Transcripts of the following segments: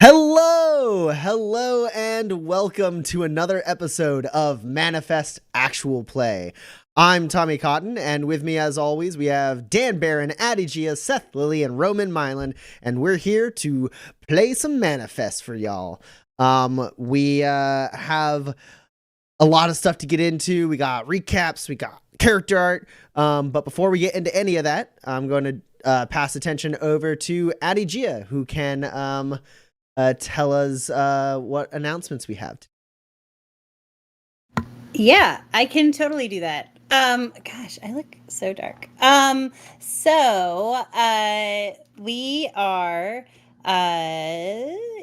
Hello, and welcome to another episode of Manifest Actual Play. I'm Tommy Cotton, and with me, as always, we have Dan Barron, Addie Gia, Seth Lilly, and Roman Milan, and we're here to play some Manifest for y'all. We have a lot of stuff to get into. We got recaps, we got character art, but before we get into any of that, I'm going to pass attention over to Addie Gia, who can tell us what announcements we have. Yeah, I can totally do that. Gosh, I look so dark. We are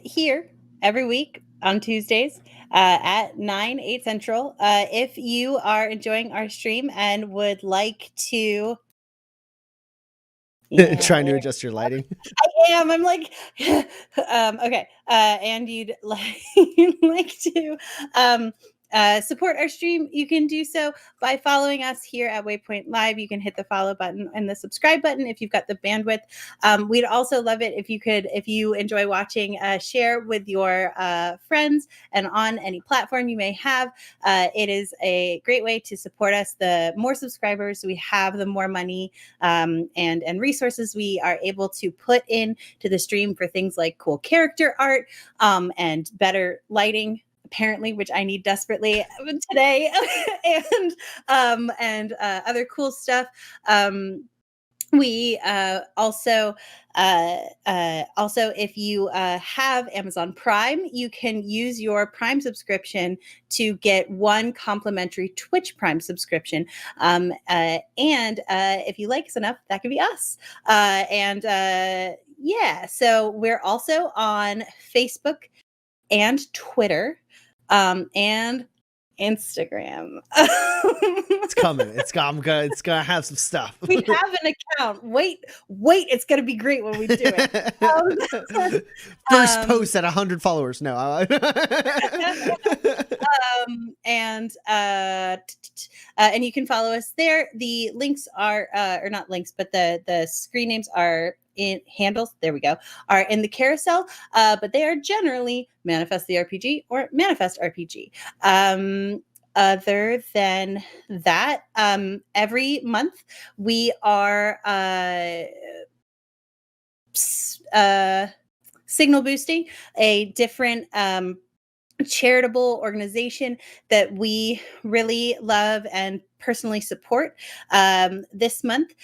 here every week on Tuesdays at 8 Central. If you are enjoying our stream and would like to Trying to adjust your lighting. I am. I'm like, okay. And you'd like to support our stream, you can do so by following us here at Waypoint Live. You can hit the follow button and the subscribe button if you've got the bandwidth. We'd also love it if you enjoy watching, share with your friends and on any platform you may have. It is a great way to support us. The more subscribers we have, the more money and resources we are able to put in to the stream for things like cool character art and better lighting, apparently, which I need desperately today, and other cool stuff. We also, if you have Amazon Prime, you can use your Prime subscription to get one complimentary Twitch Prime subscription. And if you like us enough, that could be us. Yeah, so we're also on Facebook and Twitter. And Instagram. It's coming. It's gonna have some stuff. We have an account. Wait, it's gonna be great when we do it. First post at 100 followers. No. And you can follow us there. The links are, or not links, but the screen names are in handles. There we go. Are in the carousel, but they are generally Manifest the RPG or Manifest RPG. Other than that, every month we are signal boosting a different charitable organization that we really love and personally support. This month,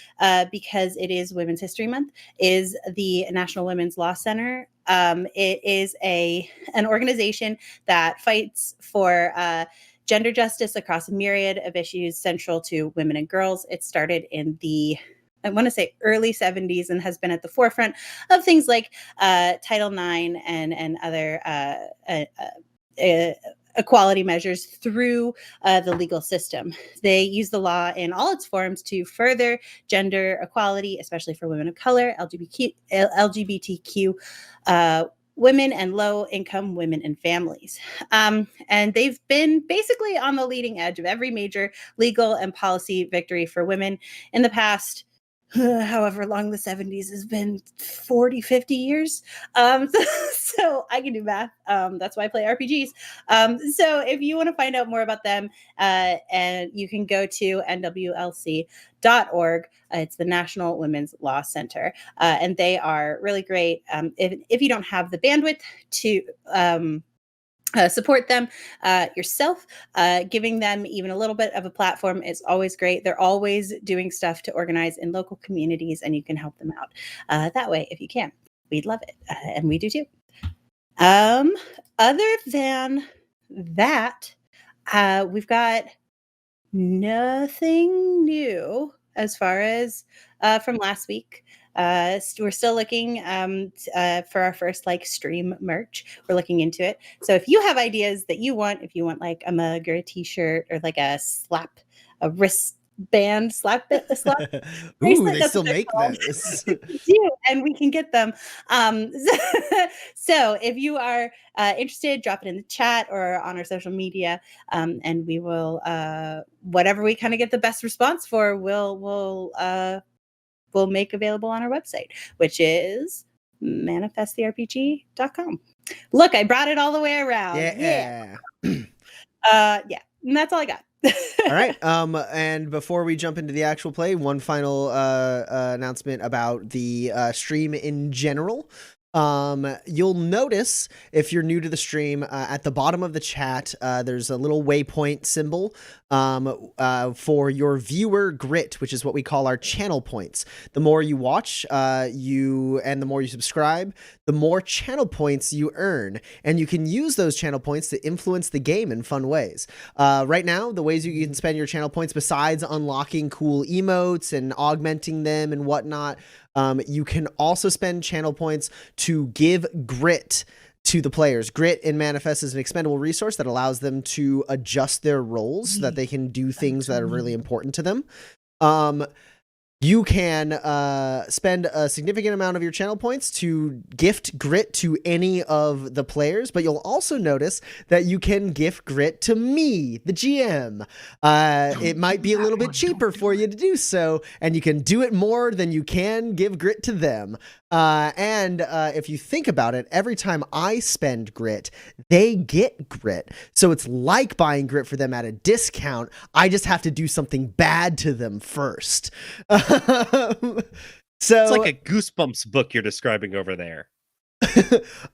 because it is Women's History Month, is the National Women's Law Center. It is an organization that fights for gender justice across a myriad of issues central to women and girls. It started in the, I want to say, early 70s and has been at the forefront of things like Title IX and other equality measures through the legal system. They use the law in all its forms to further gender equality, especially for women of color, LGBTQ women, and low-income women and families. And they've been basically on the leading edge of every major legal and policy victory for women in the past, however long the 70s has been, 40, 50 years. So I can do math. That's why I play RPGs. So if you want to find out more about them, and you can go to nwlc.org. It's the National Women's Law Center. And they are really great. If you don't have the bandwidth to support them yourself, giving them even a little bit of a platform is always great. They're always doing stuff to organize in local communities, and you can help them out that way if you can. We'd love it, and we do too. Other than that, we've got nothing new as far as from last week. We're still looking for our first stream merch. We're looking into it. So if you have ideas that you want, if you want like a mug or a t-shirt or like a wristband slap bracelet, Ooh, they still make those. We do, and we can get them. So if you are interested, drop it in the chat or on our social media, and we will whatever we kind of get the best response for, we'll make available on our website, which is manifesttherpg.com. Look, I brought it all the way around. Yeah. Yeah, and that's all I got. All right. And before we jump into the actual play, one final announcement about the stream in general. You'll notice if you're new to the stream, at the bottom of the chat, there's a little waypoint symbol for your viewer grit, which is what we call our channel points. The more you watch, and the more you subscribe, the more channel points you earn, and you can use those channel points to influence the game in fun ways. Right now, the ways you can spend your channel points, besides unlocking cool emotes and augmenting them and whatnot, you can also spend channel points to give grit to the players. Grit in Manifest is an expendable resource that allows them to adjust their roles so that they can do things that are really important to them. You can spend a significant amount of your channel points to gift grit to any of the players, but you'll also notice that you can gift grit to me, the GM. It might be a little bit cheaper for you to do so, and you can do it more than you can give grit to them. And if you think about it, every time I spend grit, they get grit. So it's like buying grit for them at a discount. I just have to do something bad to them first. So it's like a Goosebumps book you're describing over there.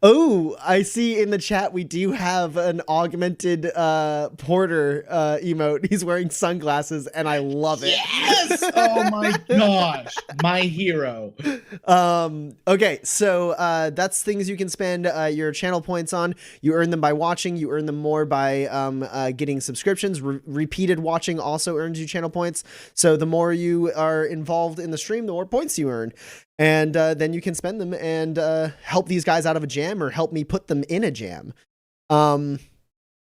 Oh, I see in the chat we do have an augmented Porter emote. He's wearing sunglasses and I love it. Yes! Oh my gosh, my hero. Okay, so that's things you can spend your channel points on. You earn them by watching. You earn them more by getting subscriptions. Repeated watching also earns you channel points. So the more you are involved in the stream, the more points you earn. And then you can spend them and help these guys out of a jam or help me put them in a jam.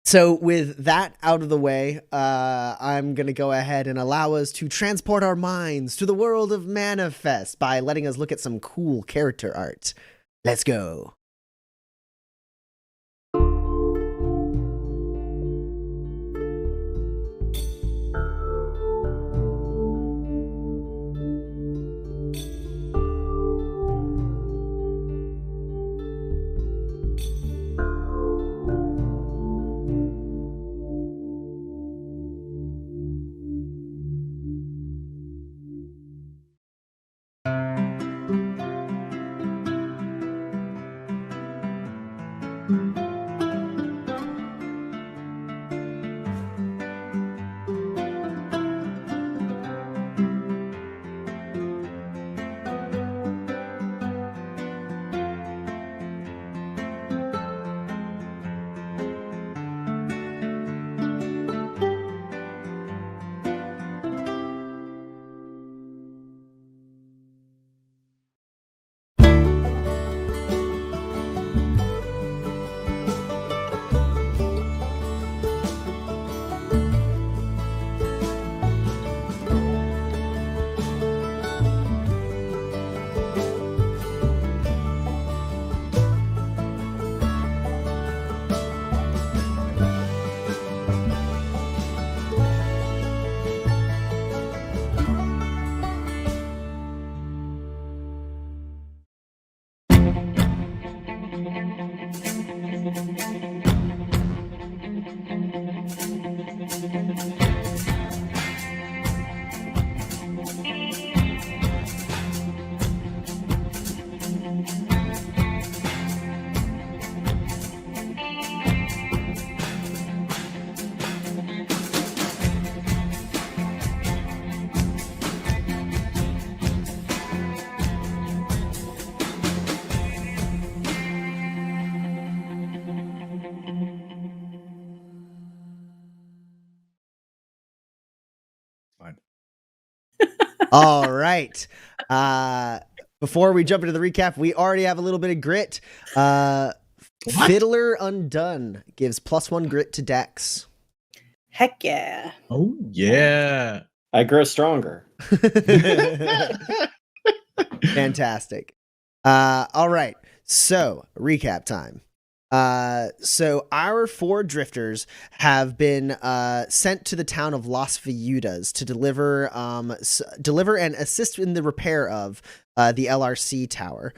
So with that out of the way, I'm going to go ahead and allow us to transport our minds to the world of Manifest by letting us look at some cool character art. Let's go. All right. Before we jump into the recap, we already have a little bit of grit. Fiddler Undone gives +1 grit to Dex. Heck yeah. Oh yeah. I grow stronger. Fantastic. All right. So, recap time. So our 4 drifters have been sent to the town of Las Viudas to deliver and assist in the repair of the LRC tower.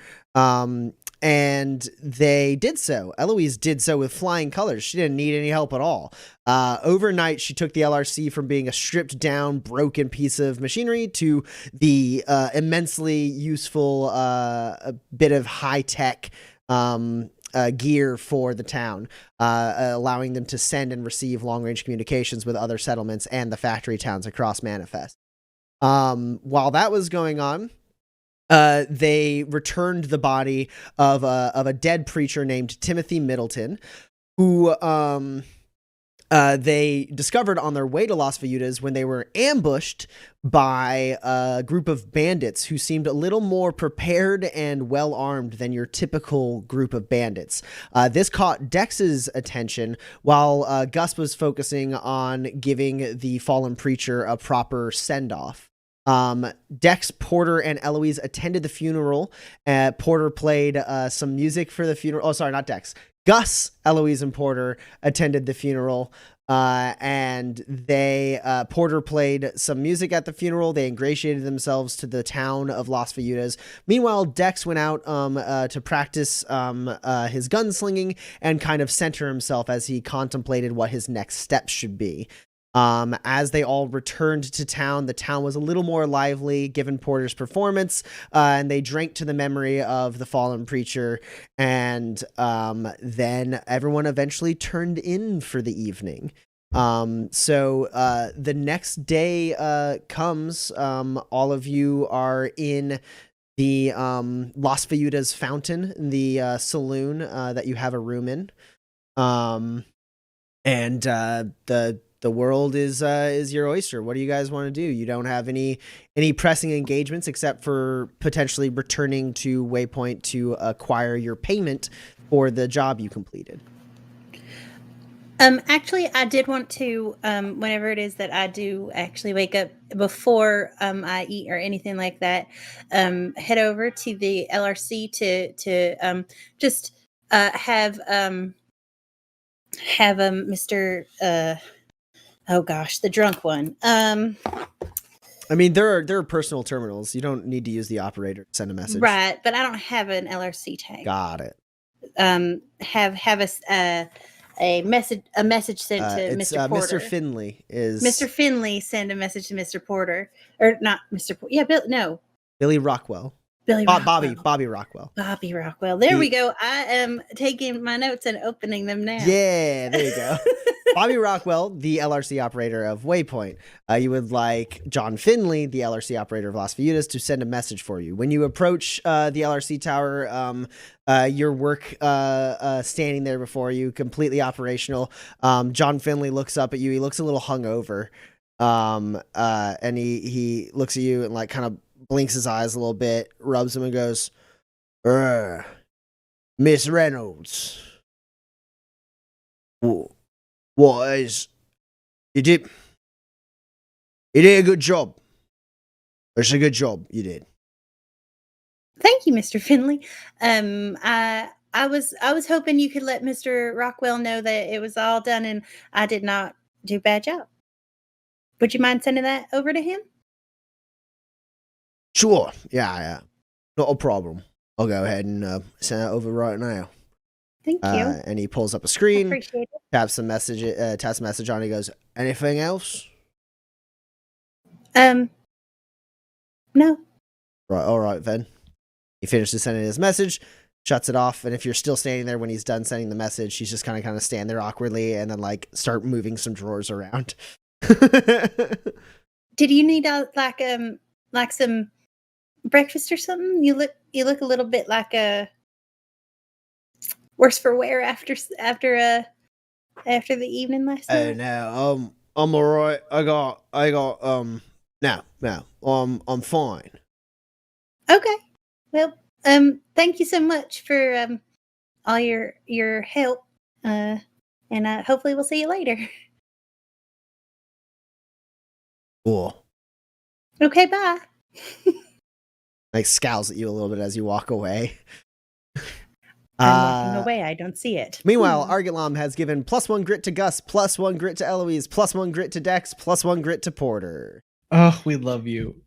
And they did so. Eloise did so with flying colors. She didn't need any help at all. Overnight, she took the LRC from being a stripped down, broken piece of machinery to the immensely useful bit of high tech gear for the town, allowing them to send and receive long range communications with other settlements and the factory towns across Manifest. While that was going on, they returned the body of a dead preacher named Timothy Middleton, who they discovered on their way to Las Viudas when they were ambushed by a group of bandits who seemed a little more prepared and well armed than your typical group of bandits. This caught Dex's attention while Gus was focusing on giving the fallen preacher a proper send-off. Dex, Porter, and Eloise attended the funeral. Porter played some music for the funeral. Oh, sorry, not Dex. Gus, Eloise, and Porter attended the funeral, and Porter played some music at the funeral. They ingratiated themselves to the town of Las Viudas. Meanwhile, Dex went out to practice his gunslinging and kind of center himself as he contemplated what his next steps should be. As they all returned to town, the town was a little more lively given Porter's performance, and they drank to the memory of the fallen preacher, and then everyone eventually turned in for the evening. So the next day comes, all of you are in the Las Viudas fountain, the saloon that you have a room in, and the world is your oyster. What do you guys want to do? You don't have any pressing engagements except for potentially returning to Waypoint to acquire your payment for the job you completed. Actually, I did want to, whenever it is that I do actually wake up before I eat or anything like that, head over to the LRC to just have Mr. Oh gosh, the drunk one. I mean, there are personal terminals. You don't need to use the operator to send a message. Right, but I don't have an LRC tag. Got it. Have a message sent to Mr. Porter. Mr. Finley is Mr. Finley send a message to Mr. Porter, or not Mr. Porter? Yeah, Billy Rockwell. Bobby Rockwell. Bobby Rockwell. There we go. I am taking my notes and opening them now. Yeah, there you go. Bobby Rockwell, the LRC operator of Waypoint. You would like John Finley, the LRC operator of Las Viudas, to send a message for you. When you approach the LRC tower, your work standing there before you, completely operational. John Finley looks up at you. He looks a little hungover, and he looks at you and like kind of blinks his eyes a little bit, rubs them, and goes, Miss Reynolds. What is... You did a good job. It's a good job you did. Thank you, Mr. Finley. I was hoping you could let Mr. Rockwell know that it was all done and I did not do a bad job. Would you mind sending that over to him? Sure. Yeah. Not a problem. I'll go ahead and send it over right now. Thank you. And he pulls up a screen, Appreciate it. taps a message on. He goes, anything else? No. Right. All right, then. He finishes sending his message, shuts it off, and if you're still standing there when he's done sending the message, he's just kind of stand there awkwardly and then like start moving some drawers around. Did you need like some breakfast or something? You look a little bit like a worse for wear after the evening last night. Oh no, I'm all right. I got I'm fine. Okay. Well, thank you so much for all your help. And hopefully we'll see you later. Cool. Okay, bye. Like scowls at you a little bit as you walk away. I'm walking away. I don't see it. Meanwhile, Argilam has given +1 grit to Gus, +1 grit to Eloise, +1 grit to Dex, +1 grit to Porter. Oh, we love you.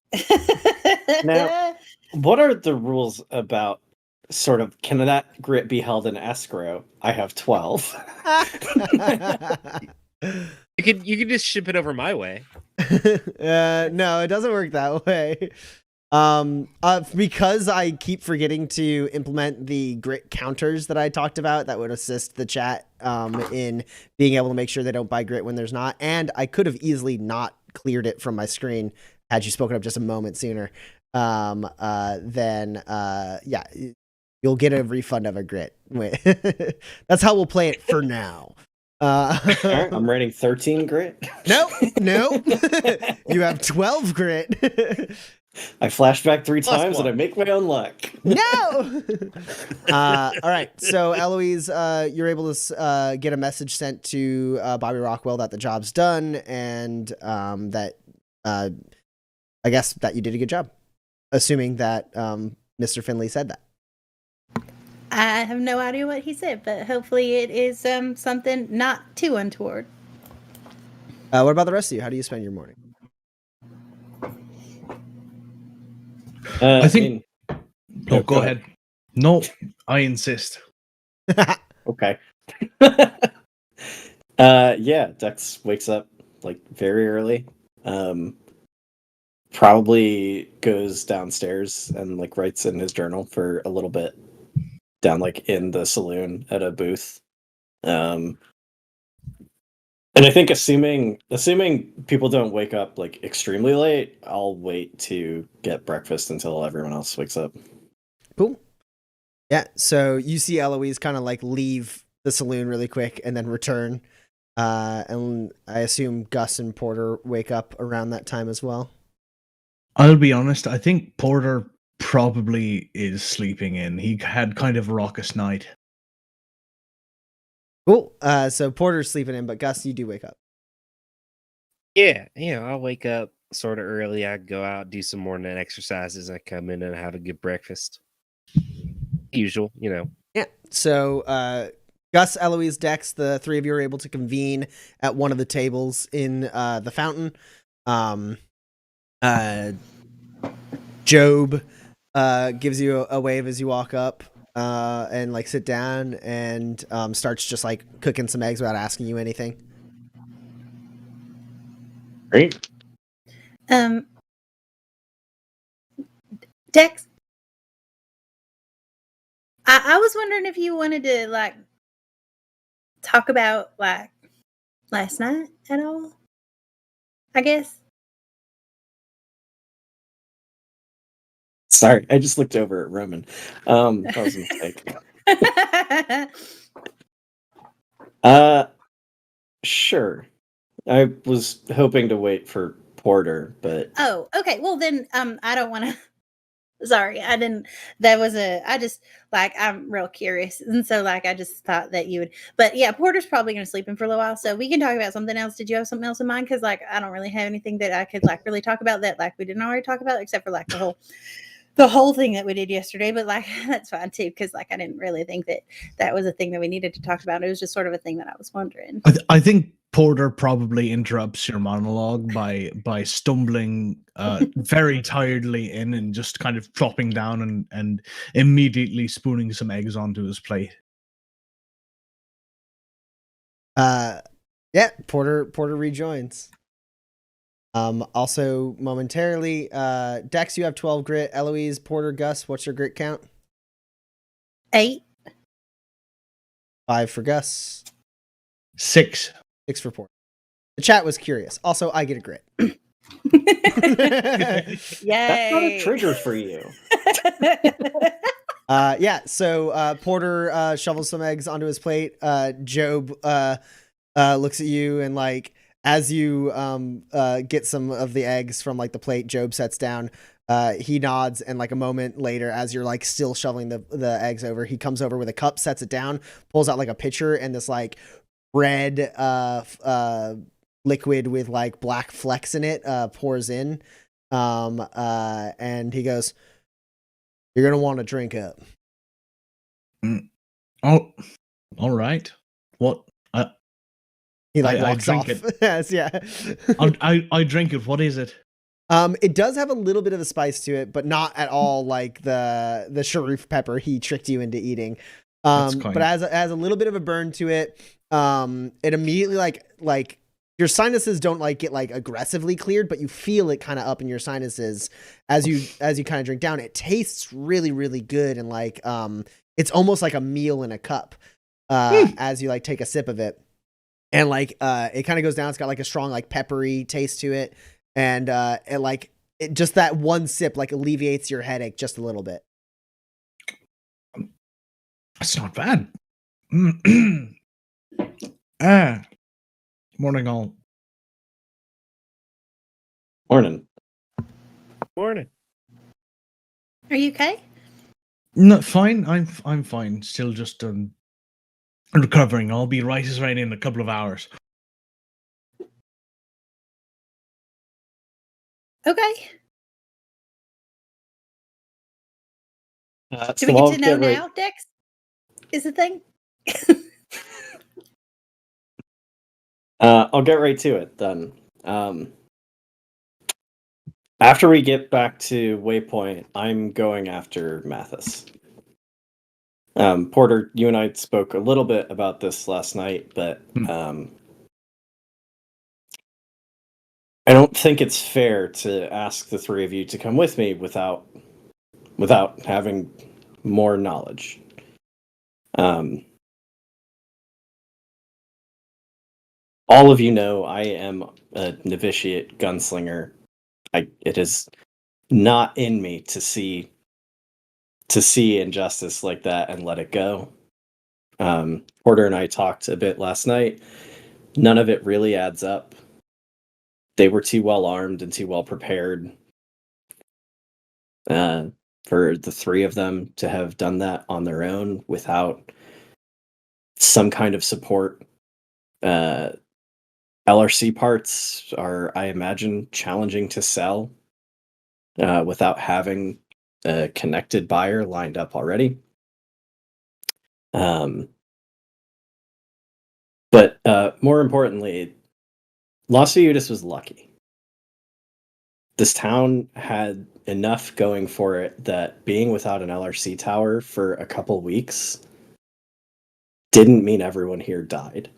Now, what are the rules about sort of, can that grit be held in escrow? I have 12. You could just ship it over my way. No, it doesn't work that way. Because I keep forgetting to implement the grit counters that I talked about that would assist the chat in being able to make sure they don't buy grit when there's not. And I could have easily not cleared it from my screen had you spoken up just a moment sooner. Then yeah, you'll get a refund of a grit. That's how we'll play it for now. All right, I'm rating 13 grit. Nope. You have 12 grit. I flash back 3 Plus times and one. I make my own luck. No. All right. So Eloise, you're able to get a message sent to Bobby Rockwell that the job's done, and that I guess that you did a good job, assuming that Mr. Finley said that. I have no idea what he said, but hopefully it is something not too untoward. What about the rest of you? How do you spend your morning? I think- No, Go ahead. No, I insist. Okay. Yeah, Dex wakes up like very early. Probably goes downstairs and like writes in his journal for a little bit down like in the saloon at a booth. And I think assuming people don't wake up like extremely late, I'll wait to get breakfast until everyone else wakes up. Cool. Yeah. So you see Eloise kind of like leave the saloon really quick and then return. And I assume Gus and Porter wake up around that time as well. I'll be honest, I think Porter probably is sleeping in. He had kind of a raucous night. Cool. So Porter's sleeping in, but Gus, you do wake up. Yeah, I'll wake up sort of early. I go out, do some morning exercises. I come in and have a good breakfast. Usual, Yeah. So Gus, Eloise, Dex, the three of you are able to convene at one of the tables in the fountain. Job gives you a wave as you walk up and like sit down and starts just like cooking some eggs without asking you anything. Great. Dex, I was wondering if you wanted to like talk about like last night at all. I guess. Sorry, I just looked over at Roman. That was a mistake. Sure. I was hoping to wait for Porter, but Oh, okay. Well, then, I don't want to. Sorry, I didn't. That was I just like I'm real curious, and so like I just thought that you would. But yeah, Porter's probably going to sleep in for a little while, so we can talk about something else. Did you have something else in mind? Because like I don't really have anything that I could like really talk about that like we didn't already talk about, except for like the whole thing that we did yesterday. But like that's fine too, because like I didn't really think that was a thing that we needed to talk about. It was just sort of a thing that I was wondering. I think Porter probably interrupts your monologue by stumbling very tiredly in and just kind of plopping down and immediately spooning some eggs onto his plate. Yeah, Porter rejoins. Also momentarily, Dex, you have 12 grit. Eloise, Porter, Gus, what's your grit count? 8. 5 for Gus. 6. 6 for Porter. The chat was curious. Also, I get a grit. Yay! that's not a trigger for you. Yeah, so Porter shovels some eggs onto his plate. Job looks at you and like as you get some of the eggs from like the plate, Job sets down. He nods, and like a moment later, as you're like still shoveling the eggs over, he comes over with a cup, sets it down, pulls out like a pitcher, and this like red liquid with like black flecks in it pours in. And he goes, "You're gonna want to drink up." Oh, all right. What? He like I walks drink off. it. Yes, yeah. I drink it. What is it? It does have a little bit of a spice to it, but not at all like the sharif pepper he tricked you into eating. That's But kind. as a little bit of a burn to it. It immediately like your sinuses don't like get like aggressively cleared, but you feel it kind of up in your sinuses as you kind of drink down. It tastes really, really good, and like it's almost like a meal in a cup as you like take a sip of it. And like it kind of goes down. It's got like a strong like peppery taste to it, and it just that one sip like alleviates your headache just a little bit. That's not bad. Morning all. Morning. Morning. Are you okay? No, fine. I'm fine. Still just recovering. I'll be right as rain in a couple of hours. Okay. Do So we get I'll to know right- now, Dex? Is the thing? I'll get right to it then. After we get back to Waypoint, I'm going after Mathis. Porter, you and I spoke a little bit about this last night, but I don't think it's fair to ask the three of you to come with me without having more knowledge. All of you know I am a novitiate gunslinger. It is not in me to see injustice like that and let it go. Porter and I talked a bit last night. None of it really adds up. They were too well armed and too well prepared for the three of them to have done that on their own without some kind of support. LRC parts are, I imagine, challenging to sell without having a connected buyer lined up already. But more importantly, Las Viudas was lucky. This town had enough going for it that being without an LRC tower for a couple weeks didn't mean everyone here died.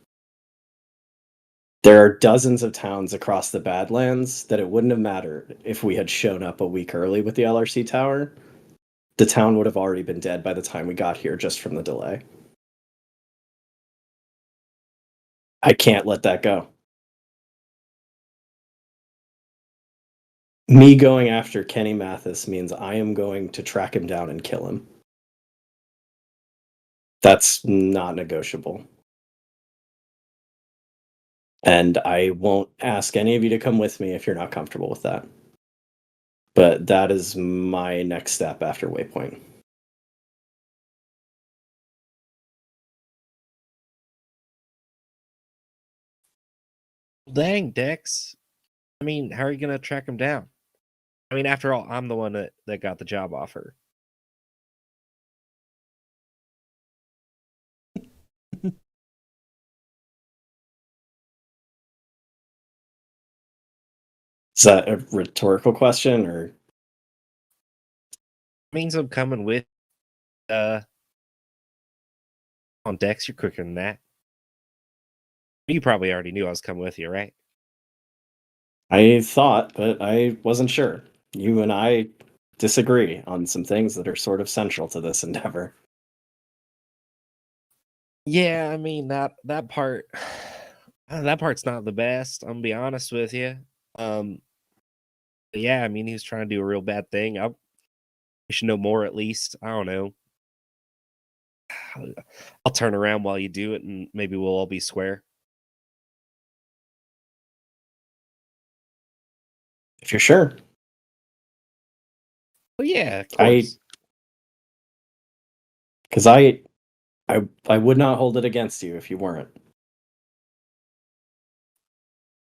There are dozens of towns across the Badlands that it wouldn't have mattered if we had shown up a week early with the LRC tower. The town would have already been dead by the time we got here just from the delay. I can't let that go. Me going after Kenny Mathis means I am going to track him down and kill him. That's not negotiable. And I won't ask any of you to come with me if you're not comfortable with that. But that is my next step after Waypoint. Dang, Dex. I mean, how are you going to track him down? I mean, after all, I'm the one that got the job offer. Is that a rhetorical question or? Means I'm coming with. On Dex, you're quicker than that. You probably already knew I was coming with you, right? I thought, but I wasn't sure. You and I disagree on some things that are sort of central to this endeavor. Yeah, I mean that part. That part's not the best. I'm gonna be honest with you. Yeah, I mean he was trying to do a real bad thing. I should know more at least. I don't know. I'll turn around while you do it, and maybe we'll all be square. If you're sure. Well, yeah, of course. Because I would not hold it against you if you weren't.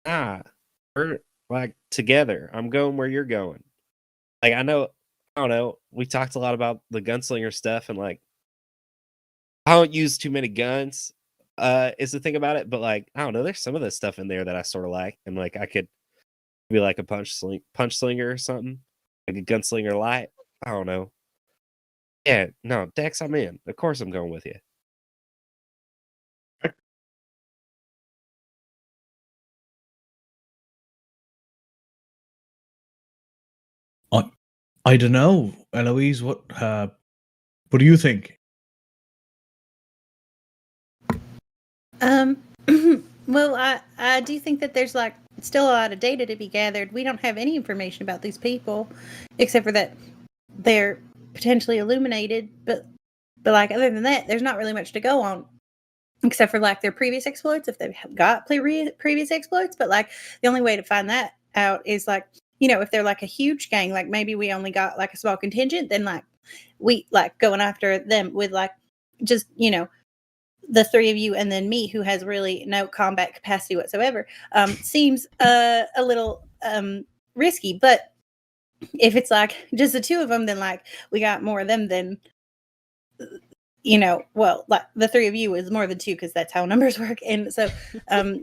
We're like together. I'm going where you're going. Like I don't know. We talked a lot about the gunslinger stuff, and like I don't use too many guns. Is the thing about it, but like I don't know. There's some of the stuff in there that I sort of like, and like I could Maybe like a punch slinger or something, like a gunslinger light. I don't know. Yeah, no, Dex, I'm in. Of course, I'm going with you. I don't know, Eloise. What do you think? Well, I do think that there's like still a lot of data to be gathered. We don't have any information about these people, except for that they're potentially illuminated. But like other than that, there's not really much to go on, except for like their previous exploits, if they've got previous exploits. But like the only way to find that out is like, you know, if they're like a huge gang, like maybe we only got like a small contingent, then like we like going after them with like just, you know, the three of you and then me, who has really no combat capacity whatsoever, seems a little risky. But if it's like just the two of them, then like we got more of them than, you know, well, like the three of you is more than two because that's how numbers work. And so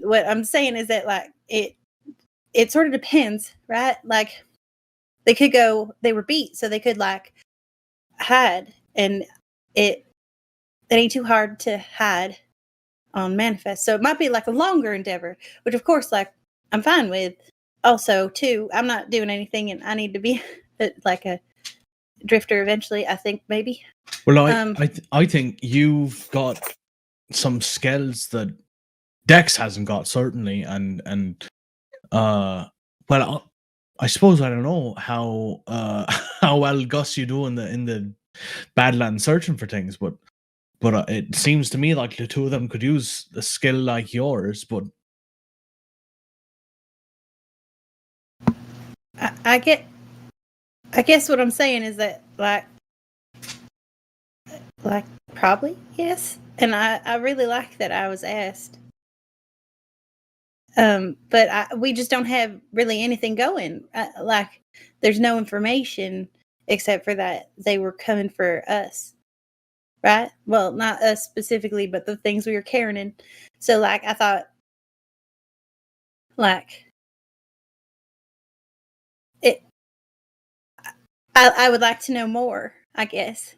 what I'm saying is that like it sort of depends, right? Like they were beat, so they could like hide, and it ain't too hard to hide on Manifest. So it might be like a longer endeavor, which of course, like I'm fine with. Also, too, I'm not doing anything, and I need to be like a drifter eventually. I think maybe. Well, I think you've got some skills that Dex hasn't got, certainly, and well, I suppose I don't know how how well Gus you do in the Badlands searching for things, but it seems to me like the two of them could use a skill like yours. But I guess what I'm saying is that like probably yes, and I really like that I was asked. But we just don't have really anything going. Like there's no information except for that they were coming for us. Right? Well, not us specifically, but the things we were carrying. So, like, I thought, like, it. I would like to know more, I guess.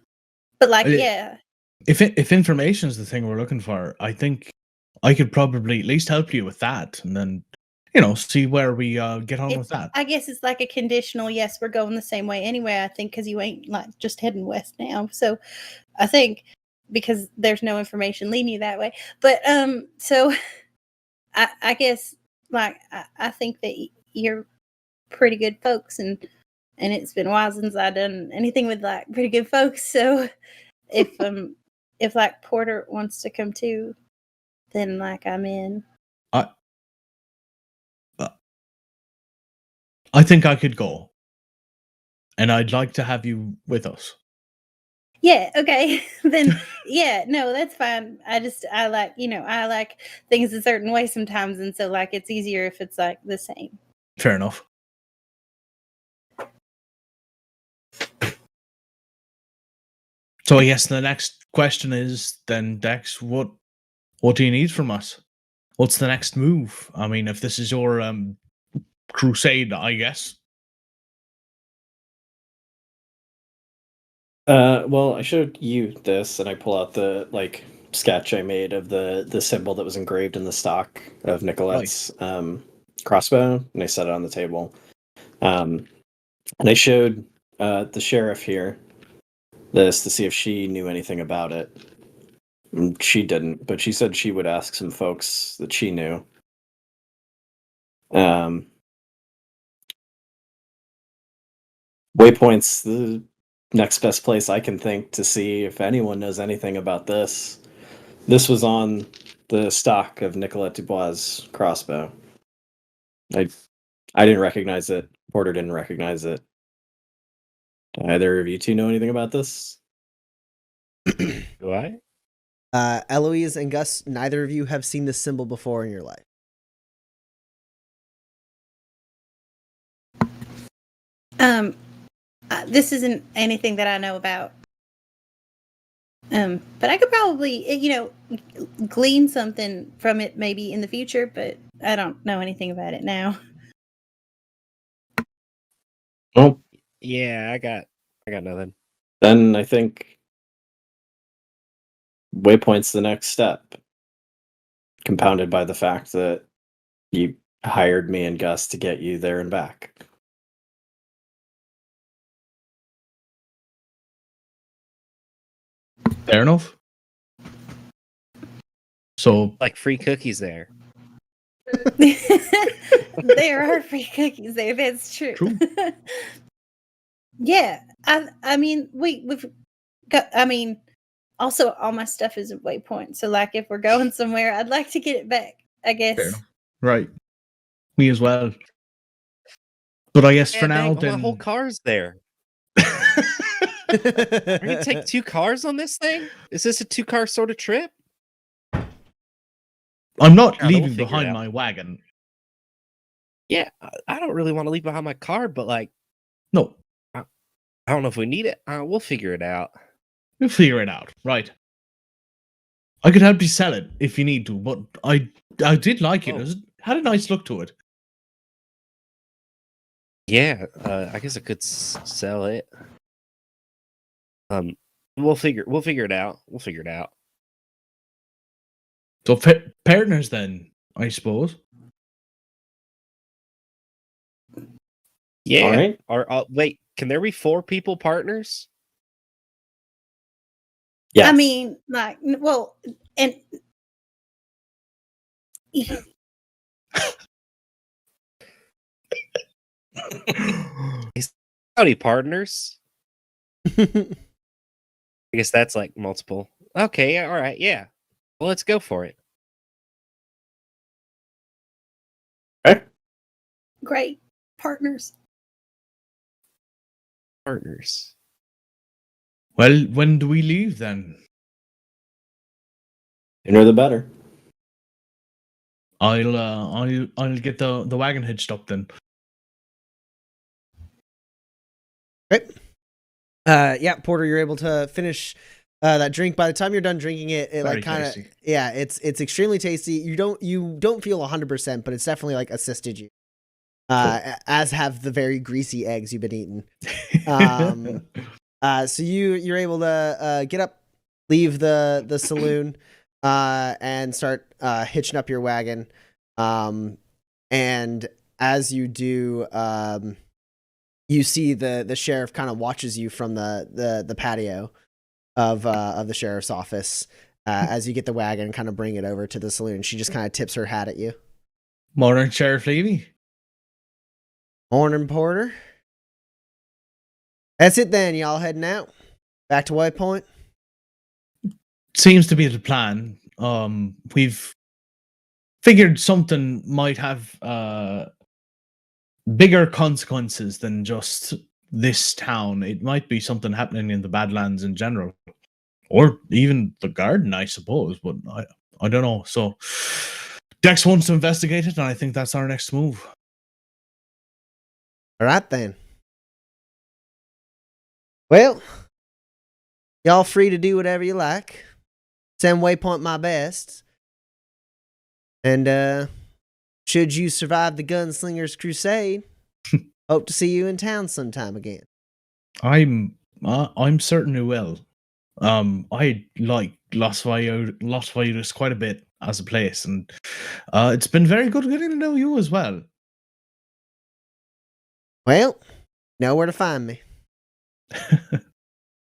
But like, yeah. If information is the thing we're looking for, I think I could probably at least help you with that, and then see where we get on with that. I guess it's like a conditional. Yes, we're going the same way anyway. I think because you ain't like just heading west now, so. I think because there's no information leading you that way. But so I guess like I think that you're pretty good folks, and it's been a while since I've done anything with like pretty good folks. So if like Porter wants to come too, then like I'm in. I think I could go, and I'd like to have you with us. Yeah, okay. Then yeah, no, that's fine. I like, I like things a certain way sometimes, and so like it's easier if it's like the same. Fair enough. So I guess the next question is then, Dex, what do you need from us? What's the next move? I mean, if this is your crusade, I guess. Well, I showed you this, and I pull out the sketch I made of the symbol that was engraved in the stock of Nicolette's crossbow, and I set it on the table. And I showed the sheriff here this to see if she knew anything about it. And she didn't, but she said she would ask some folks that she knew. Waypoint's the next best place I can think to see if anyone knows anything about this. This was on the stock of Nicolette Dubois' crossbow. I didn't recognize it. Porter didn't recognize it. Do either of you two know anything about this? Do I? Eloise and Gus, neither of you have seen this symbol before in your life. This isn't anything that I know about. But I could probably, glean something from it maybe in the future, but I don't know anything about it now. Well, Yeah, I got nothing. then I think Waypoint's the next step, compounded by the fact that you hired me and Gus to get you there and back. Fair enough. So Like free cookies there. There are free cookies there. That's true. True. Yeah, I mean, we've got. I mean, also all my stuff is at Waypoint. So, like, if we're going somewhere, I'd like to get it back. I guess. fair enough. Right. Me as well. But I guess Yeah, for now, dang, then my whole car's there. Are you gonna take 2 cars on this thing? Is this a 2-car sort of trip? I'm not We'll leaving figure it behind out. my wagon. Yeah, I don't really want to leave behind my car, but like, No, I don't know if we need it. We'll figure it out. we'll figure it out. Right. I could help you sell it if you need to, but I did like it. Oh. It had a nice look to it. Yeah, I guess I could sell it. We'll figure it out. We'll figure it out. So partners then, I suppose. Yeah. All right. Or wait, can there be 4 people partners? Yes. I mean, like, well, and Howdy, partners. I guess that's like multiple. Okay, yeah, all right, yeah. Well, let's go for it. great partners. Partners. Well, when do we leave then? Sooner the better. I'll get the wagon hitched up then. Right. Yeah, Porter, you're able to finish that drink. By the time you're done drinking it, it Very like kind of tasty. yeah, it's extremely tasty. You don't feel 100%, but it's definitely like assisted you. As have the very greasy eggs you've been eating. So you're able to get up, leave the saloon, and start hitching up your wagon. And as you do, you see the sheriff kind of watches you from the patio of the sheriff's office as you get the wagon and kind of bring it over to the saloon. She just kind of tips her hat at you. Morning, Sheriff Levy. Morning, Porter. That's it then. Y'all heading out back to Waypoint. Seems to be the plan. We've figured something might have bigger consequences than just this town. It might be something happening in the Badlands in general, or even the garden, I suppose. But I don't know. So Dex wants to investigate it, and I think that's our next move. All right then. Well, y'all free to do whatever you like. Send Waypoint my best. And should you survive the Gunslinger's Crusade, hope to see you in town sometime again. I'm certain you will. I like Las Valles quite a bit as a place, and it's been very good getting to know you as well. Well, know where to find me.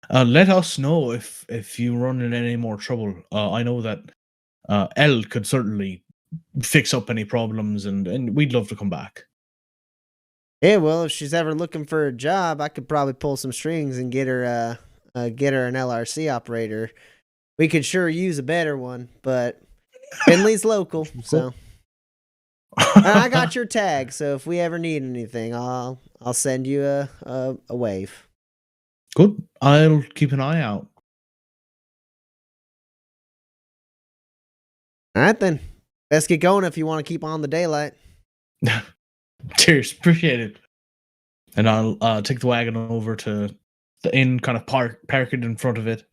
Let us know if you run into any more trouble. I know that Elle could certainly fix up any problems, and we'd love to come back. Yeah, well, if she's ever looking for a job, I could probably pull some strings and get her an LRC operator. We could sure use a better one, but Finley's local, so. And I got your tag, so if we ever need anything, I'll send you a wave. Good. I'll keep an eye out. All right then. Let's get going if you want to keep on the daylight. Cheers, appreciate it. And I'll take the wagon over to the inn, kind of park it in front of it.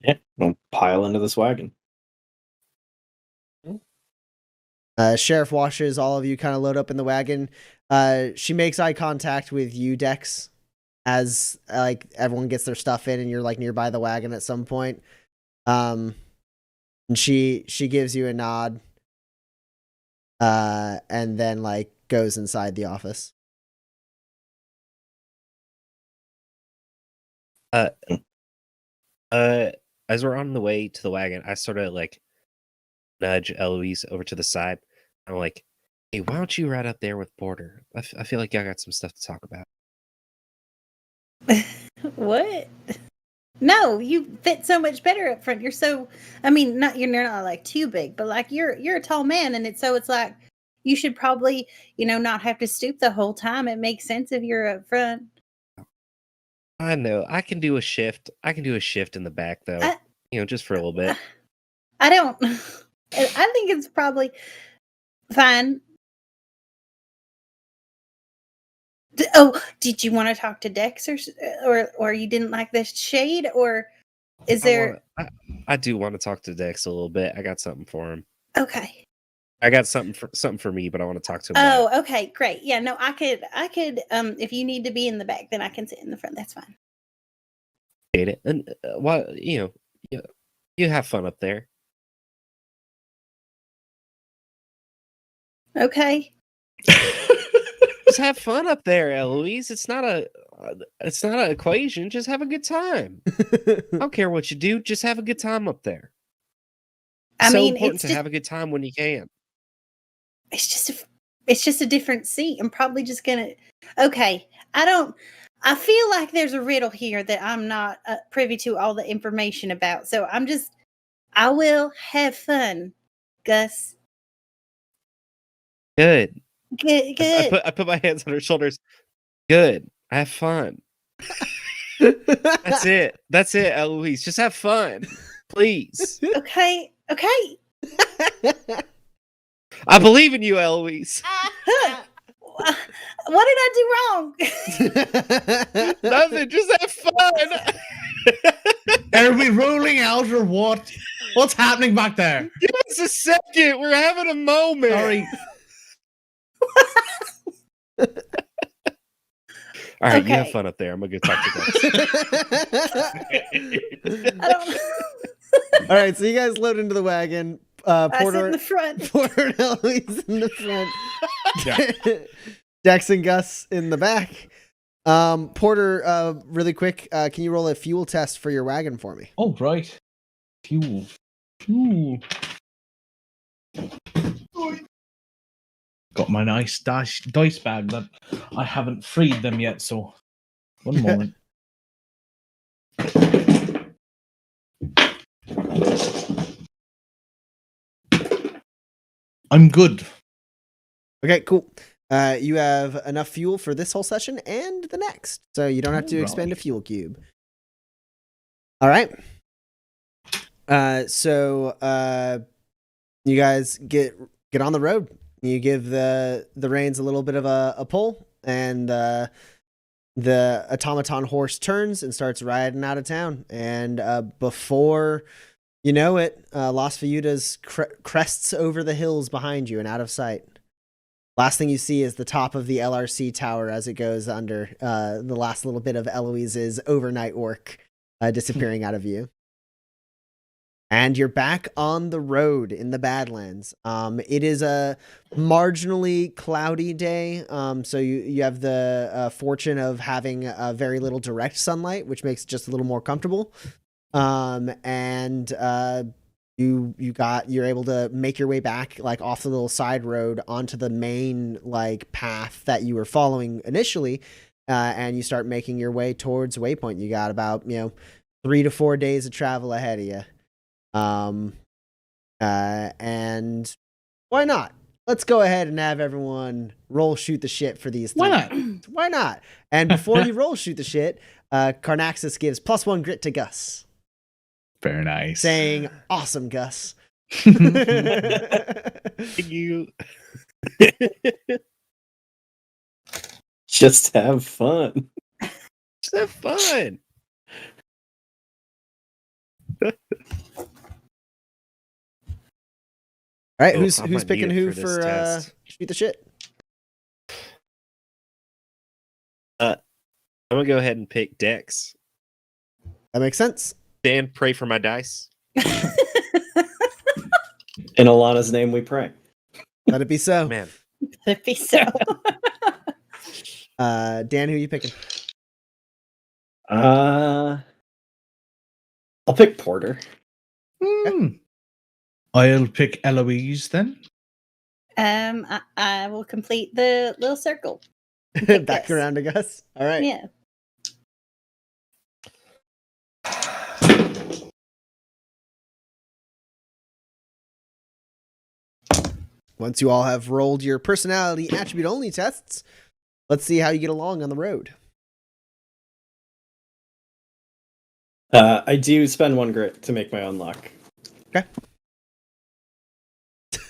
Yeah, I'll pile into this wagon. Sheriff watches all of you kind of load up in the wagon. She makes eye contact with you, Dex, as like everyone gets their stuff in, and you're like nearby the wagon at some point. And she gives you a nod, and then like goes inside the office. As we're on the way to the wagon, I sort of like nudge Eloise over to the side. I'm like, hey, why don't you ride up there with Porter? I feel like I got some stuff to talk about. What? No, you fit so much better up front. You're so, I mean, you're not like too big, but like you're a tall man, and it's like you should probably, not have to stoop the whole time. It makes sense if you're up front. I know. I can do a shift. I can do a shift in the back though. Just for a little bit. I don't. I think it's probably fine. Did you want to talk to Dex or you didn't like this shade, or is there? I do want to talk to Dex a little bit. I got something for him. Okay. I got something for me, but I want to talk to him. Oh, okay, great. Yeah, no, I could. If you need to be in the back, then I can sit in the front. That's fine. Hate it, and you have fun up there. Okay. Just have fun up there, Eloise. It's not an equation. Just have a good time. I don't care what you do. Just have a good time up there. I mean, important to have a good time when you can. It's just a different seat. I'm probably just gonna. Okay, I feel like there's a riddle here that I'm not privy to all the information about. So I will have fun, Gus. Good. Good. I put my hands on her shoulders. Good. Have fun. That's it. That's it, Eloise. Just have fun. Please. Okay. I believe in you, Eloise. What did I do wrong? Nothing. Just have fun. Are we rolling out or what? What's happening back there? Give us a second. We're having a moment. Sorry. All right, Okay. you have fun up there. I'm gonna go talk to Dex. I don't. All right, so you guys load into the wagon. I sit in Porter, the front. Porter and Eloise in the front. Yeah. Dex and Gus in the back. Porter, really quick, can you roll a fuel test for your wagon for me? Oh, right. Fuel. Got my nice dice bag that I haven't freed them yet, so one moment. I'm good. Okay, cool. You have enough fuel for this whole session and the next, so you don't have to expend a fuel cube. All right. So you guys get on the road. You give the reins a little bit of a pull, and the automaton horse turns and starts riding out of town. And before you know it, Las Viudas crests over the hills behind you and out of sight. Last thing you see is the top of the LRC tower as it goes under, the last little bit of Eloise's overnight work disappearing out of view. And you're back on the road in the Badlands. It is a marginally cloudy day, so you have the fortune of having very little direct sunlight, which makes it just a little more comfortable. And you're able to make your way back like off the little side road onto the main like path that you were following initially, and you start making your way towards Waypoint. You got about 3 to 4 days of travel ahead of you. And why not? Let's go ahead and have everyone roll shoot the shit for these three. Why not? Why not? And before you roll shoot the shit, Carnaxus gives +1 grit to Gus. Very nice. Saying, awesome, Gus. You. Just have fun. Just have fun. All right, Oh, who's I might picking need it who for for this test. shoot the shit? I'm gonna go ahead and pick Dex. That makes sense. Dan, pray for my dice. In Alana's name, we pray. Let it be so. Man, It'd be so. Dan, who you picking? I'll pick Porter. I'll pick Eloise then. I will complete the little circle. Pick Back Gus. around to Gus. All right. Yeah. Once you all have rolled your personality attribute only tests, let's see how you get along on the road. I do spend 1 grit to make my own luck. Okay.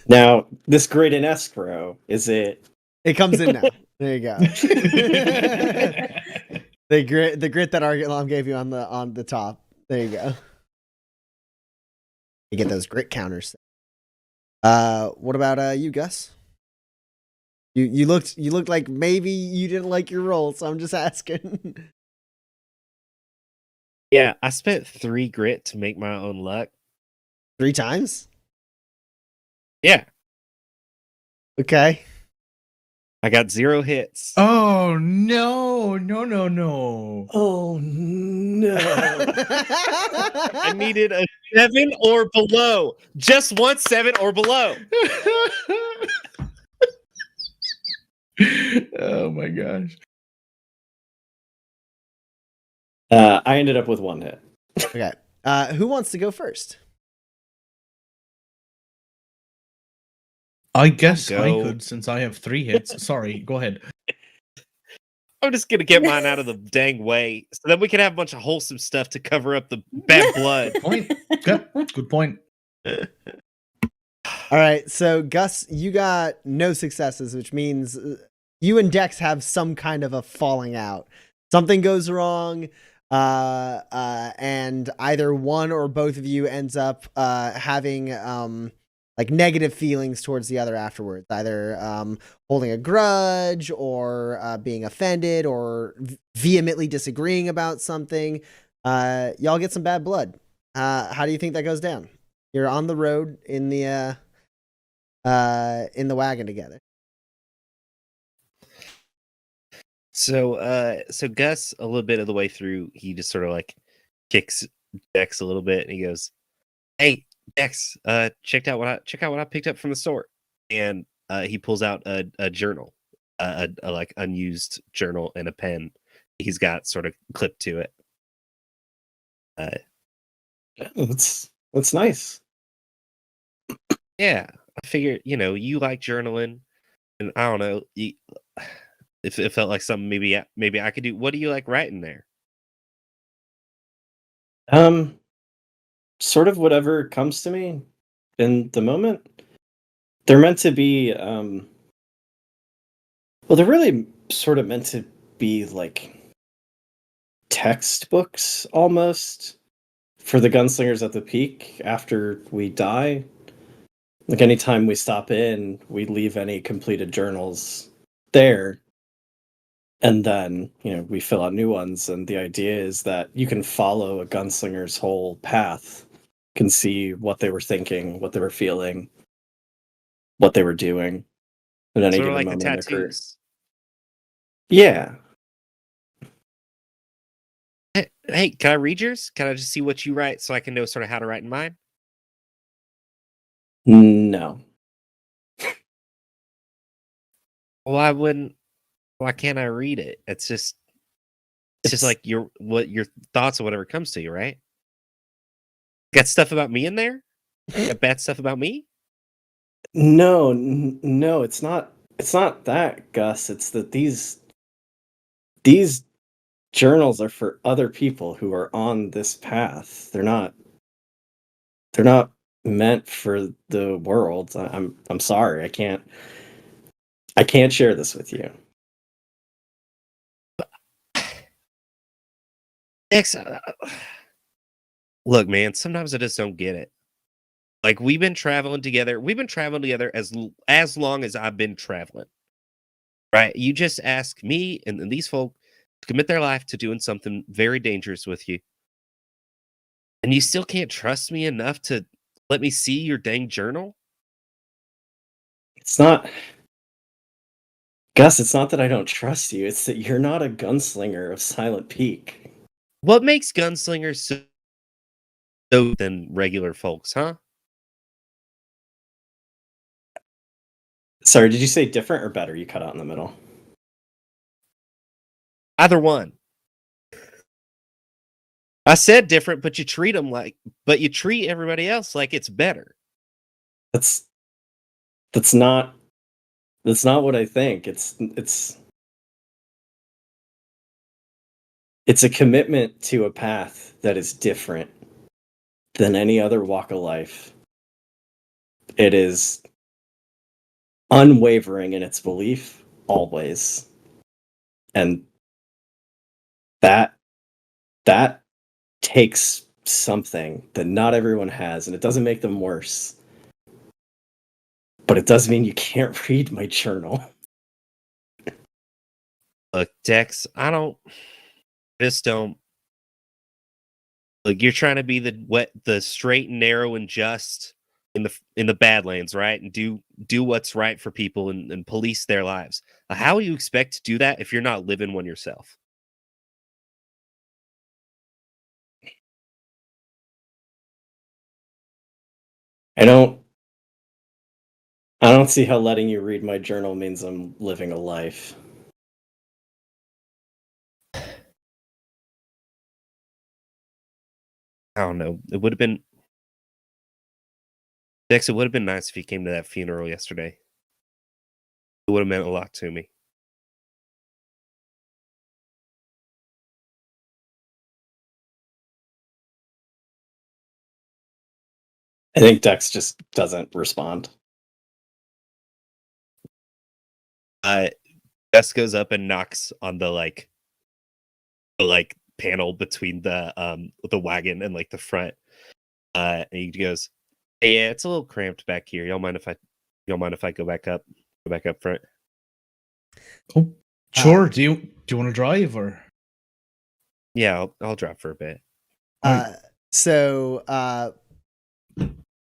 Now, this grit in escrow, is it? It comes in now. There you go. the grit that Argylom gave you on the top. There you go. You get those grit counters. What about you, Gus? You looked like maybe you didn't like your roll, so I'm just asking. yeah, I spent 3 grit to make my own luck. 3 times? Yeah, Okay. I got 0 hits. Oh no! No! Oh no! I needed a 7 or below. Just one 7 or below. Oh my gosh! I ended up with 1 hit. Okay. Who wants to go first? I guess I Go. could since I have 3 hits. Sorry, go ahead. I'm just gonna get mine out of the dang way, so then we can have a bunch of wholesome stuff to cover up the bad blood. Point. Good point. All right. So Gus, you got no successes, which means you and Dex have some kind of a falling out. Something goes wrong, and either one or both of you ends up having like negative feelings towards the other afterwards, either holding a grudge or being offended or vehemently disagreeing about something. Y'all get some bad blood. How do you think that goes down? You're on the road in the wagon together. So Gus, a little bit of the way through, he just sort of like kicks Dex a little bit, and he goes, "Hey, Dex, check out what I picked up from the store." And he pulls out a journal, a like unused journal and a pen. He's got sort of clipped to it. That's nice. Yeah, I figured, you like journaling, and I don't know, if it felt like something maybe I could do. What do you like writing there? Sort of whatever comes to me in the moment. They're meant to be well, they're really sort of meant to be like textbooks almost for the gunslingers at the peak after we die. Like anytime we stop in, we leave any completed journals there. And then, we fill out new ones. And the idea is that you can follow a gunslinger's whole path, can see what they were thinking, what they were feeling, what they were doing at any Sort of given like the moment in their career. tattoos. Yeah. Hey, can I read yours? Can I just see what you write so I can know sort of how to write in mine? No. Why can't I read it? It's just like your thoughts or whatever comes to you, right? Got stuff about me in there? Got bad stuff about me? No, it's not that, Gus. It's that these journals are for other people who are on this path. They're not meant for the world. I'm sorry. I can't share this with you. X, look, man, sometimes I just don't get it. Like, we've been traveling together as long as I've been traveling. Right? You just ask me and these folk commit their life to doing something very dangerous with you. And you still can't trust me enough to let me see your dang journal? It's not, Gus, it's not that I don't trust you. It's that you're not a gunslinger of Silent Peak. What makes gunslingers so than regular folks, huh? Sorry, did you say different or better? You cut out in the middle. Either one. I said different, but you treat everybody else like it's better. That's not what I think. It's a commitment to a path that is different than any other walk of life. It is unwavering in its belief always. And that takes something that not everyone has, and it doesn't make them worse. But it does mean you can't read my journal. Look, Dex, just don't. Look, you're trying to be the straight and narrow and just in the Badlands, right? And do what's right for people and police their lives. How do you expect to do that if you're not living one yourself? I don't see how letting you read my journal means I'm living a life. I don't know. It would have been Dex, it would have been nice if you came to that funeral yesterday. It would have meant a lot to me. I think Dex just doesn't respond. Dex goes up and knocks on the panel between the wagon and like the front. And he goes, "Hey, yeah, it's a little cramped back here. Y'all mind if I go back up front?" Oh, sure. Do you want to drive or? Yeah, I'll drive for a bit. So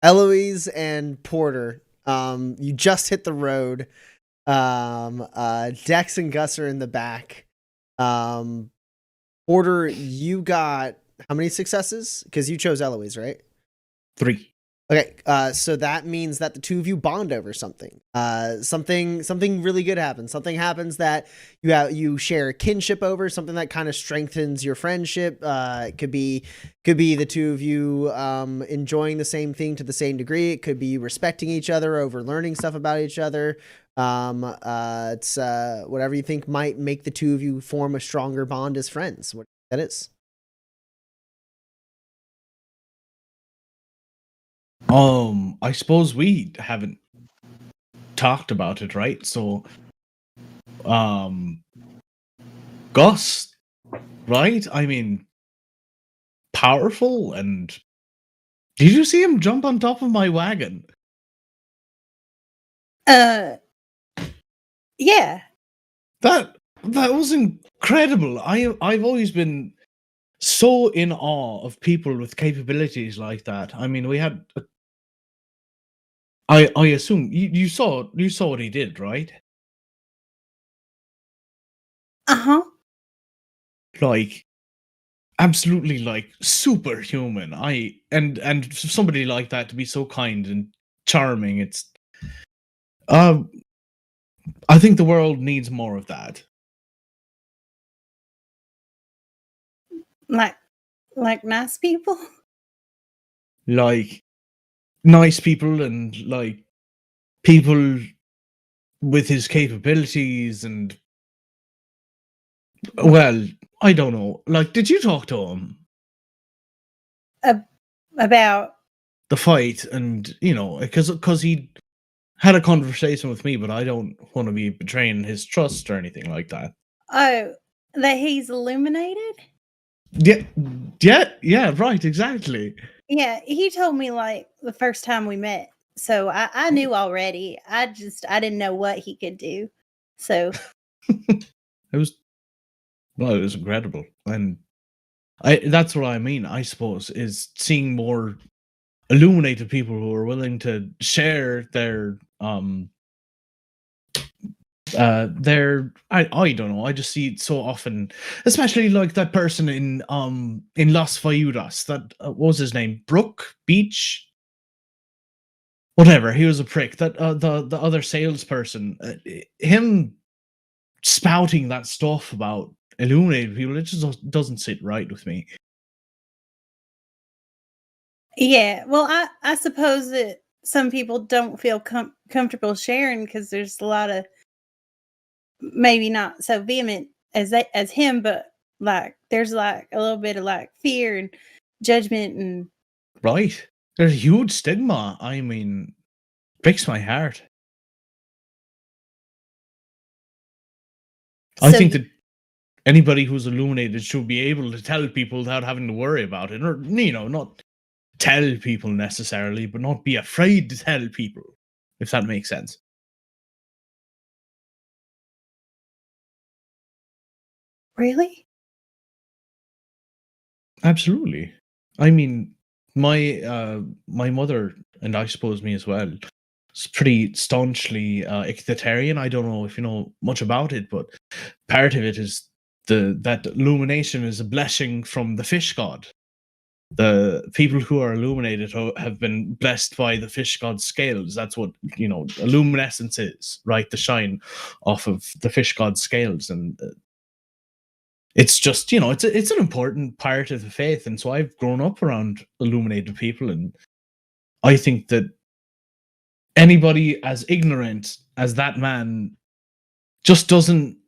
Eloise and Porter, you just hit the road. Dex and Gus are in the back. Porter, you got how many successes? Because you chose Eloise, right? 3. Okay, so that means that the two of you bond over something. Something really good happens. Something happens that you share kinship over. Something that kind of strengthens your friendship. It could be the two of you enjoying the same thing to the same degree. It could be respecting each other over learning stuff about each other. It's whatever you think might make the two of you form a stronger bond as friends. What that is. I suppose we haven't talked about it, right? So, Gus, right? I mean, powerful, and did you see him jump on top of my wagon? Yeah. That was incredible. I've always been so in awe of people with capabilities like that. I mean, we had. I assume you saw what he did, right? Uh-huh. Like, absolutely, like superhuman. And somebody like that to be so kind and charming. It's I think the world needs more of that. Like nice people? Like nice people and like people with his capabilities and well, I don't know. Like, did you talk to him? About The fight and because he had a conversation with me, but I don't want to be betraying his trust or anything like that. oh, that he's illuminated? Yeah, right, exactly. Yeah, he told me like the first time we met. So I knew already. I didn't know what he could do. So It was Well, it was incredible, and that's what I mean. I suppose is seeing more illuminated people who are willing to share their I don't know, I just see it so often, especially like that person in Las Fayudas, that what was his name, Brooke Beach, whatever, he was a prick, that the other salesperson, him spouting that stuff about illuminated people, it just doesn't sit right with me. Yeah, well, I suppose that some people don't feel comfortable sharing because there's a lot of maybe not so vehement as him, but like there's like a little bit of like fear and judgment and Right, there's a huge stigma. I mean, breaks my heart. I so think that anybody who's illuminated should be able to tell people without having to worry about it, or not tell people necessarily, but not be afraid to tell people, if that makes sense. really. Absolutely. I mean, my mother, and I suppose me as well, is pretty staunchly ictitarian. I don't know if you know much about it, but part of it is that illumination is a blessing from the fish god. The people who are illuminated have been blessed by the fish god's scales. That's what illuminescence is, right? The shine off of the fish god's scales, and it's just it's an important part of the faith. And so I've grown up around illuminated people, and I think that anybody as ignorant as that man just doesn't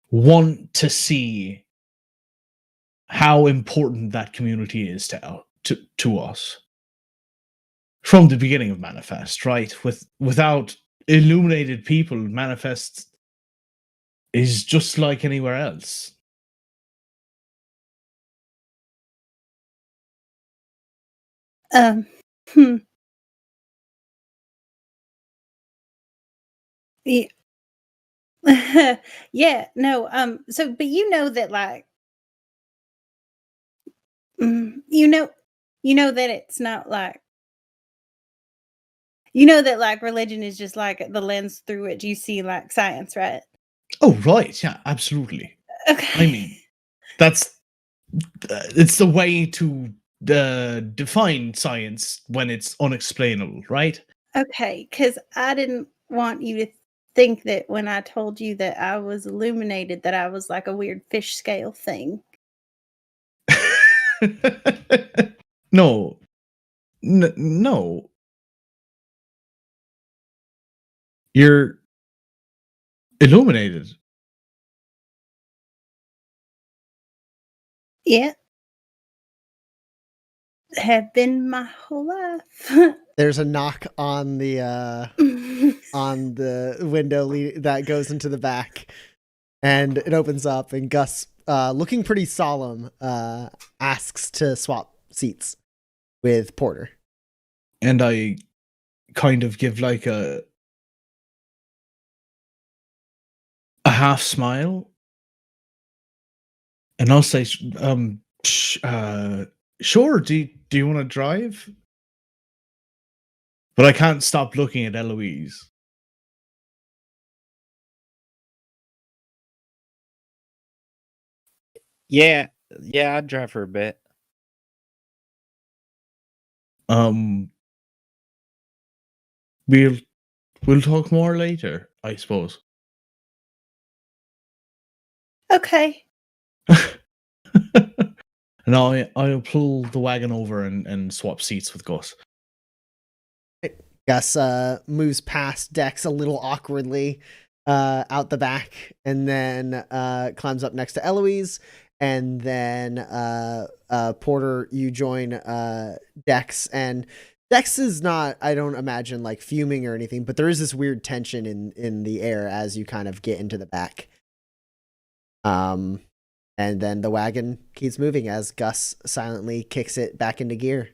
want to see how important that community is to us from the beginning of Manifest, right? Without illuminated people, Manifest is just like anywhere else. Hmm. Yeah. Yeah, no, so but you know that like you know that it's not like that like religion is just like the lens through which you see like science, right? Oh, right. Yeah, absolutely. Okay. I mean, that's it's the way to define science when it's unexplainable, right? Okay, because I didn't want you to think that when I told you that I was illuminated, that I was like a weird fish scale thing. No, no, you're illuminated. Yeah, have been my whole life. There's a knock on the window that goes into the back, and it opens up, and Gus, looking pretty solemn, asks to swap seats with Porter. And I kind of give like a half smile, and I'll say, sure. Do you want to drive? But I can't stop looking at Eloise. Yeah, I'd drive for a bit. We'll talk more later, I suppose. Okay. And I'll pull the wagon over and swap seats with Gus. Gus moves past Dex a little awkwardly out the back, and then climbs up next to Eloise, and then Porter, you join Dex, and Dex is not, I don't imagine, like fuming or anything, but there is this weird tension in the air as you kind of get into the back. And then the wagon keeps moving as Gus silently kicks it back into gear.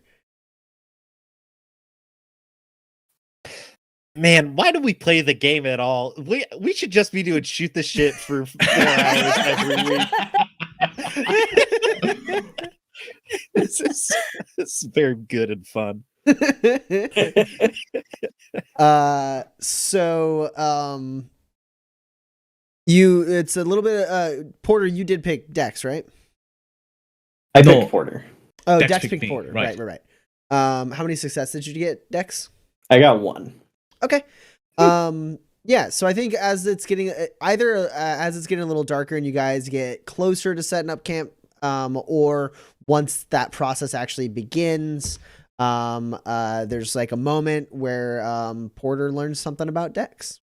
Man, why do we play the game at all? We should just be doing shoot the shit for 4 hours every week. This is very good and fun. It's a little bit Porter, you did pick Dex, right? I No. picked Porter. Oh, Dex Dex picked picked me, Porter. right. Right. How many successes did you get, Dex? I got 1. Okay. Yeah, so I think as it's getting as it's getting a little darker and you guys get closer to setting up camp, or once that process actually begins, there's like a moment where Porter learns something about Dex.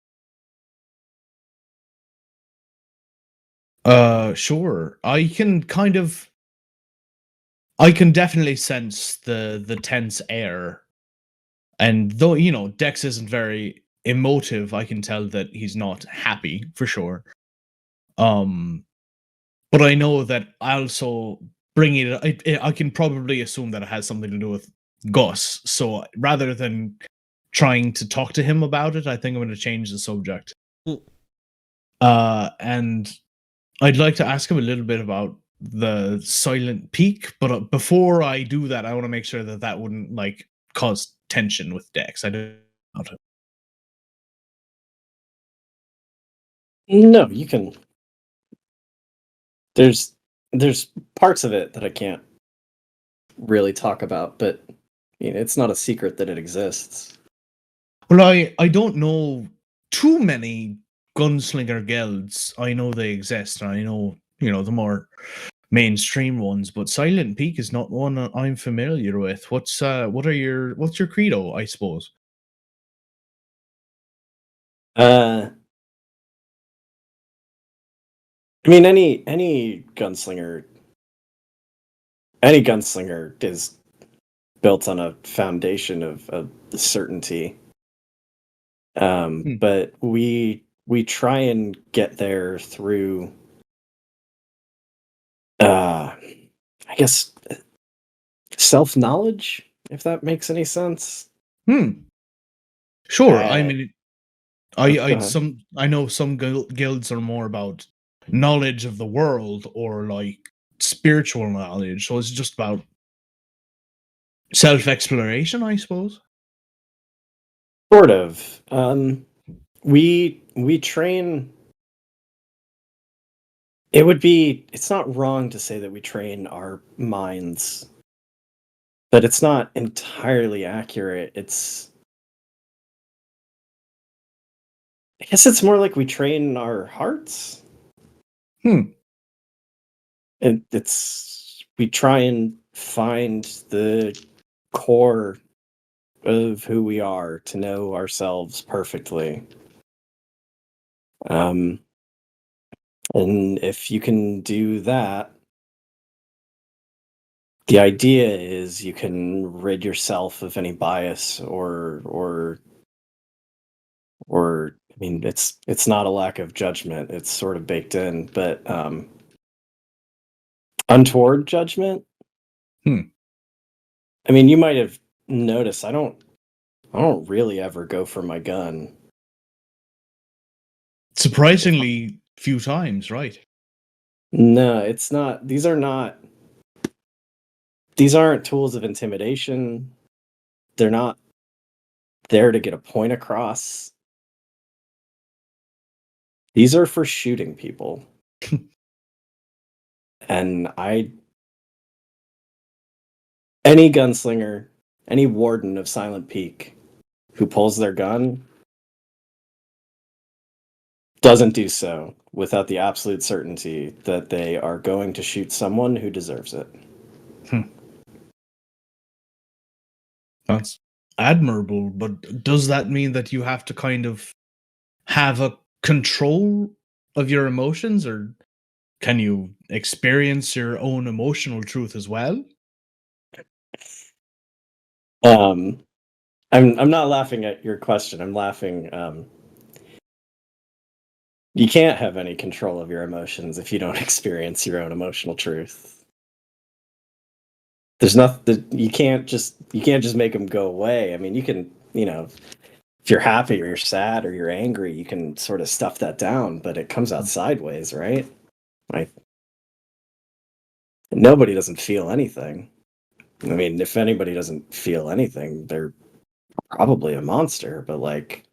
Sure. I can definitely sense the tense air. And though, Dex isn't very emotive, I can tell that he's not happy for sure. But I know that also bringing it, I can probably assume that it has something to do with Gus. So rather than trying to talk to him about it, I think I'm going to change the subject. And I'd like to ask him a little bit about the Silent Peak, but before I do that, I want to make sure that wouldn't cause tension with Dex. I don't know. No, you can. There's parts of it that I can't really talk about, but it's not a secret that it exists. Well, I don't know too many gunslinger guilds. I know they exist, and I know the more mainstream ones, but Silent Peak is not one I'm familiar with. What's your credo, I suppose? I mean, any gunslinger is built on a foundation of certainty. But we try and get there through, I guess, self-knowledge, if that makes any sense. Sure. I mean, I know some guilds are more about knowledge of the world or spiritual knowledge, so it's just about self-exploration, I suppose. Sort of. We train. It's not wrong to say that we train our minds, but it's not entirely accurate. I guess it's more like we train our hearts. And we try and find the core of who we are to know ourselves perfectly. And if you can do that, the idea is you can rid yourself of any bias or I mean, it's not a lack of judgment. It's sort of baked in, but untoward judgment. I mean, you might have noticed I don't really ever go for my gun. Surprisingly few times, right? No, it's not. These aren't tools of intimidation. They're not there to get a point across. These are for shooting people. And any gunslinger, any warden of Silent Peak who pulls their gun doesn't do so without the absolute certainty that they are going to shoot someone who deserves it. That's admirable, but does that mean that you have to kind of have a control of your emotions, or can you experience your own emotional truth as well? I'm not laughing at your question. I'm laughing. You can't have any control of your emotions if you don't experience your own emotional truth. There's nothing you can't just make them go away. I mean, you can, if you're happy or you're sad or you're angry, you can sort of stuff that down, but it comes out sideways, right? Like nobody doesn't feel anything. I mean, if anybody doesn't feel anything, they're probably a monster, but like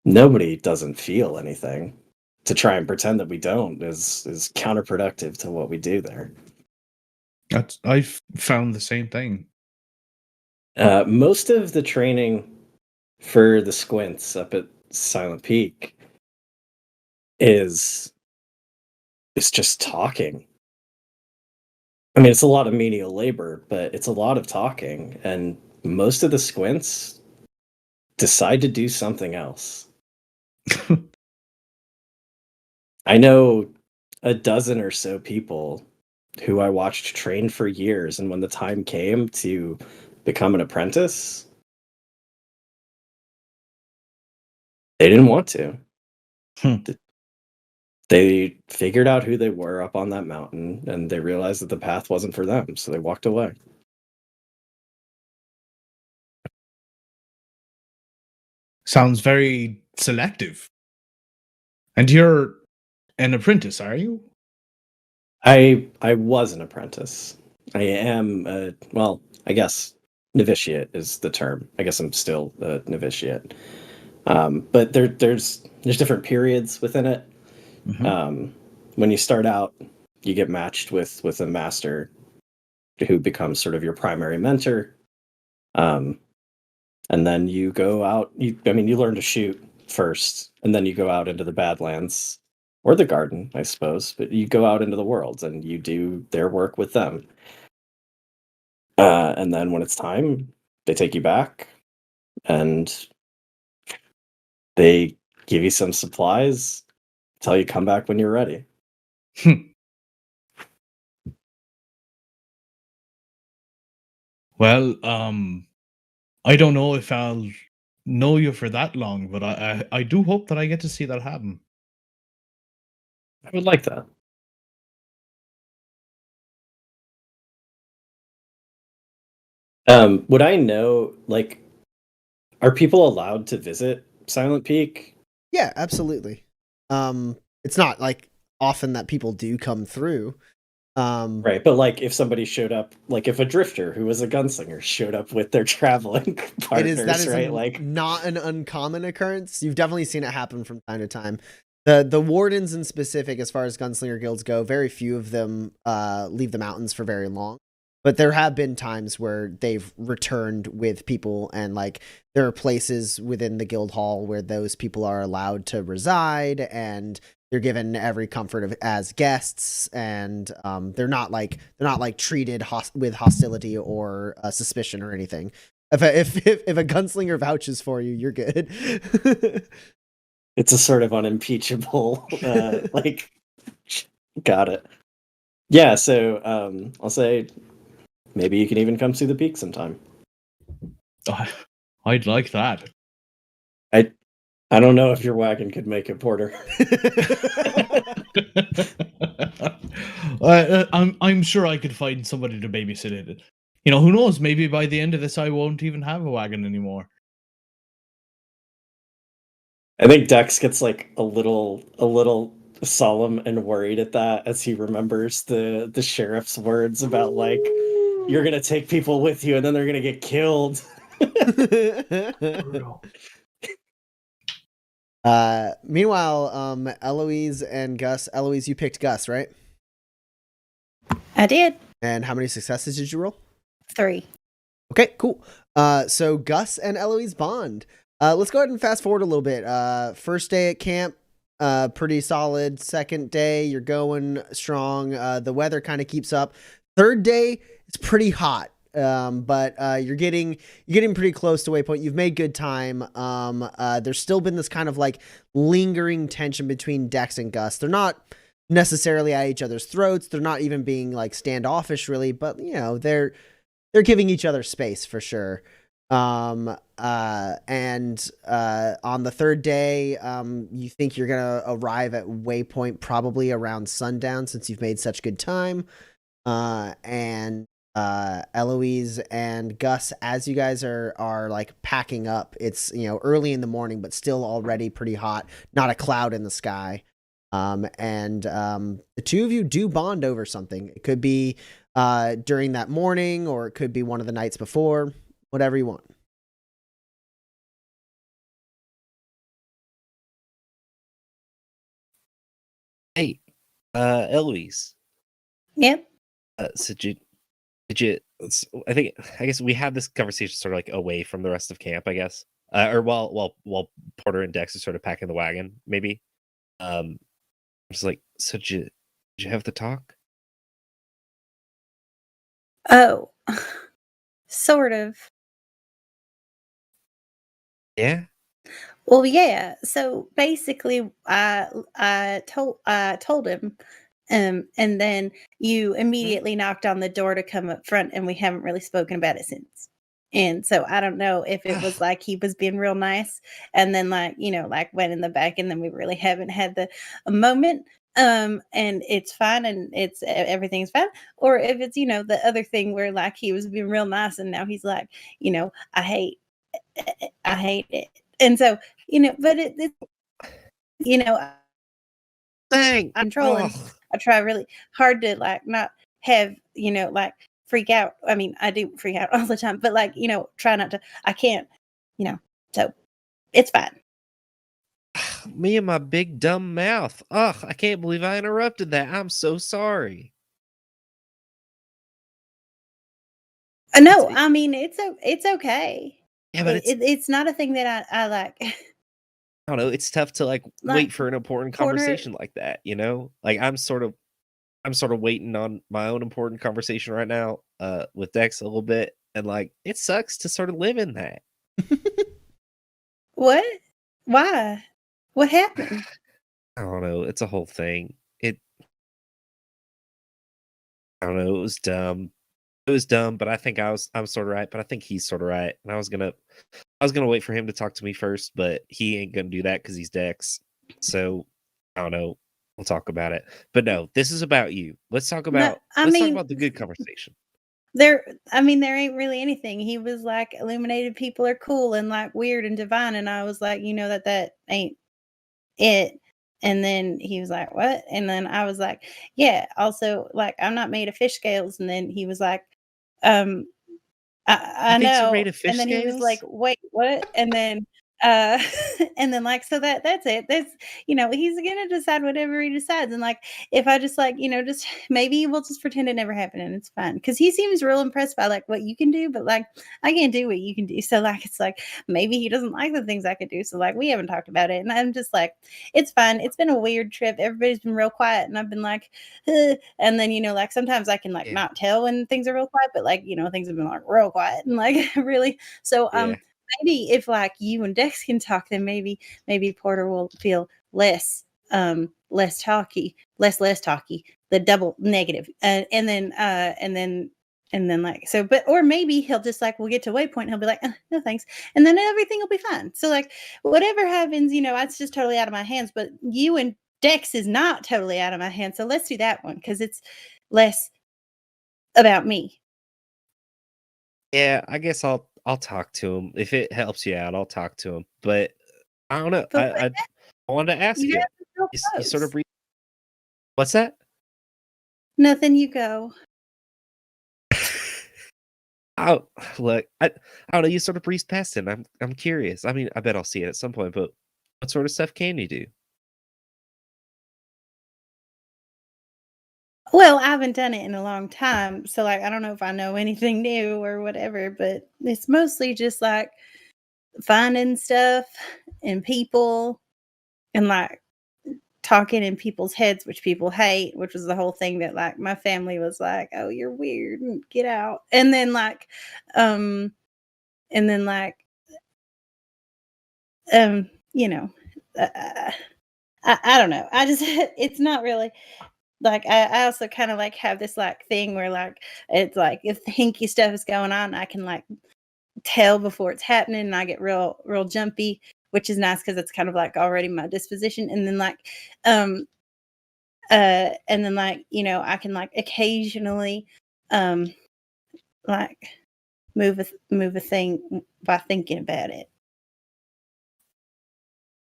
nobody doesn't feel anything. To try and pretend that we don't is counterproductive to what we do there. I've found the same thing. Most of the training for the squints up at Silent Peak is just talking. I mean, it's a lot of menial labor, but it's a lot of talking, and most of the squints decide to do something else. I know a dozen or so people who I watched train for years, and when the time came to become an apprentice, they didn't want to. They figured out who they were up on that mountain, and they realized that the path wasn't for them, so they walked away. Sounds very selective. And you're an apprentice, are you? I was an apprentice. I am, well, I guess novitiate is the term. I guess I'm still a novitiate. But there's different periods within it. Mhm. When you start out, you get matched with a master who becomes sort of your primary mentor. And then you go out, you learn to shoot first, and then you go out into the Badlands or the garden, I suppose, but you go out into the world and you do their work with them. And then when it's time, they take you back and they give you some supplies, tell you come back when you're ready. Well, I don't know if I'll know you for that long, but I do hope that I get to see that happen. I would like that. Would I know, like, are people allowed to visit Silent Peak? Yeah, absolutely. It's not like often that people do come through. Right, but like if somebody showed up, like if a drifter who was a gunslinger showed up with their traveling partners, that is right? Like not an uncommon occurrence. You've definitely seen it happen from time to time. The wardens in specific, as far as gunslinger guilds go, very few of them leave the mountains for very long. But there have been times where they've returned with people, and like there are places within the guild hall where those people are allowed to reside, and they're given every comfort of as guests, and they're not like treated with hostility or suspicion or anything. If a gunslinger vouches for you, you're good. it's a sort of unimpeachable, like, got it. Yeah, so I'll say maybe you can even come see the peak sometime. I'd like that. I don't know if your wagon could make it, Porter. I'm sure I could find somebody to babysit it. You know, who knows? Maybe by the end of this, I won't even have a wagon anymore. I think Dex gets like a little solemn and worried at that as he remembers the sheriff's words about like you're gonna take people with you and then they're gonna get killed. Meanwhile, Eloise and Gus. Eloise, you picked Gus, right? I did. And how many successes did you roll? 3. Okay, cool. So Gus and Eloise bond. Let's go ahead and fast forward a little bit. First day at camp, pretty solid. Second day, you're going strong. The weather kind of keeps up. Third day, it's pretty hot. But you're getting pretty close to Waypoint. You've made good time. There's still been this kind of like lingering tension between Dex and Gus. They're not necessarily at each other's throats. They're not even being like standoffish really, but you know, they're giving each other space for sure. And on the third day, you think you're gonna arrive at Waypoint probably around sundown since you've made such good time. And Eloise and Gus, as you guys are like packing up, it's, you know, early in the morning, but still already pretty hot, not a cloud in the sky. And the two of you do bond over something. It could be during that morning, or it could be one of the nights before, whatever you want. Hey, Eloise. Yep. So did you? I guess we had this conversation sort of like away from the rest of camp, I guess, or while Porter and Dex are sort of packing the wagon, maybe. Just like, so did you have the talk? Oh, sort of. Yeah. Well, yeah. So basically, I told him, and then you immediately knocked on the door to come up front, and we haven't really spoken about it since. And so I don't know if it was like he was being real nice, and then like like went in the back, and then we really haven't had the a moment. And it's fine, and everything's fine. Or if it's the other thing where like he was being real nice, and now he's like I hate I hate it. And so, but it's, Dang. I'm trolling. I try really hard to like not have, like freak out. I mean, I do freak out all the time, but like, try not to, I can't, so it's fine. Me and my big dumb mouth. Ugh, I can't believe I interrupted that. I'm so sorry. No, I mean, it's okay. Yeah, but it's not a thing that I like. I don't know. It's tough to like wait for an important conversation like that, Like I'm sort of waiting on my own important conversation right now, with Dex a little bit, and like it sucks to sort of live in that. What? Why? What happened? I don't know. It's a whole thing. I don't know. It was dumb. It was dumb, but I think I'm sort of right. But I think he's sort of right. And I was gonna wait for him to talk to me first, but he ain't gonna do that because he's Dex. So I don't know. We'll talk about it. But no, this is about you. Let's talk about talk about the good conversation. There ain't really anything. He was like, illuminated people are cool and like weird and divine, and I was like, that ain't it. And then he was like, what? And then I was like, yeah, also like I'm not made of fish scales. And then he was like, I You think you're know. made of fish And then he was like, scales? wait, what? And then uh and then like so that's it. That's he's gonna decide whatever he decides. And like if I just like, just maybe we'll just pretend it never happened and it's fine. Cause he seems real impressed by like what you can do, but like I can't do what you can do. So like it's like maybe he doesn't like the things I could do. So like we haven't talked about it. And I'm just like, it's fine. It's been a weird trip. Everybody's been real quiet and I've been like, and then like sometimes I can like not tell when things are real quiet, but like things have been like real quiet and like really so maybe if like you and Dex can talk, then maybe Porter will feel less talky, less talky, the double negative. And then like so, but or maybe he'll just like we'll get to Waypoint and he'll be like, no thanks, and then everything will be fine. So like whatever happens, it's just totally out of my hands. But you and Dex is not totally out of my hands. So let's do that one because it's less about me. Yeah, I guess I'll talk to him. If it helps you out, I'll talk to him. But I don't know. I wanted to ask you. You sort of what's that? Nothing, you go. Oh, look, I don't know. You sort of breezed past it. I'm curious. I mean, I bet I'll see it at some point. But what sort of stuff can you do? Well, I haven't done it in a long time, so like I don't know if I know anything new or whatever. But it's mostly just like finding stuff and people, and like talking in people's heads, which people hate, which was the whole thing that like my family was like, "Oh, you're weird, get out." And then like, um, and then like, you know, I don't know. I just it's not really like I also kind of like have this like thing where like it's like if the hinky stuff is going on, I can like tell before it's happening, and I get real jumpy, which is nice because it's kind of like already my disposition. And then like I can like occasionally like move a thing by thinking about it.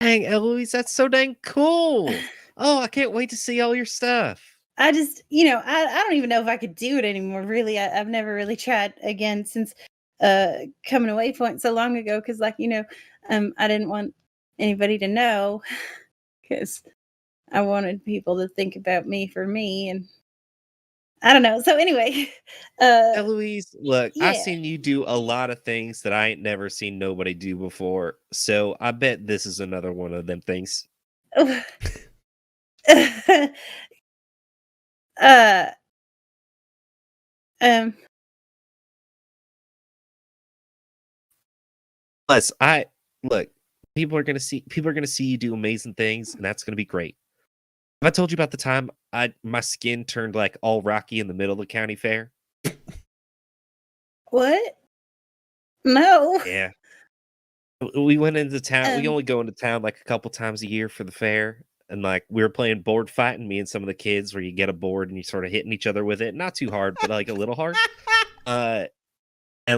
Dang, Eloise, that's so dang cool. Oh, I can't wait to see all your stuff. I just, I don't even know if I could do it anymore. Really, I've never really tried again since coming to Waypoint so long ago. Because, I didn't want anybody to know because I wanted people to think about me for me, and I don't know. So anyway, Eloise, look, I've yeah. seen you do a lot of things that I ain't never seen nobody do before. So I bet this is another one of them things. uh, um, Plus, look, people are gonna see you do amazing things, and that's gonna be great. Have I told you about the time my skin turned like all rocky in the middle of the county fair? what? No. Yeah. We went into town. We Um, only go into town like a couple times a year for the fair. And like we were playing board fighting, me and some of the kids, where you get a board and you sort of hitting each other with it. Not too hard, but like a little hard. And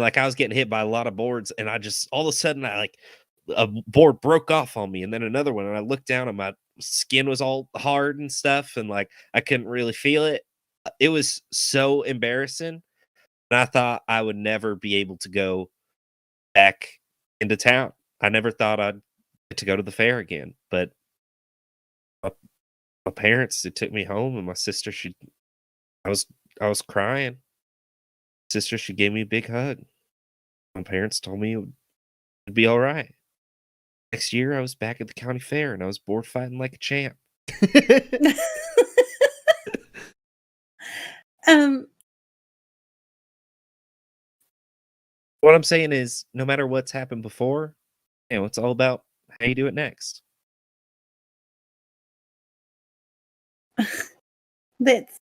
like I was getting hit by a lot of boards, and I just all of a sudden a board broke off on me, and then another one, and I looked down and my skin was all hard and stuff, and like I couldn't really feel it. It was so embarrassing. And I thought I would never be able to go back into town. I never thought I'd get to go to the fair again. But my parents, they took me home, and my sister, I was crying. Sister, she gave me a big hug. My parents told me it'd be all right. Next year, I was back at the county fair, and I was board fighting like a champ. um, What I'm saying is, no matter what's happened before, it's all about how you do it next. that's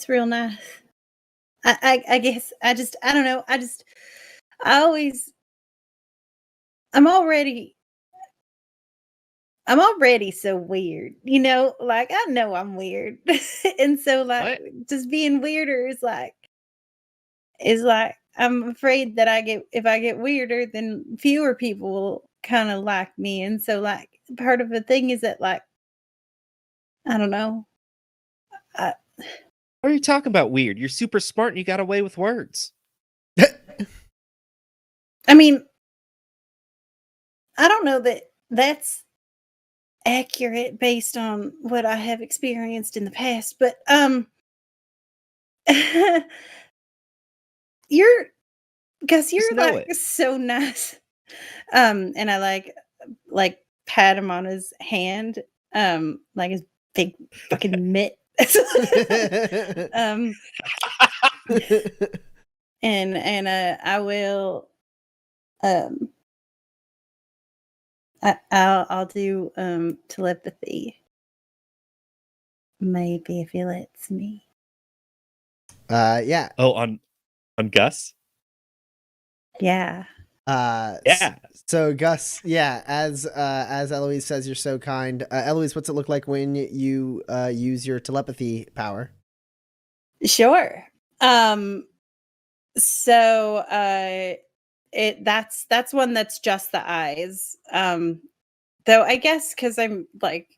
real nice. I guess I don't know. I always I'm already so weird, like I know I'm weird. And so like What? just being weirder is like I'm afraid that if I get weirder, then fewer people will kind of like me. And so like part of the thing is that like I don't know. I, What are you talking about weird? You're super smart and you got away with words. I mean, I don't know that that's accurate based on what I have experienced in the past, but you're Gus, you're know like it. so nice. And I like pat him on his hand, like his big fucking mitt. um and I will I'll do telepathy. Maybe if he lets me. Yeah. Oh, on Gus? Yeah. Yeah. So Gus, yeah, as Eloise says, you're so kind. Eloise, what's it look like when you use your telepathy power? Sure. So that's one that's just the eyes. Though I guess because I'm like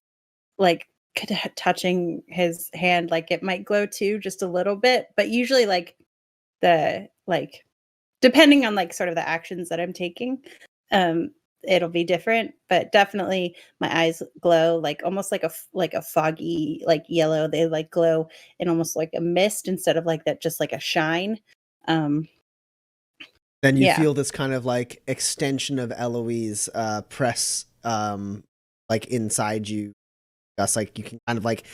touching his hand, like it might glow too, just a little bit. But usually, like depending on like sort of the actions that I'm taking, it'll be different. But definitely, my eyes glow like almost like a foggy like yellow. They like glow in almost like a mist instead of like that, just like a shine. Then you Yeah. feel this kind of like extension of Eloise press like inside you. Gus, like you can kind of like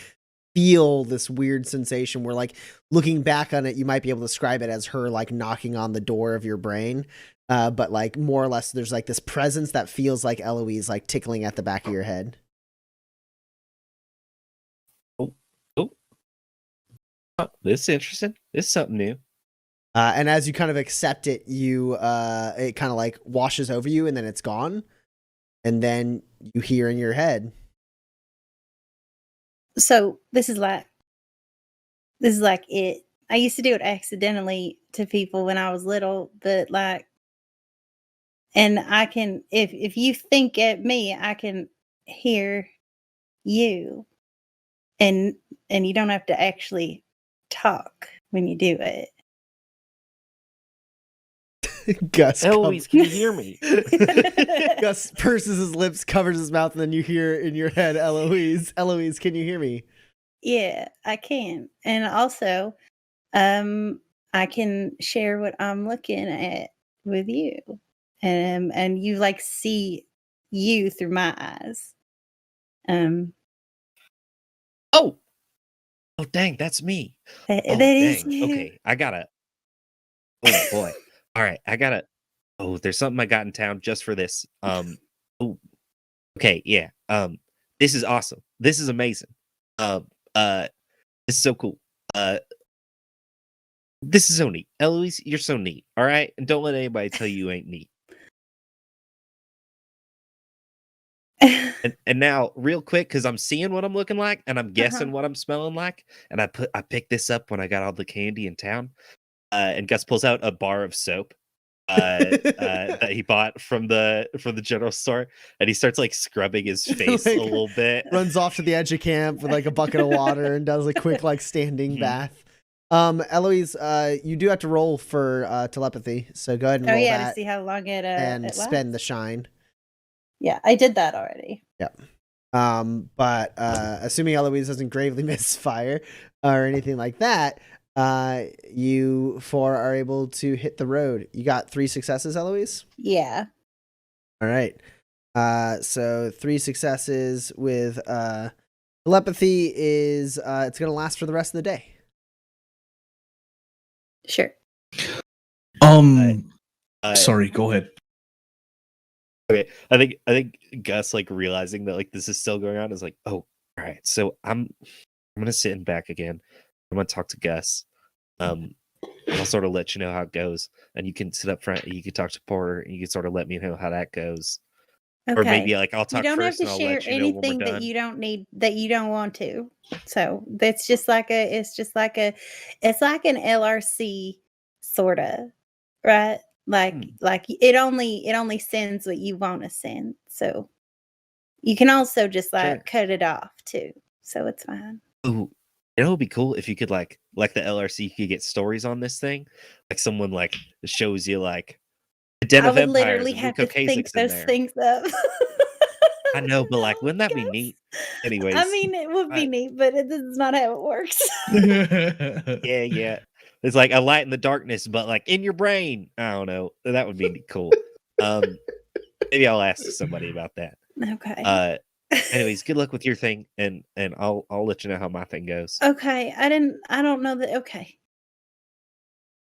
feel this weird sensation where like looking back on it, you might be able to describe it as her like knocking on the door of your brain. But like more or less there's like this presence that feels like Eloise like tickling at the back of your head. Oh, this is interesting. This is something new. And as you kind of accept it, it kind of like washes over you and then it's gone. And then you hear in your head. So this is like it. I used to do it accidentally to people when I was little, but like, and I can, if you think at me, I can hear you, and you don't have to actually talk when you do it. Gus Eloise, can you hear me? Gus purses his lips, covers his mouth, and then you hear in your head, Eloise, Eloise, can you hear me? Yeah, I can. And also, I can share what I'm looking at with you. And you like see you through my eyes. Oh, dang, that's me. That Oh, is dang. you. Okay, I gotta. Oh boy. All right, I gotta. Oh, there's something I got in town just for this. Oh, okay, yeah. This is awesome. This is amazing. This is so cool. This is so neat. Eloise, you're so neat. All right, and don't let anybody tell you ain't neat. And now, real quick, because I'm seeing what I'm looking like, and I'm guessing what I'm smelling like, and I picked this up when I got all the candy in town. And Gus pulls out a bar of soap that he bought from the general store, and he starts like scrubbing his face Like, a little bit. Runs off to the edge of camp with like a bucket of water and does a quick like standing Mhm. bath. Eloise, you do have to roll for telepathy, so go ahead and Oh roll yeah, to that see how long it and it spend the lasts. shine. Yeah, I did that already. But assuming Eloise doesn't gravely misfire or anything like that, you four are able to hit the road. You got 3 successes, Eloise? Yeah. All right. So 3 successes with telepathy is it's gonna last for the rest of the day. Sure. Sorry, go ahead. Okay, I think Gus like realizing that like this is still going on is like, oh, all right. So I'm gonna sit in back again. I'm gonna talk to Gus. I'll sort of let you know how it goes, and you can sit up front. And you can talk to Porter, and you can sort of let me know how that goes. Okay. Or maybe like I'll You talk don't have first, to and I'll share let you know when anything we're that done. you don't need, that you don't want to. So that's just like it's like an LRC sorta, right? Like it only sends what you want to send. So you can also just like Sure. cut it off too. So it's fine. Ooh, it would be cool if you could like the LRC could get stories on this thing, like someone like shows you like the Den I of would Empires literally and have to Rico think Kazak's in those there. things up. I know, but like, wouldn't that be Guess. neat? Anyways, I mean, it would be neat, but this is not how it works. yeah. It's like a light in the darkness, but like in your brain. I don't know. That would be cool. Maybe I'll ask somebody about that. Okay. Anyways, good luck with your thing, and I'll let you know how my thing goes. Okay. I don't know that. Okay.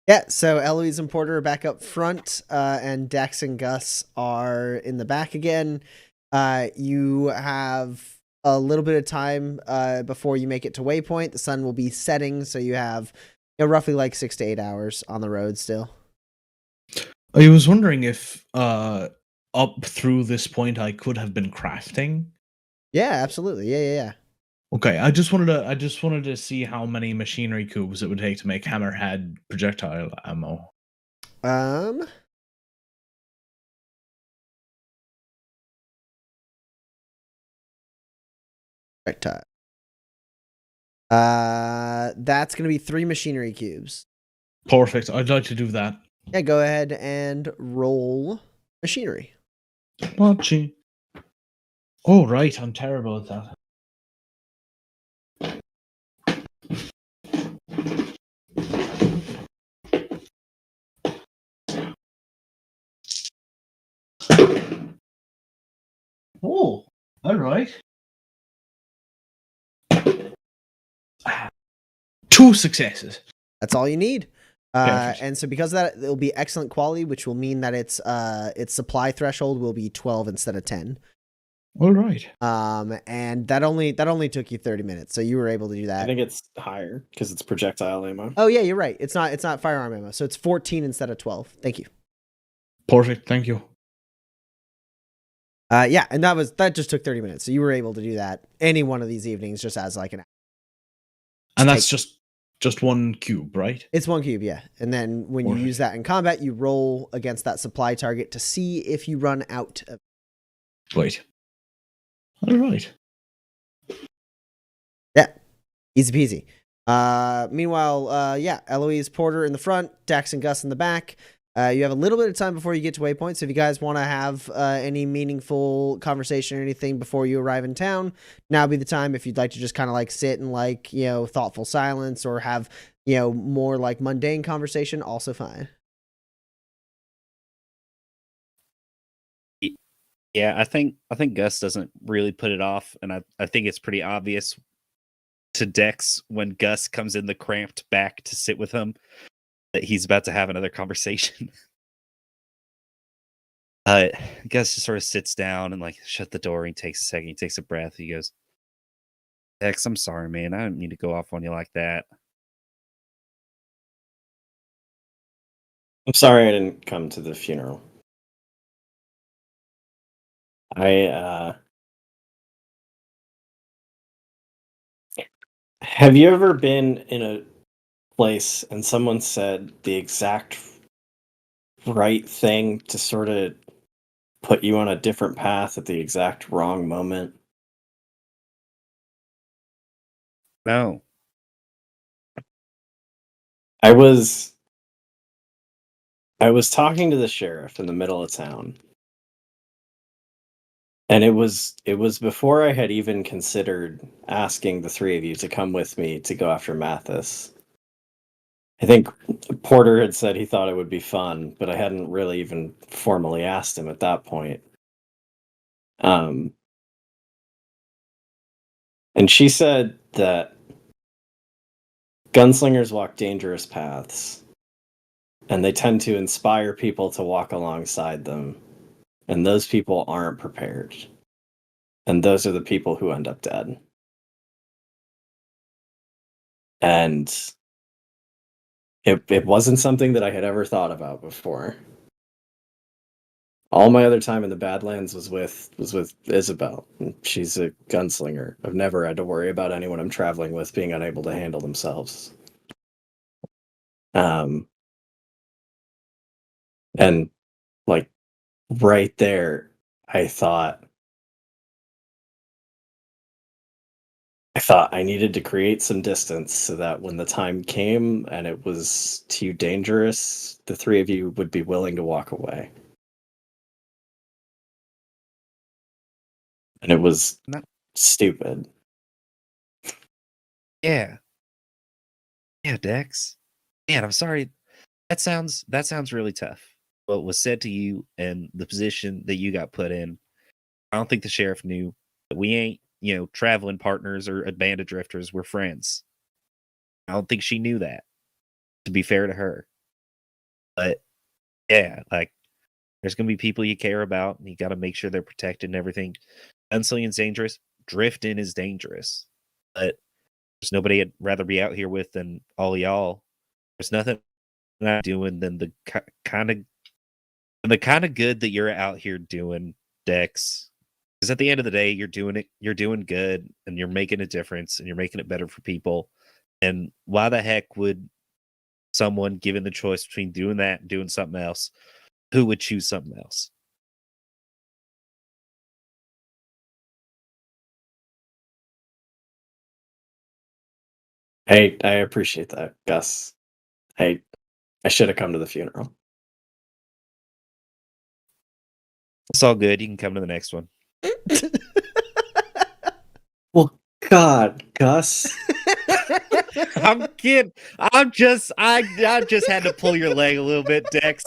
Yeah, so Eloise and Porter are back up front, and Dex and Gus are in the back again. You have a little bit of time before you make it to Waypoint. The sun will be setting, so you have roughly like 6 to 8 hours on the road still. I was wondering if up through this point I could have been crafting. Yeah, absolutely. Yeah. Okay, I just wanted to see how many machinery cubes it would take to make hammerhead projectile ammo. Projectile. That's gonna be 3 machinery cubes. Perfect. I'd like to do that. Yeah, go ahead and roll machinery. Watching. Oh right, I'm terrible at that. Oh, all right. 2 successes. That's all you need. Perfect. And so because of that, it'll be excellent quality, which will mean that its supply threshold will be 12 instead of 10. All right. And that only took you 30 minutes, so you were able to do that. I think it's higher because it's projectile ammo. Oh yeah, you're right. It's not firearm ammo, so it's 14 instead of 12. Thank you. Perfect. Thank you. Yeah, and that just took 30 minutes, so you were able to do that any one of these evenings just as like an. And that's just just one cube, right? It's 1 cube, yeah. And then when you Alright. use that in combat, you roll against that supply target to see if you run out of. Right. All right. Yeah, easy peasy. Meanwhile, yeah, Eloise, Porter in the front, Dax and Gus in the back. You have a little bit of time before you get to Waypoint, so if you guys want to have any meaningful conversation or anything before you arrive in town, now would be the time. If you'd like to just kind of like sit in like, you know, thoughtful silence or have, you know, more like mundane conversation, also fine. Yeah, I think Gus doesn't really put it off, and I think it's pretty obvious to Dex when Gus comes in the cramped back to sit with him that he's about to have another conversation. Gus just sort of sits down and like shut the door. He takes a second. He takes a breath. He goes, "Dex, I'm sorry, man. I didn't mean to go off on you like that." I'm sorry I didn't come to the funeral. Have you ever been in a place and someone said the exact right thing to sort of put you on a different path at the exact wrong moment? No. I was talking to the sheriff in the middle of town. And it was before I had even considered asking the three of you to come with me to go after Mathis. I think Porter had said he thought it would be fun, but I hadn't really even formally asked him at that point. And she said that gunslingers walk dangerous paths, and they tend to inspire people to walk alongside them. And those people aren't prepared. And those are the people who end up dead. And it wasn't something that I had ever thought about before. All my other time in the Badlands was with Isabel. She's a gunslinger. I've never had to worry about anyone I'm traveling with being unable to handle themselves. And like right there, I thought I needed to create some distance so that when the time came and it was too dangerous, the three of you would be willing to walk away. And it was No. stupid. Yeah. Yeah, Dex. Man, I'm sorry. That sounds really tough. What was said to you and the position that you got put in. I don't think the sheriff knew that we ain't, you know, traveling partners or a band of drifters. We're friends. I don't think she knew that, to be fair to her. But yeah, like there's gonna be people you care about, and you got to make sure they're protected and everything. Gunslinging's dangerous. Drifting is dangerous. But there's nobody I'd rather be out here with than all y'all. There's nothing I'm doing than the kind of good that you're out here doing, Dex. Because at the end of the day, you're doing good, and you're making a difference, and you're making it better for people. And why the heck would someone, given the choice between doing that and doing something else, who would choose something else? I appreciate that, Gus. I should have come to the funeral. It's all good. You can come to the next one. Well, God, Gus. I'm kidding. I just had to pull your leg a little bit, Dex.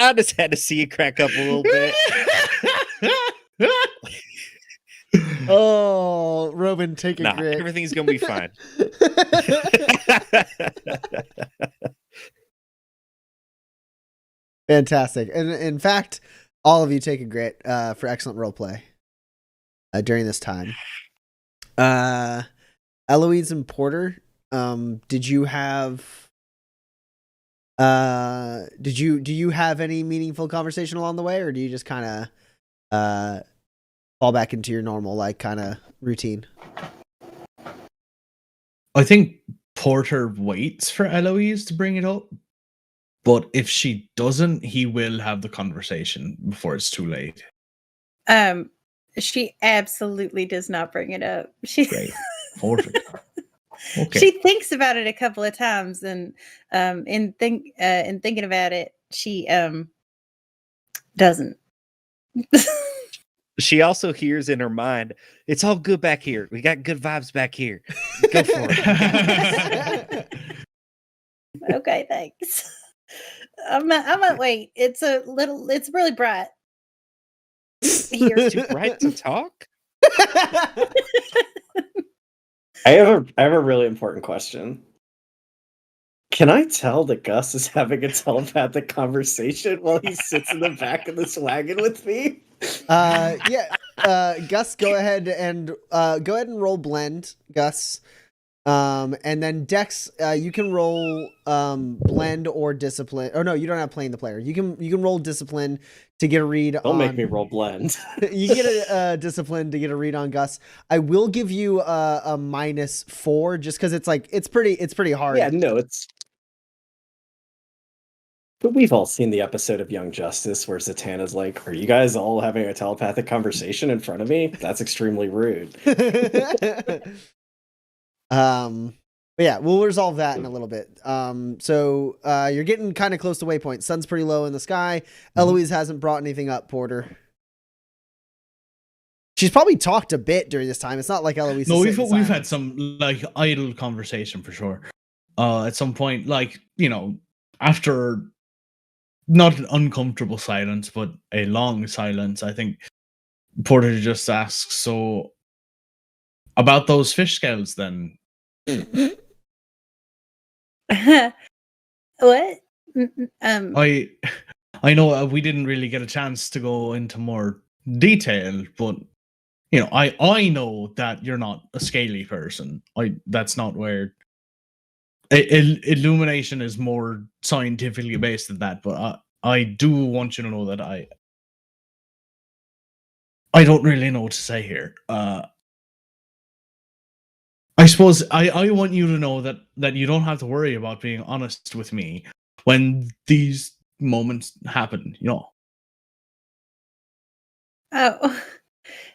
I just had to see you crack up a little bit. Oh, Roman, take a Nah, grit. everything's gonna be fine. Fantastic. And in fact, all of you take a grit for excellent roleplay during this time. Eloise and Porter, did you have do you have any meaningful conversation along the way, or do you just kind of fall back into your normal like kind of routine? I think Porter waits for Eloise to bring it up, but if she doesn't, he will have the conversation before it's too late. She absolutely does not bring it up. She Great. Perfect. Okay. She thinks about it a couple of times, and in thinking about it, she doesn't. She also hears in her mind, "It's all good back here. We got good vibes back here. Go for it." Okay, thanks. I might wait. It's really bright here. Too bright to talk? I have a really important question. Can I tell that Gus is having a telepathic conversation while he sits in the back of this wagon with me? Yeah. Gus, go ahead and roll blend, Gus. And then Dex, you can roll blend or discipline. Oh no, you don't have playing the player. You can roll discipline to get a read. Don't make me roll blend. You get a discipline to get a read on Gus. I will give you a -4 just because it's pretty hard. Yeah, no, it's. But we've all seen the episode of Young Justice where Zatanna's like, "Are you guys all having a telepathic conversation in front of me? That's extremely rude." But yeah, we'll resolve that in a little bit. So you're getting kind of close to Waypoint. Sun's pretty low in the sky. Eloise hasn't brought anything up, Porter. She's probably talked a bit during this time. It's not like Eloise. No, we've had some like idle conversation for sure. At some point, like, you know, after not an uncomfortable silence, but a long silence, I think Porter just asks, "So about those fish scales then?" What? I know we didn't really get a chance to go into more detail, but you know, I know that you're not a scaly person. That's not where illumination is more scientifically based than that. But I do want you to know that I don't really know what to say here. I suppose I want you to know that you don't have to worry about being honest with me when these moments happen, you know. Oh,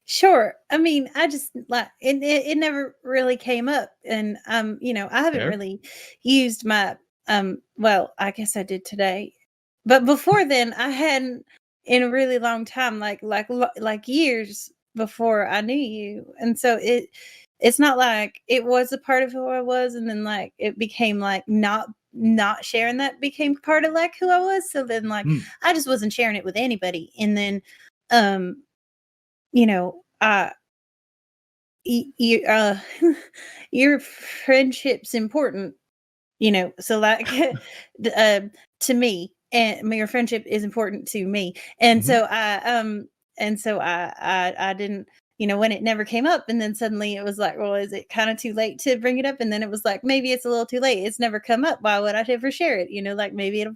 sure. I mean, I just like it never really came up, and you know, I haven't Fair. really used my well, I guess I did today, but before then, I hadn't in a really long time, like years before I knew you, and so it's not like it was a part of who I was, and then like it became like not sharing that became part of like who I was. So then like I just wasn't sharing it with anybody, and then you know, your friendship's important, you know, so like to me, and your friendship is important to me, and so I didn't, you know, when it never came up, and then suddenly it was like, well, is it kind of too late to bring it up? And then it was like, maybe it's a little too late. It's never come up. Why would I ever share it? You know, like maybe it'll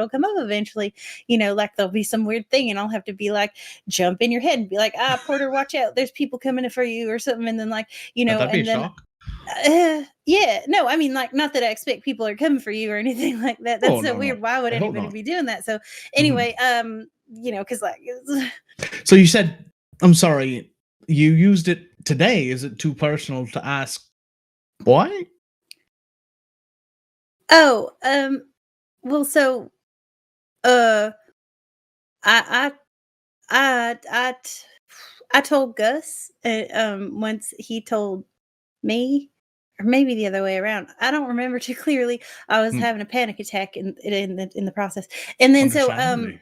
come up eventually. You know, like there'll be some weird thing, and I'll have to be like, jump in your head and be like, Porter, watch out, there's people coming for you or something. And then like, you know, That'd be and a then. shock. Yeah, no, I mean, like, not that I expect people are coming for you or anything like that. That's so weird. No. Why would I hope anybody not. be doing that? So anyway, you know, because like, So you said, I'm sorry, you used it today. Is it too personal to ask why? oh, well, so, I I told Gus, once he told me, or maybe the other way around. I don't remember too clearly. I was having a panic attack in the process, and then so Understandably.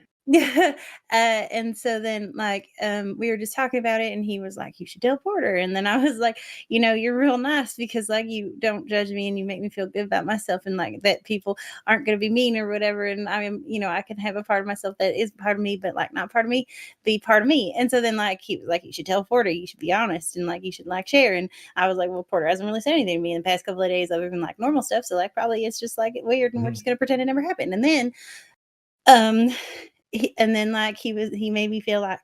and so then like we were just talking about it, and he was like, "You should tell Porter," and then I was like, "You know, you're real nice because like you don't judge me and you make me feel good about myself, and like that people aren't going to be mean or whatever, and I am, you know, I can have a part of myself that is part of me, but like not part of me be part of me." And so then like he was like, "You should tell Porter, you should be honest, and like you should like share." And I was like, "Well, Porter hasn't really said anything to me in the past couple of days other than like normal stuff, so like probably it's just like weird, and we're just gonna pretend it never happened." And then and then like he made me feel like,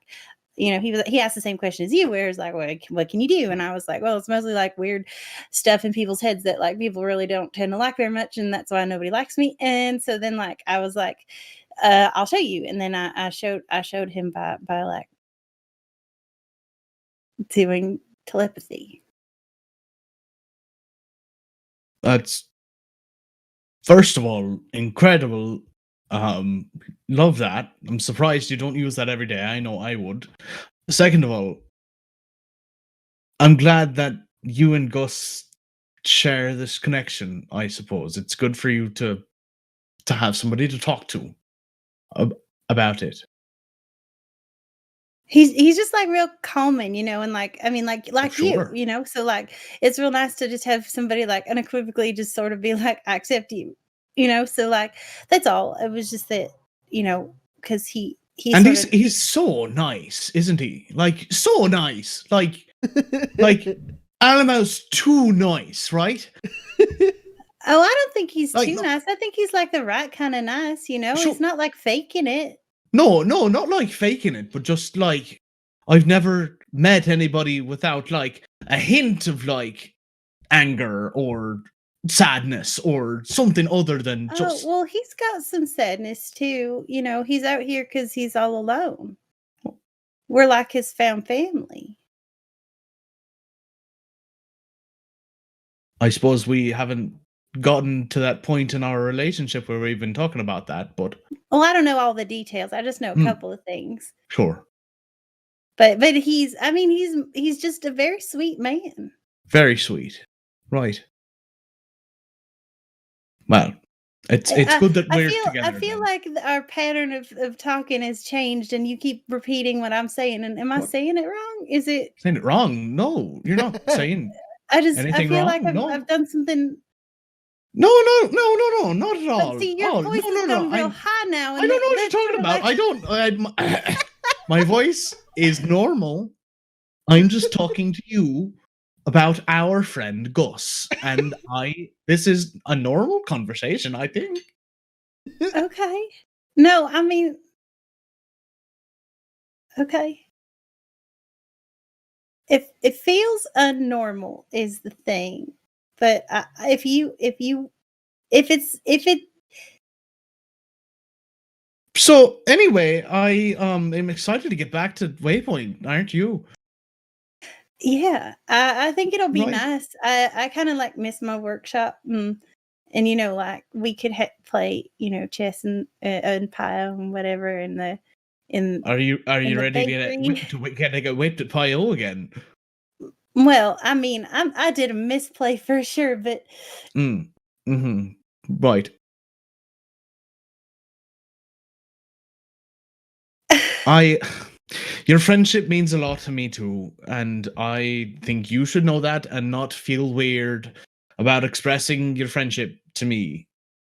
he asked the same question as you, where it's like, what can you do? And I was like, well, it's mostly like weird stuff in people's heads that like people really don't tend to like very much, and that's why nobody likes me. And so then like I was like, I'll show you. And then I showed him by like doing telepathy. That's, first of all, incredible. Love that. I'm surprised you don't use that every day. I know I would. Second of all, I'm glad that you and Gus share this connection. I suppose it's good for you to have somebody to talk to about it. He's just like real calming, and like, I mean, like Sure. you, so like it's real nice to just have somebody like unequivocally just sort of be like, I accept you, so like that's all. It was just that, because he's and sort of, he's so nice, isn't he? Like so nice, like Alamo's too nice, right? oh, I don't think he's Like, too no- nice. I think he's like the right kind of nice, Sure. It's not like faking it. No, not like faking it, but just like I've never met anybody without like a hint of like anger or sadness or something other than just. Oh, well, he's got some sadness too. He's out here because he's all alone. We're like his found family. I suppose we haven't gotten to that point in our relationship where we've been talking about that, but Well, I don't know all the details. I just know a couple of things. sure. But he's just a very sweet man. Very sweet. Right. Well, it's good that we're together. I feel then. like our pattern of talking has changed, and you keep repeating what I'm saying. And am I saying it wrong? Is it Saying it wrong? No, you're not saying I anything feel wrong. like No. I've done something. No, not at all. But see, your voice has gone real high now. I don't know what you're talking about. I don't. My voice is normal. I'm just talking to you about our friend Gus, and this is a normal conversation, I think. Okay. No, I mean, okay. If it feels unnormal is the thing, but if it. So anyway, I am excited to get back to Waypoint, aren't you? Yeah, I think it'll be Right. nice. I kind of like miss my workshop, and like we could play, chess and pile and whatever in the Are you in the ready bakery. to get whipped at Pio again? Well, I mean, I did a misplay for sure, but Right. Your friendship means a lot to me too, and I think you should know that and not feel weird about expressing your friendship to me.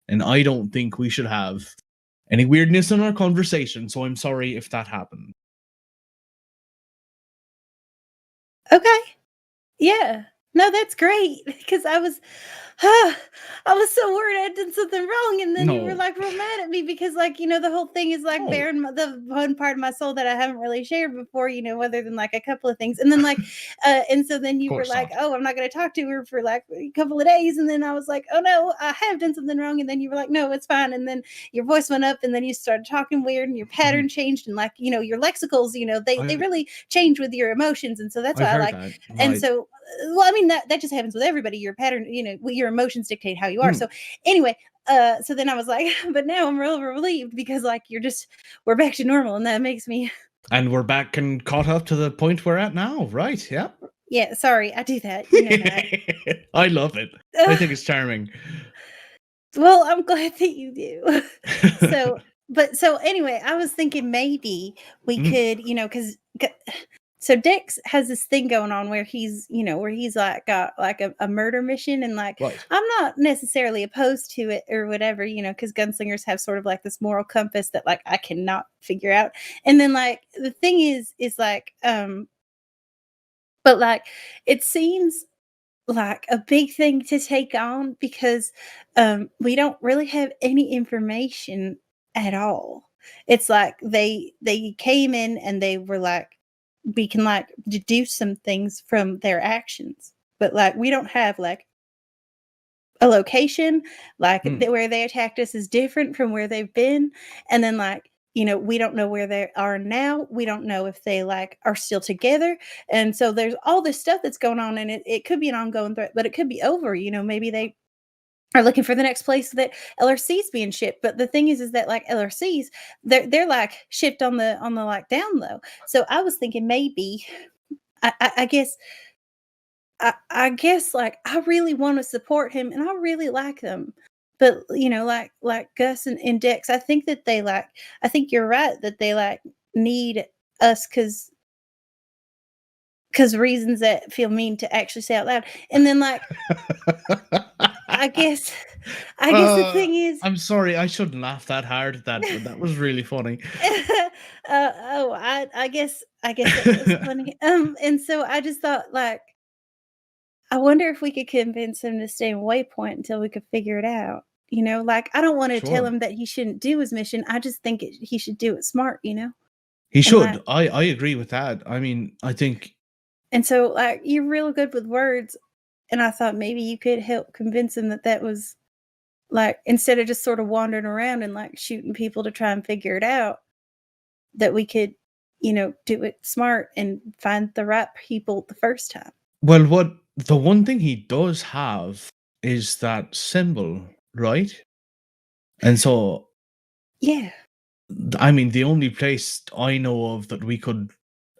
And I don't think we should have any weirdness in our conversation, so I'm sorry if that happened. okay. Yeah. No, that's great because I was so worried I did something wrong, and then you were No. like real mad at me because like the whole thing is like No. bearing the one part of my soul that I haven't really shared before, other than like a couple of things, and then like and so then you were course like, not. oh, I'm not going to talk to her for like a couple of days, and then I was like, oh no, I have done something wrong, and then you were like, no, it's fine, and then your voice went up, and then you started talking weird, and your pattern changed, and like your lexicals, they really change with your emotions, and so that's why I like. That. And Right. so, well, I mean that just happens with everybody. Your pattern, your emotions dictate how you are. Mm. So anyway, so then I was like, but now I'm real relieved because like we're back to normal, and that makes me. And we're back and caught up to the point we're at now, right? Yeah. Yeah, sorry, I do that. You know that. I love it. I think it's charming. Well, I'm glad that you do. So anyway, I was thinking maybe we could, because so Dex has this thing going on where he's like got like a murder mission, and like Right. I'm not necessarily opposed to it or whatever, because gunslingers have sort of like this moral compass that like I cannot figure out. And then like the thing is like but like it seems like a big thing to take on because we don't really have any information at all. It's like they came in and they were like we can like deduce some things from their actions, but like we don't have like a location, like where they attacked us is different from where they've been, and then like we don't know where they are now. We don't know if they like are still together, and so there's all this stuff that's going on, and it could be an ongoing threat, but it could be over. Maybe they are looking for the next place that LRC's being shipped. But the thing is that like LRCs, they're like shipped on the like down low. So I was thinking maybe, I guess. I guess like I really want to support him and I really like them. But like Gus and Dex, I think that I think you're right that they like need us because reasons that feel mean to actually say out loud. And then like I guess the thing is, I'm sorry, I shouldn't laugh that hard. That was really funny. I guess that was funny. And so I just thought like, I wonder if we could convince him to stay in Waypoint until we could figure it out. Like I don't want to tell him that he shouldn't do his mission. I just think he should do it smart. He should. I agree with that. I mean, I think. And so, like, you're real good with words, and I thought maybe you could help convince him that was, like, instead of just sort of wandering around and like shooting people to try and figure it out, that we could, do it smart and find the right people the first time. Well, the one thing he does have is that symbol, right? And so, yeah. I mean, the only place I know of that we could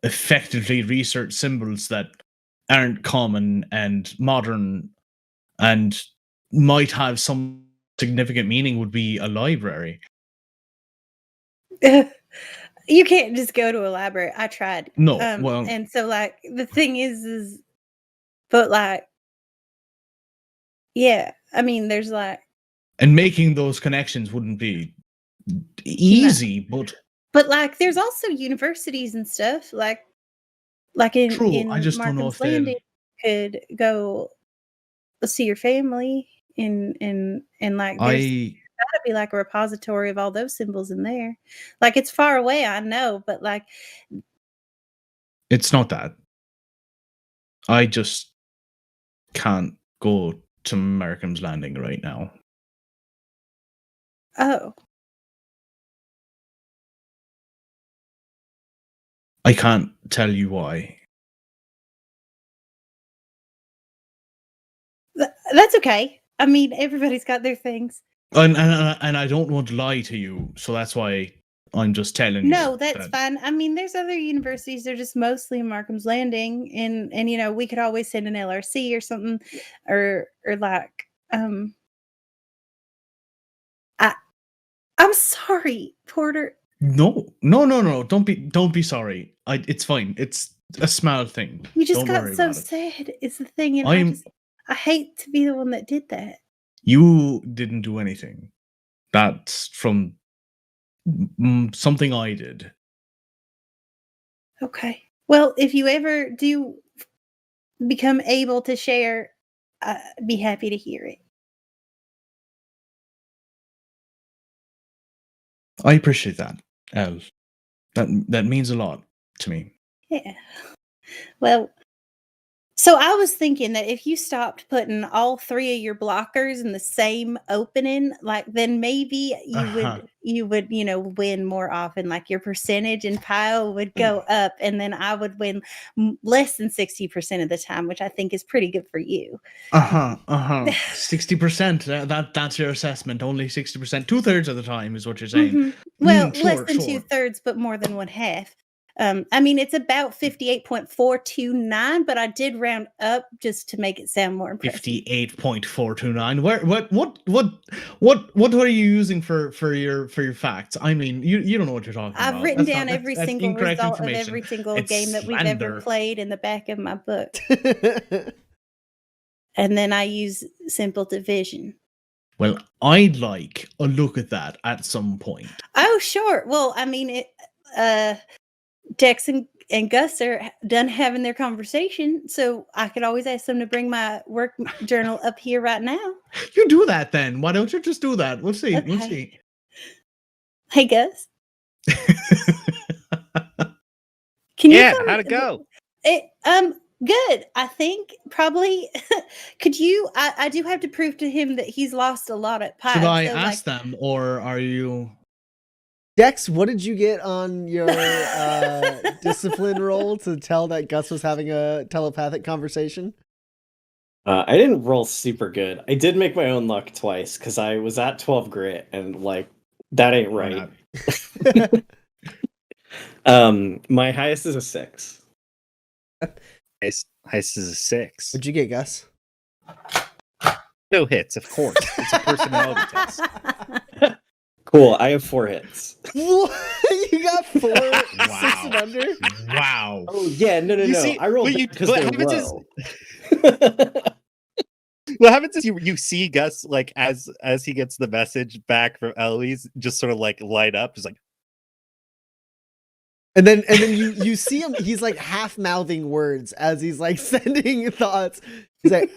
effectively research symbols that aren't common and modern and might have some significant meaning would be a library. You can't just go to a library. I tried. No, and so like the thing is, but like, yeah, I mean, there's like, and making those connections wouldn't be easy, but like, there's also universities and stuff like in I just don't know if Landing, could go see your family and like there's gotta be like a repository of all those symbols in there. Like it's far away, I know, but like it's not that. I just can't go to Markham's Landing right now. Oh. I can't tell you why. That's okay. I mean, everybody's got their things. And I don't want to lie to you, so that's why I'm just telling you. No, that's fine. I mean, there's other universities. They're just mostly in Markham's Landing, and we could always send an LRC or something, or like I'm sorry, Porter. No. Don't be sorry. It's fine. It's a small thing. You just got so sad. It's the thing, and I hate to be the one that did that. You didn't do anything. That's from something I did. Okay. Well, if you ever do become able to share, I'd be happy to hear it. I appreciate that, Elle. That means a lot to me. Yeah. Well, so I was thinking that if you stopped putting all three of your blockers in the same opening, like then maybe you would win more often. Like your percentage in pile would go up, and then I would win less than 60% of the time, which I think is pretty good for you. 60%. That's your assessment. Only 60%. 2/3 of the time is what you're saying. Mm-hmm. Well, less than 2/3, but more than 1/2. I mean, it's about 58.429, but I did round up just to make it sound more impressive. 58.429. What are you using for your facts? I mean, you don't know what you're talking about. I've written down every single result of every single game that we've ever played in the back of my book. And then I use simple division. Well, I'd like a look at that at some point. Oh, sure. Well, I mean, Dex and Gus are done having their conversation, so I could always ask them to bring my work journal up here right now. You do that then. Why don't you just do that? We'll see. Okay. We'll see. Hey, Gus. Can you Yeah, tell how'd me it go? good. I think probably could you I do have to prove to him that he's lost a lot at Should Pipe. I So ask them, or are you? Dex, what did you get on your discipline roll to tell that Gus was having a telepathic conversation? I didn't roll super good. I did make my own luck twice because I was at 12 grit and like that ain't right. My highest is a 6. Heist is a 6. What'd you get, Gus? No hits, of course. It's a personality test. Cool. I have 4 hits. What? You got 4 6 Wow. and under? Wow. Oh yeah, no. You see- I rolled but you- because what they're happens is- low. What happens is you see Gus like as he gets the message back from Eloise, just sort of like light up, just like And then you see him, he's like half mouthing words as he's like sending thoughts. He's like,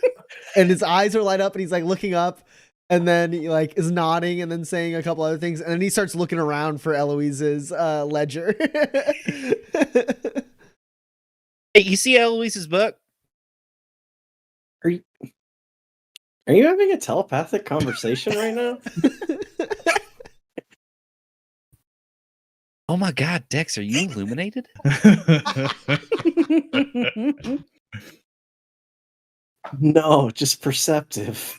and his eyes are light up and he's like looking up and then he like is nodding and then saying a couple other things. And then he starts looking around for Eloise's ledger. hey, you see Eloise's book? Are you having a telepathic conversation right now? Oh my god, Dex, are you illuminated? No, just perceptive.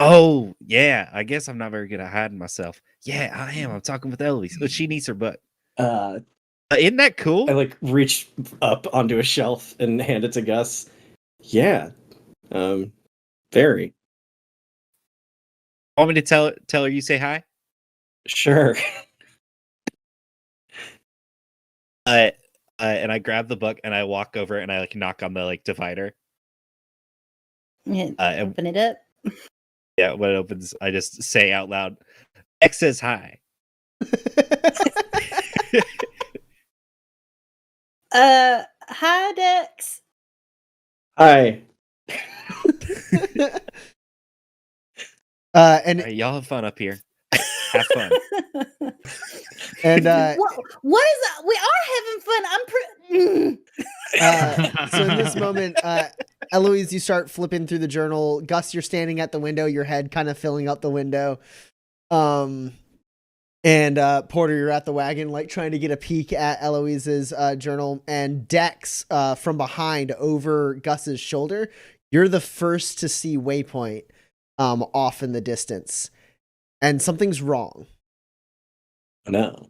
Oh yeah, I guess I'm not very good at hiding myself. Yeah, I am. I'm talking with Eloise. Oh, she needs her book. Isn't that cool? I like reach up onto a shelf and hand it to Gus. Yeah. Very. Want me to tell her you say hi? Sure. And I grab the book and I walk over and I like knock on the like divider. And and- open it up. Yeah, when it opens, I just say out loud, X says hi. Hi Dex. Hi. And All right, y'all have fun up here. Have fun. and what is that? We are having fun. so in this moment, Eloise, you start flipping through the journal. Gus, you're standing at the window, your head kind of filling up the window. And Porter, you're at the wagon, like trying to get a peek at Eloise's journal. And Dex, from behind, over Gus's shoulder, you're the first to see Waypoint off in the distance. And something's wrong. No.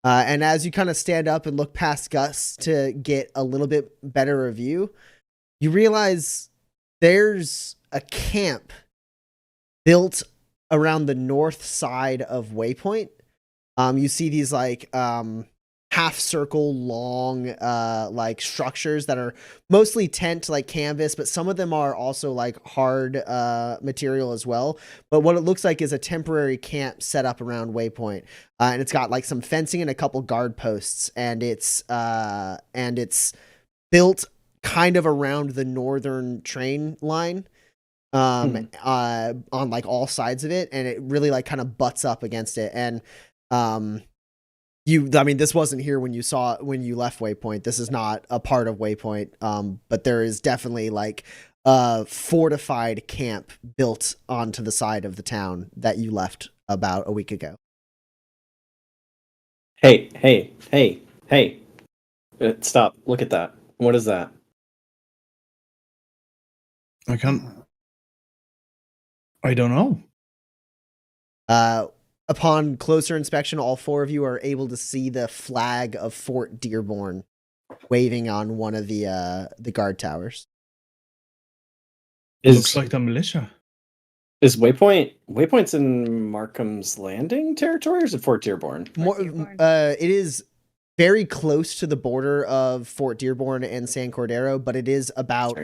And as you kind of stand up and look past Gus to get a little bit better of view, you realize there's a camp built around the north side of Waypoint. You see these like half circle long like structures that are mostly tent like canvas, but some of them are also like hard material as well. But what it looks like is a temporary camp set up around Waypoint, and it's got like some fencing and a couple guard posts, and it's built kind of around the northern train line on like all sides of it, and it really like kind of butts up against it. And this wasn't here when you left Waypoint. This is not a part of Waypoint, but there is definitely like a fortified camp built onto the side of the town that you left about a week ago. Hey. Stop. Look at that. What is that? I don't know. Upon closer inspection, all 4 of you are able to see the flag of Fort Dearborn waving on one of the guard towers. Looks like the militia. Is Waypoint's in Markham's Landing territory, or is it Fort Dearborn? It is very close to the border of Fort Dearborn and San Cordero, but it is about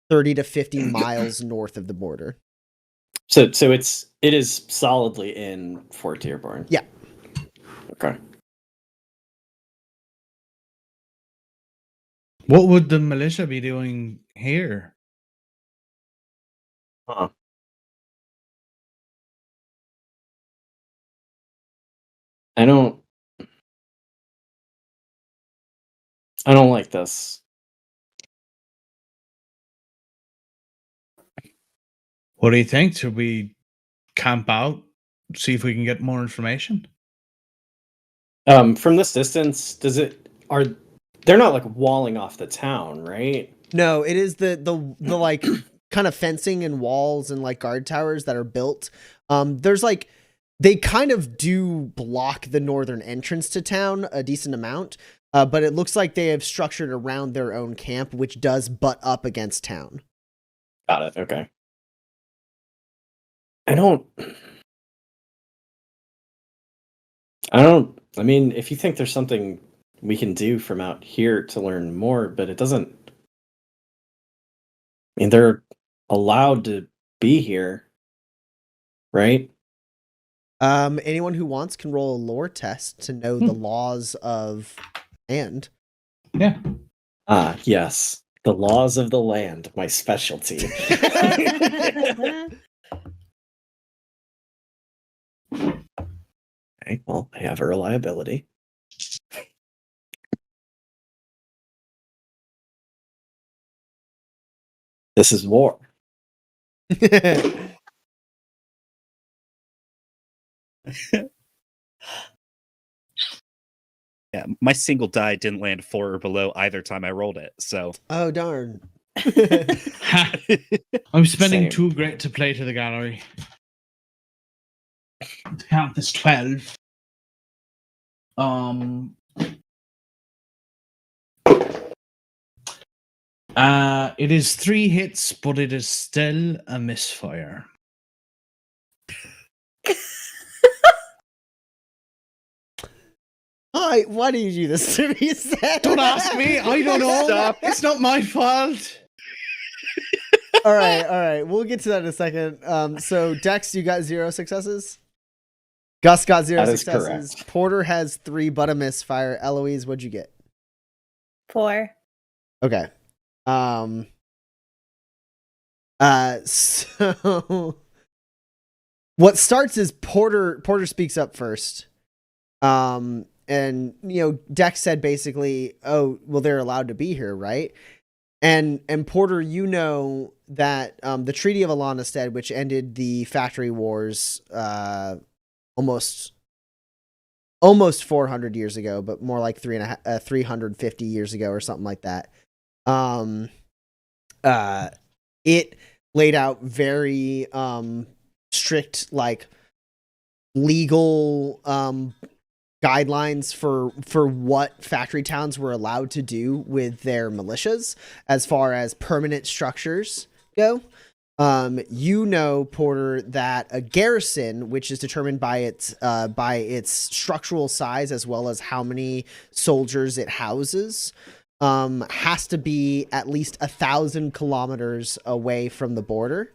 30 to 50 miles north of the border. So it is solidly in Fort Dearborn. Yeah. Okay. What would the militia be doing here? Huh. I don't I don't like this. What do you think? Should we camp out, see if we can get more information? From this distance, they're not like walling off the town, right? No, it is the like kind of fencing and walls and like guard towers that are built. There's like they kind of do block the northern entrance to town a decent amount, but it looks like they have structured around their own camp, which does butt up against town. Got it. Okay. I don't. I mean, if you think there's something we can do from out here to learn more, but it doesn't. I mean, they're allowed to be here, right? Anyone who wants can roll a lore test to know the laws of land. Yeah. Ah, yes. The laws of the land, my specialty. Okay, well, I have a reliability. This is war. Yeah, my single die didn't land 4 or below either time I rolled it. So Oh darn. I'm spending Same. 2 great to play to the gallery. To count this 12. It is 3 hits, but it is still a misfire. Why do you do this to me, Seth? Don't ask me. I don't know. Stop. It's not my fault. all right. We'll get to that in a second. So Dex, you got 0 successes. Gus got 0 That is successes. correct. Porter has 3 but a misfire. Eloise, what'd you get? 4. Okay. So what starts is Porter speaks up first. And Dex said basically, "Oh, well, they're allowed to be here, right?" And Porter, you know that the Treaty of Alanistead, which ended the factory wars almost 400 years ago, but more like 350 years ago or something like that. It laid out very strict like legal guidelines for what factory towns were allowed to do with their militias as far as permanent structures go. Porter, that a garrison, which is determined by its structural size as well as how many soldiers it houses, has to be at least 1,000 kilometers away from the border,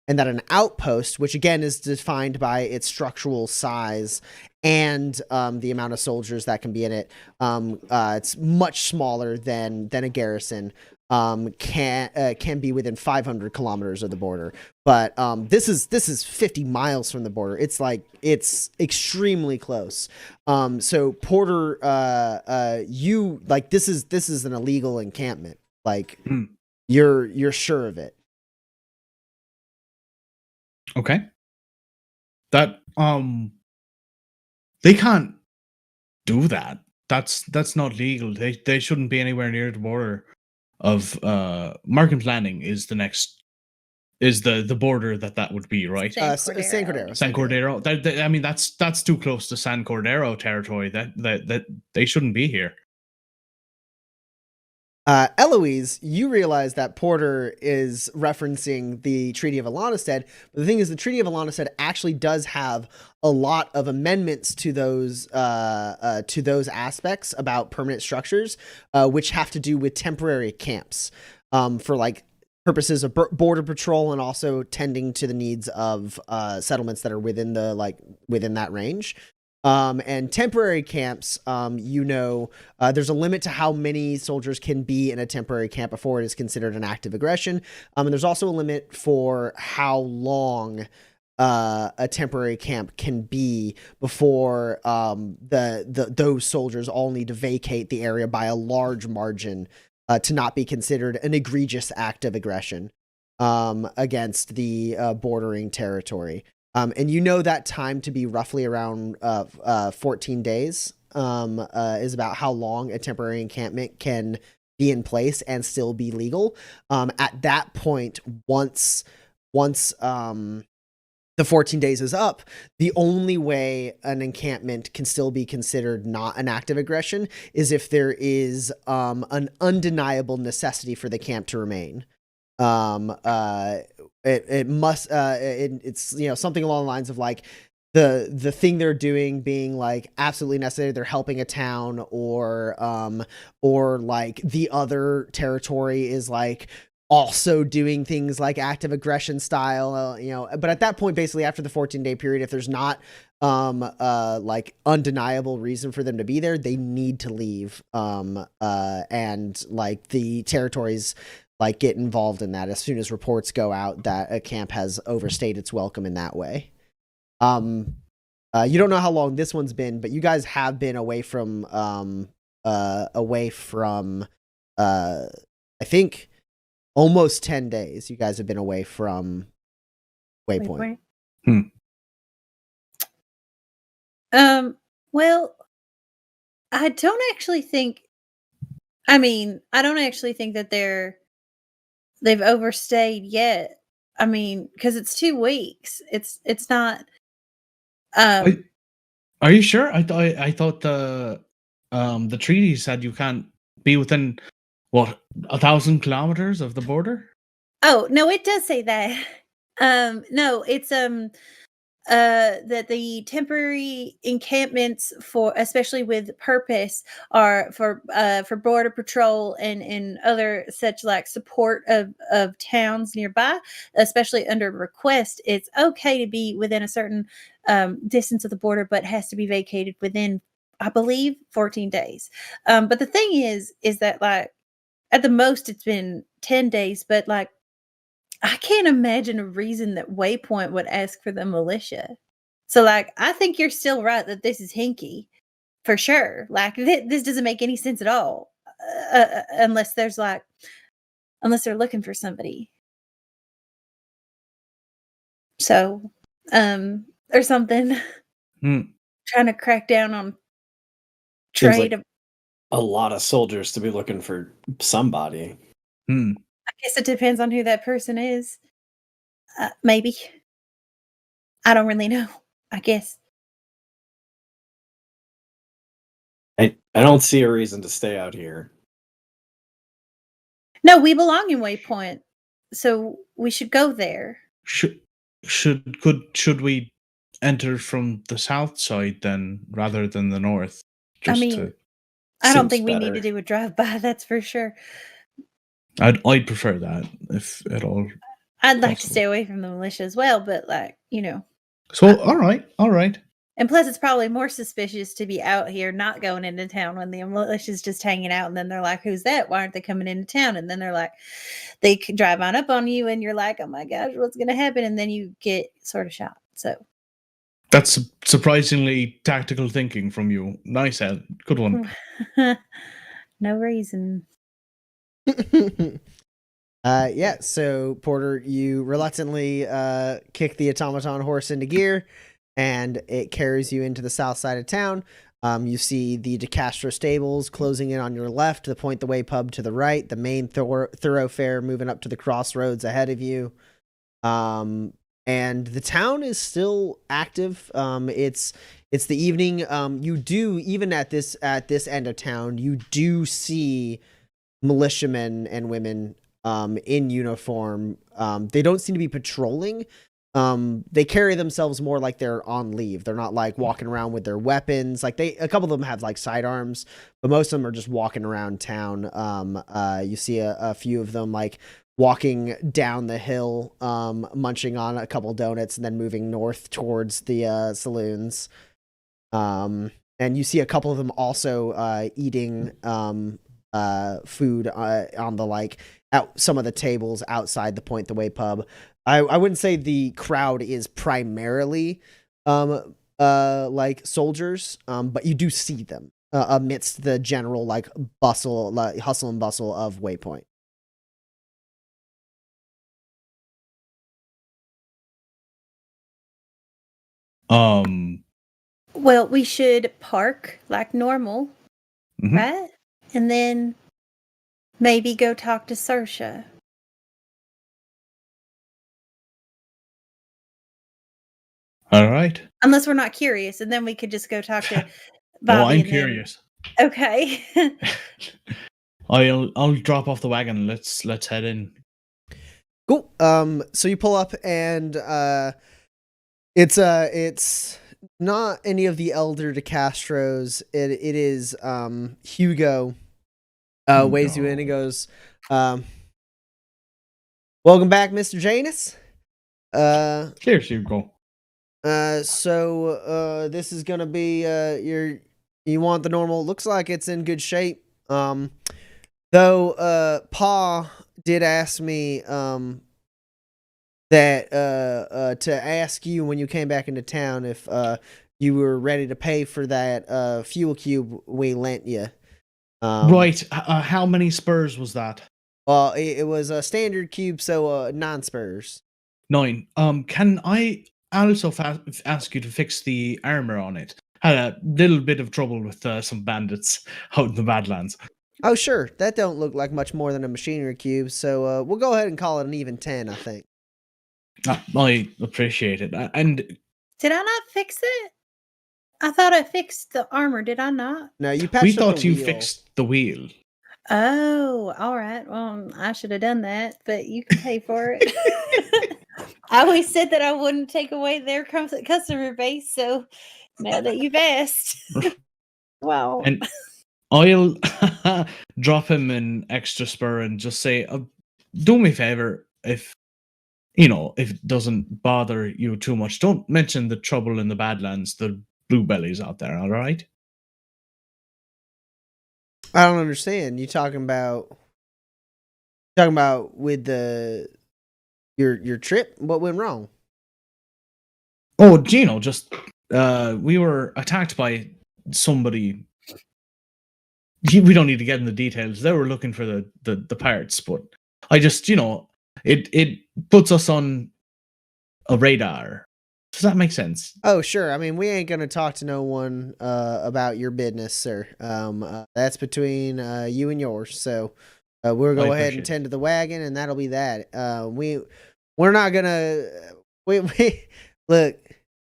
and that an outpost, which again is defined by its structural size and the amount of soldiers that can be in it, it's much smaller than a garrison, can be within 500 kilometers of the border. But this is 50 miles from the border. It's extremely close. So Porter, you like this is an illegal encampment. Like you're sure of it. Okay. That they can't do that. That's not legal. They shouldn't be anywhere near the border of Markham Landing is the next the border that would be, right? San Cordero. San Cordero. I mean that's too close to San Cordero territory. That they shouldn't be here. Eloise, you realize that Porter is referencing the Treaty of Alanistead, but the thing is, the Treaty of Alanistead actually does have a lot of amendments to those aspects about permanent structures, which have to do with temporary camps, for like purposes of border patrol and also tending to the needs of settlements that are within that range. And temporary camps, there's a limit to how many soldiers can be in a temporary camp before it is considered an act of aggression. And there's also a limit for how long a temporary camp can be before those soldiers all need to vacate the area by a large margin to not be considered an egregious act of aggression against the bordering territory. And you know that time to be roughly around 14 days is about how long a temporary encampment can be in place and still be legal. At that point, once the 14 days is up, the only way an encampment can still be considered not an act of aggression is if there is an undeniable necessity for the camp to remain. It's something along the lines of like the thing they're doing being like absolutely necessary. They're helping a town, or like the other territory is like also doing things like active aggression style, but at that point, basically after the 14-day period, if there's not like undeniable reason for them to be there, they need to leave. And like the territories like get involved in that as soon as reports go out that a camp has overstayed its welcome in that way. You don't know how long this one's been, but you guys have been away from I think almost 10 days. You guys have been away from Waypoint. Well, I don't actually think that they've overstayed yet. I mean, because it's 2 weeks. It's not. Are you sure? I thought the treaty said you can't be within 1,000 kilometers of the border. Oh no, it does say that. No, it's that the temporary encampments for, especially with purpose, are for border patrol and other such like support of towns nearby, especially under request. It's okay to be within a certain distance of the border, but has to be vacated within, I believe, 14 days. But the thing is that like at the most it's been 10 days, but like I can't imagine a reason that Waypoint would ask for the militia. So, like, I think you're still right that this is hinky, for sure. Like, this doesn't make any sense at all, unless they're looking for somebody. So, or something. Trying to crack down on trade. Like a lot of soldiers to be looking for somebody. I guess it depends on who that person is. Maybe. I don't really know, I guess. I don't see a reason to stay out here. No, we belong in Waypoint, so we should go there. Should we enter from the south side then, rather than the north? I don't think we need to do a drive-by, that's for sure. I'd prefer that, if at all. I'd like to stay away from the militia as well, but like, So, all right. And plus, it's probably more suspicious to be out here not going into town when the militia's just hanging out, and then they're like, "Who's that? Why aren't they coming into town?" And then they're like, they could drive on up on you, and you're like, "Oh my gosh, what's going to happen?" And then you get sort of shot. So that's surprisingly tactical thinking from you. Nice, Ed. Good one. No reason. Yeah, so Porter, you reluctantly kick the automaton horse into gear, and it carries you into the south side of town. You see the DeCastro stables closing in on your left, the Point the Way pub to the right, the main thoroughfare moving up to the crossroads ahead of you. And the town is still active. It's the evening. You do, even at this end of town, you do see militiamen and women in uniform. They don't seem to be patrolling. They carry themselves more like they're on leave. They're not like walking around with their weapons. Like a couple of them have like sidearms, but most of them are just walking around town. You see a few of them like walking down the hill, munching on a couple donuts and then moving north towards the saloons. And you see a couple of them also eating food on the like at some of the tables outside the Point the Way pub. I wouldn't say the crowd is primarily like soldiers, but you do see them amidst the general like bustle, like hustle and bustle of Waypoint. Well, we should park like normal, Mhm. right? And then maybe go talk to Saoirse. All right. Unless we're not curious, and then we could just go talk to Oh, Bobby. I'm and curious. Then... Okay. I'll drop off the wagon. Let's head in. Cool. So you pull up and it's not any of the elder DeCastros. It is Hugo waves you in and goes, welcome back, Mr. Janus. Cheers, Hugo. So this is gonna be you want the normal, looks like it's in good shape. Though Pa did ask me that to ask you when you came back into town if you were ready to pay for that fuel cube we lent you. Right. How many spurs was that? Well, it was a standard cube, so 9 spurs. 9. Can I also ask you to fix the armor on it? Had a little bit of trouble with some bandits out in the Badlands. Oh, sure. That don't look like much more than a machinery cube, so we'll go ahead and call it an even 10, I think. I appreciate it. And Did I not fix it? I thought I fixed the armor. Did I not? No, you patched we up thought the you wheel. fixed the wheel. Oh, all right. Well, I should have done that, but you can pay for it. I always said that I wouldn't take away their customer base, so now that you've asked, well, And I'll drop him an extra spur and just say, do me a favor, if it doesn't bother you too much, don't mention the trouble in the Badlands, the bluebellies out there, all right? I don't understand. You talking about with your trip? What went wrong? Oh, Gino, just we were attacked by somebody. We don't need to get in the details. They were looking for the pirates, but I just, it puts us on a radar. Does that make sense? Oh, sure. I mean, we ain't gonna talk to no one about your business, sir. That's between you and yours. So we'll go ahead and tend to the wagon, and that'll be that. We're not gonna. We look.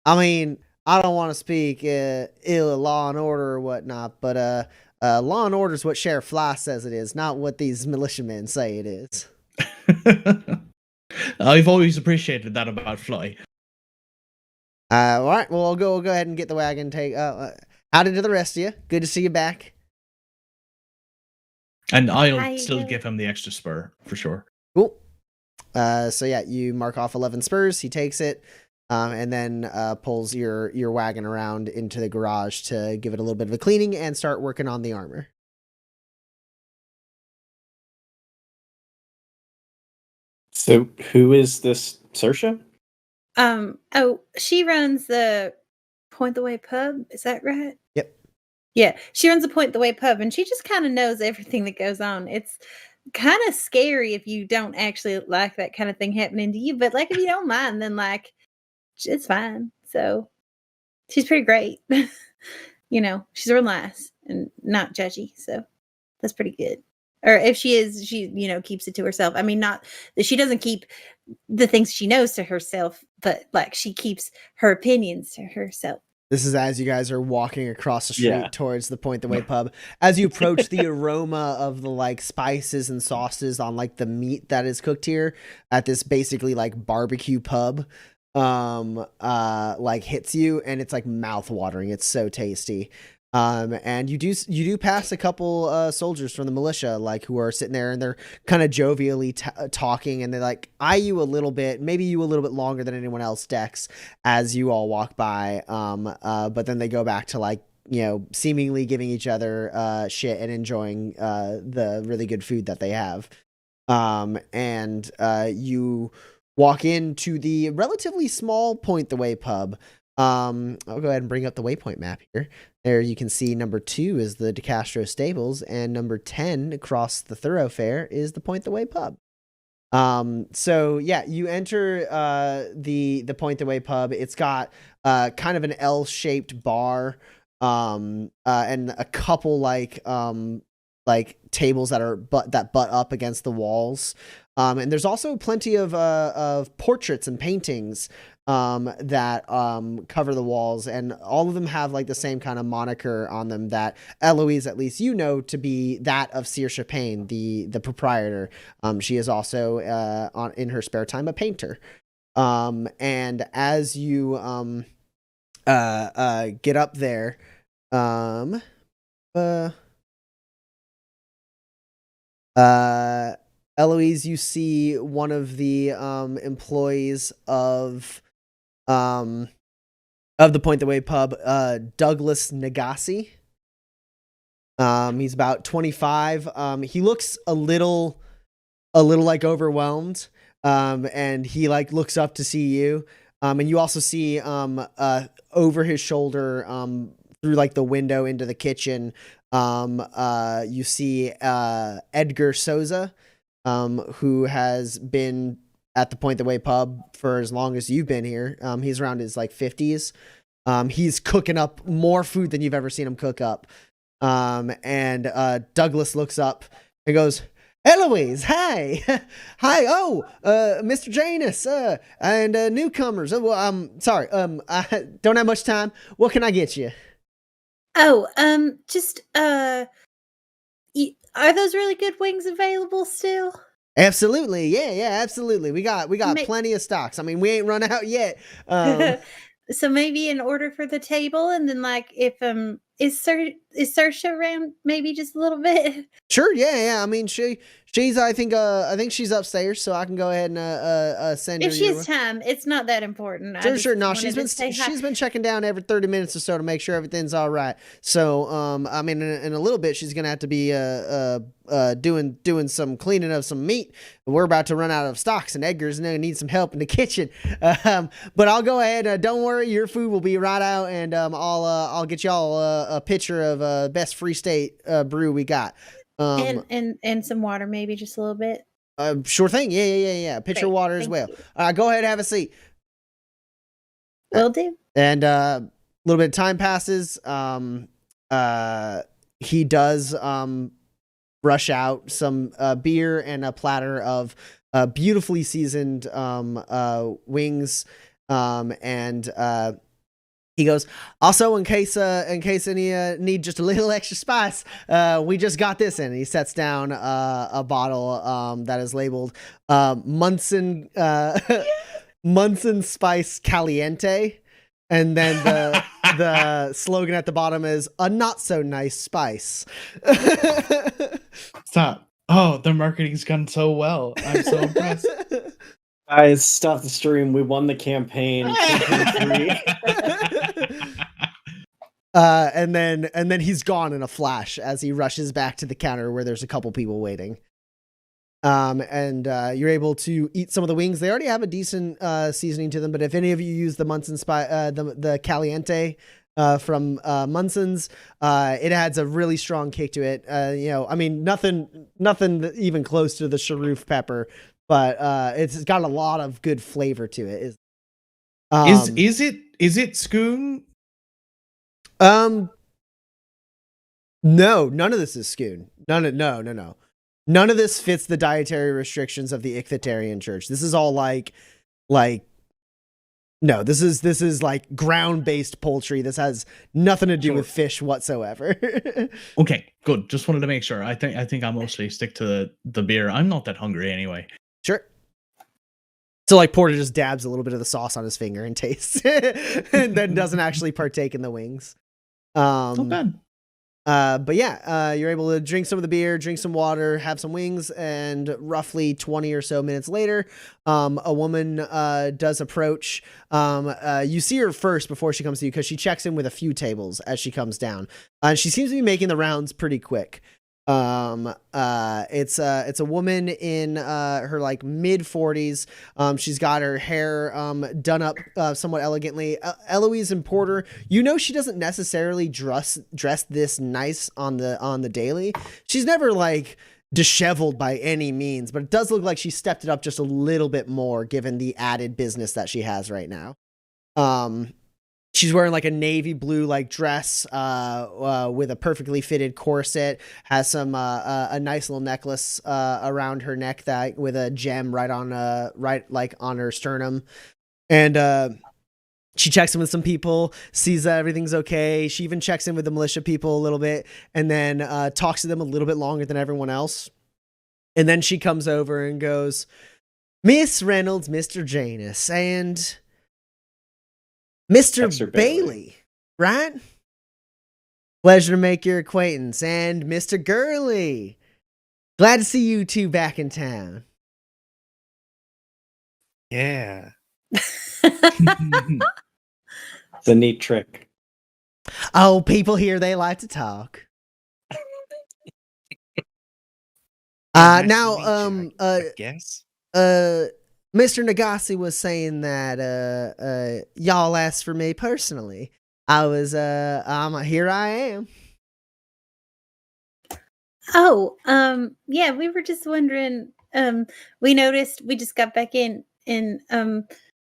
I mean, I don't want to speak ill of law and order or whatnot, but law and order is what Sheriff Fly says it is, not what these militiamen say it is. I've always appreciated that about Fly. All right. Well, I'll go ahead and get the wagon. Take out into the rest of you. Good to see you back. And I'll still give him the extra spur for sure. Cool. So yeah, you mark off 11 spurs. He takes it, and then pulls your wagon around into the garage to give it a little bit of a cleaning and start working on the armor. So, who is this Saoirse? Oh, she runs the Point the Way pub. Is that right? Yep. Yeah, she runs the Point the Way pub, and she just kind of knows everything that goes on. It's kind of scary if you don't actually like that kind of thing happening to you, but like if you don't mind, then like it's fine. So she's pretty great. She's real nice and not judgy, so that's pretty good. Or if she is, she keeps it to herself. I mean, not that she doesn't keep the things she knows to herself, but like she keeps her opinions to herself. This is as you guys are walking across the street towards the Point the Way pub. As you approach, the aroma of the like spices and sauces on like the meat that is cooked here at this basically like barbecue pub like hits you, and it's like mouth watering. It's so tasty. And you do pass a couple soldiers from the militia, like who are sitting there and they're kind of jovially talking, and they like eye you a little bit, maybe you a little bit longer than anyone else, Dex, as you all walk by. But then they go back to like seemingly giving each other shit and enjoying the really good food that they have. And you walk into the relatively small Point the Way pub. I'll go ahead and bring up the Waypoint map here. There you can see number 2 is the De Castro Stables, and number 10 across the thoroughfare is the Point the Way pub. So yeah, you enter the Point the Way pub. It's got kind of an L-shaped bar, and a couple like tables that butt up against the walls. And there's also plenty of portraits and paintings that cover the walls, and all of them have like the same kind of moniker on them that Eloise, at least you know, to be that of Sir Chapin, the proprietor. She is also in her spare time a painter. And as you get up there, Eloise, you see one of the employees of the Point the Way pub, Douglas Nagasi. He's about 25. He looks a little like overwhelmed. And he like looks up to see you. And you also see over his shoulder through like the window into the kitchen, you see Edgar Souza, who has been at the Point the Way pub for as long as you've been here. He's around his like 50s. He's cooking up more food than you've ever seen him cook up. And Douglas looks up and goes, "Eloise, hi." "Hi, oh, Mr. Janus, and newcomers. Well, sorry, I don't have much time. What can I get you?" Oh, just are those really good wings available still? Absolutely, yeah, absolutely. We got plenty of stocks. I mean, we ain't run out yet. So maybe an order for the table, and then like if is Saoirse around maybe just a little bit? Sure, yeah. I mean, she's I think she's upstairs, so I can go ahead and send her. If she has time, it's not that important. Sure. No, she's been checking down every 30 minutes or so to make sure everything's all right. So, I mean, in a little bit, she's gonna have to be doing some cleaning of some meat. We're about to run out of stocks, and Edgar's gonna need some help in the kitchen. But I'll go ahead. Don't worry, your food will be right out, and I'll get y'all a pitcher of best Free State brew we got. And some water, maybe just a little bit. Sure thing. Yeah. Pitcher of water as well. Go ahead, have a seat. Will do. And a little bit of time passes. He does rush out some beer and a platter of beautifully seasoned wings. And he goes, "Also, in case any need just a little extra spice, we just got this in." And he sets down a bottle that is labeled Munson Munson Spice Caliente, and then the slogan at the bottom is "A not so nice spice." Stop! Oh, the marketing's gone so well. I'm so impressed. Guys, stop the stream. We won the campaign. And then he's gone in a flash as he rushes back to the counter where there's a couple people waiting. And you're able to eat some of the wings. They already have a decent seasoning to them, but if any of you use the Munson the Caliente from Munson's, it adds a really strong kick to it. I mean, nothing even close to the Sharoof pepper, but it's got a lot of good flavor to it. Is it Scoon? No, none of this is Scoon. No. None of this fits the dietary restrictions of the Icthitarian Church. This is all no, this is like ground-based poultry. This has nothing to do with fish whatsoever. Okay, good. Just wanted to make sure. I think I'll mostly stick to the beer. I'm not that hungry anyway. Sure. So like Porter just dabs a little bit of the sauce on his finger and tastes, and then doesn't actually partake in the wings. Not bad. But yeah, you're able to drink some of the beer, drink some water, have some wings, and roughly 20 or so minutes later, a woman does approach. You see her first before she comes to you because she checks in with a few tables as she comes down. And she seems to be making the rounds pretty quick. It's a woman in her like mid 40s. She's got her hair done up somewhat elegantly. Eloise and Porter, you know, she doesn't necessarily dress this nice on the daily. She's never like disheveled by any means, but it does look like she stepped it up just a little bit more given the added business that she has right now. She's wearing like a navy blue like dress with a perfectly fitted corset, has some a nice little necklace around her neck that with a gem right on her sternum. And she checks in with some people, sees that everything's okay. She even checks in with the militia people a little bit, and then talks to them a little bit longer than everyone else. And then she comes over and goes, "Miss Reynolds, Mr. Janus, and Mr. Bailey, right? Pleasure to make your acquaintance. And Mr. Gurley, glad to see you two back in town." Yeah. It's a neat trick. Oh, people here, they like to talk. Nice to Now, meet you, I guess. Mr. Nagasi was saying that y'all asked for me personally. I was here I am. Oh, yeah, we were just wondering. We noticed we just got back in, and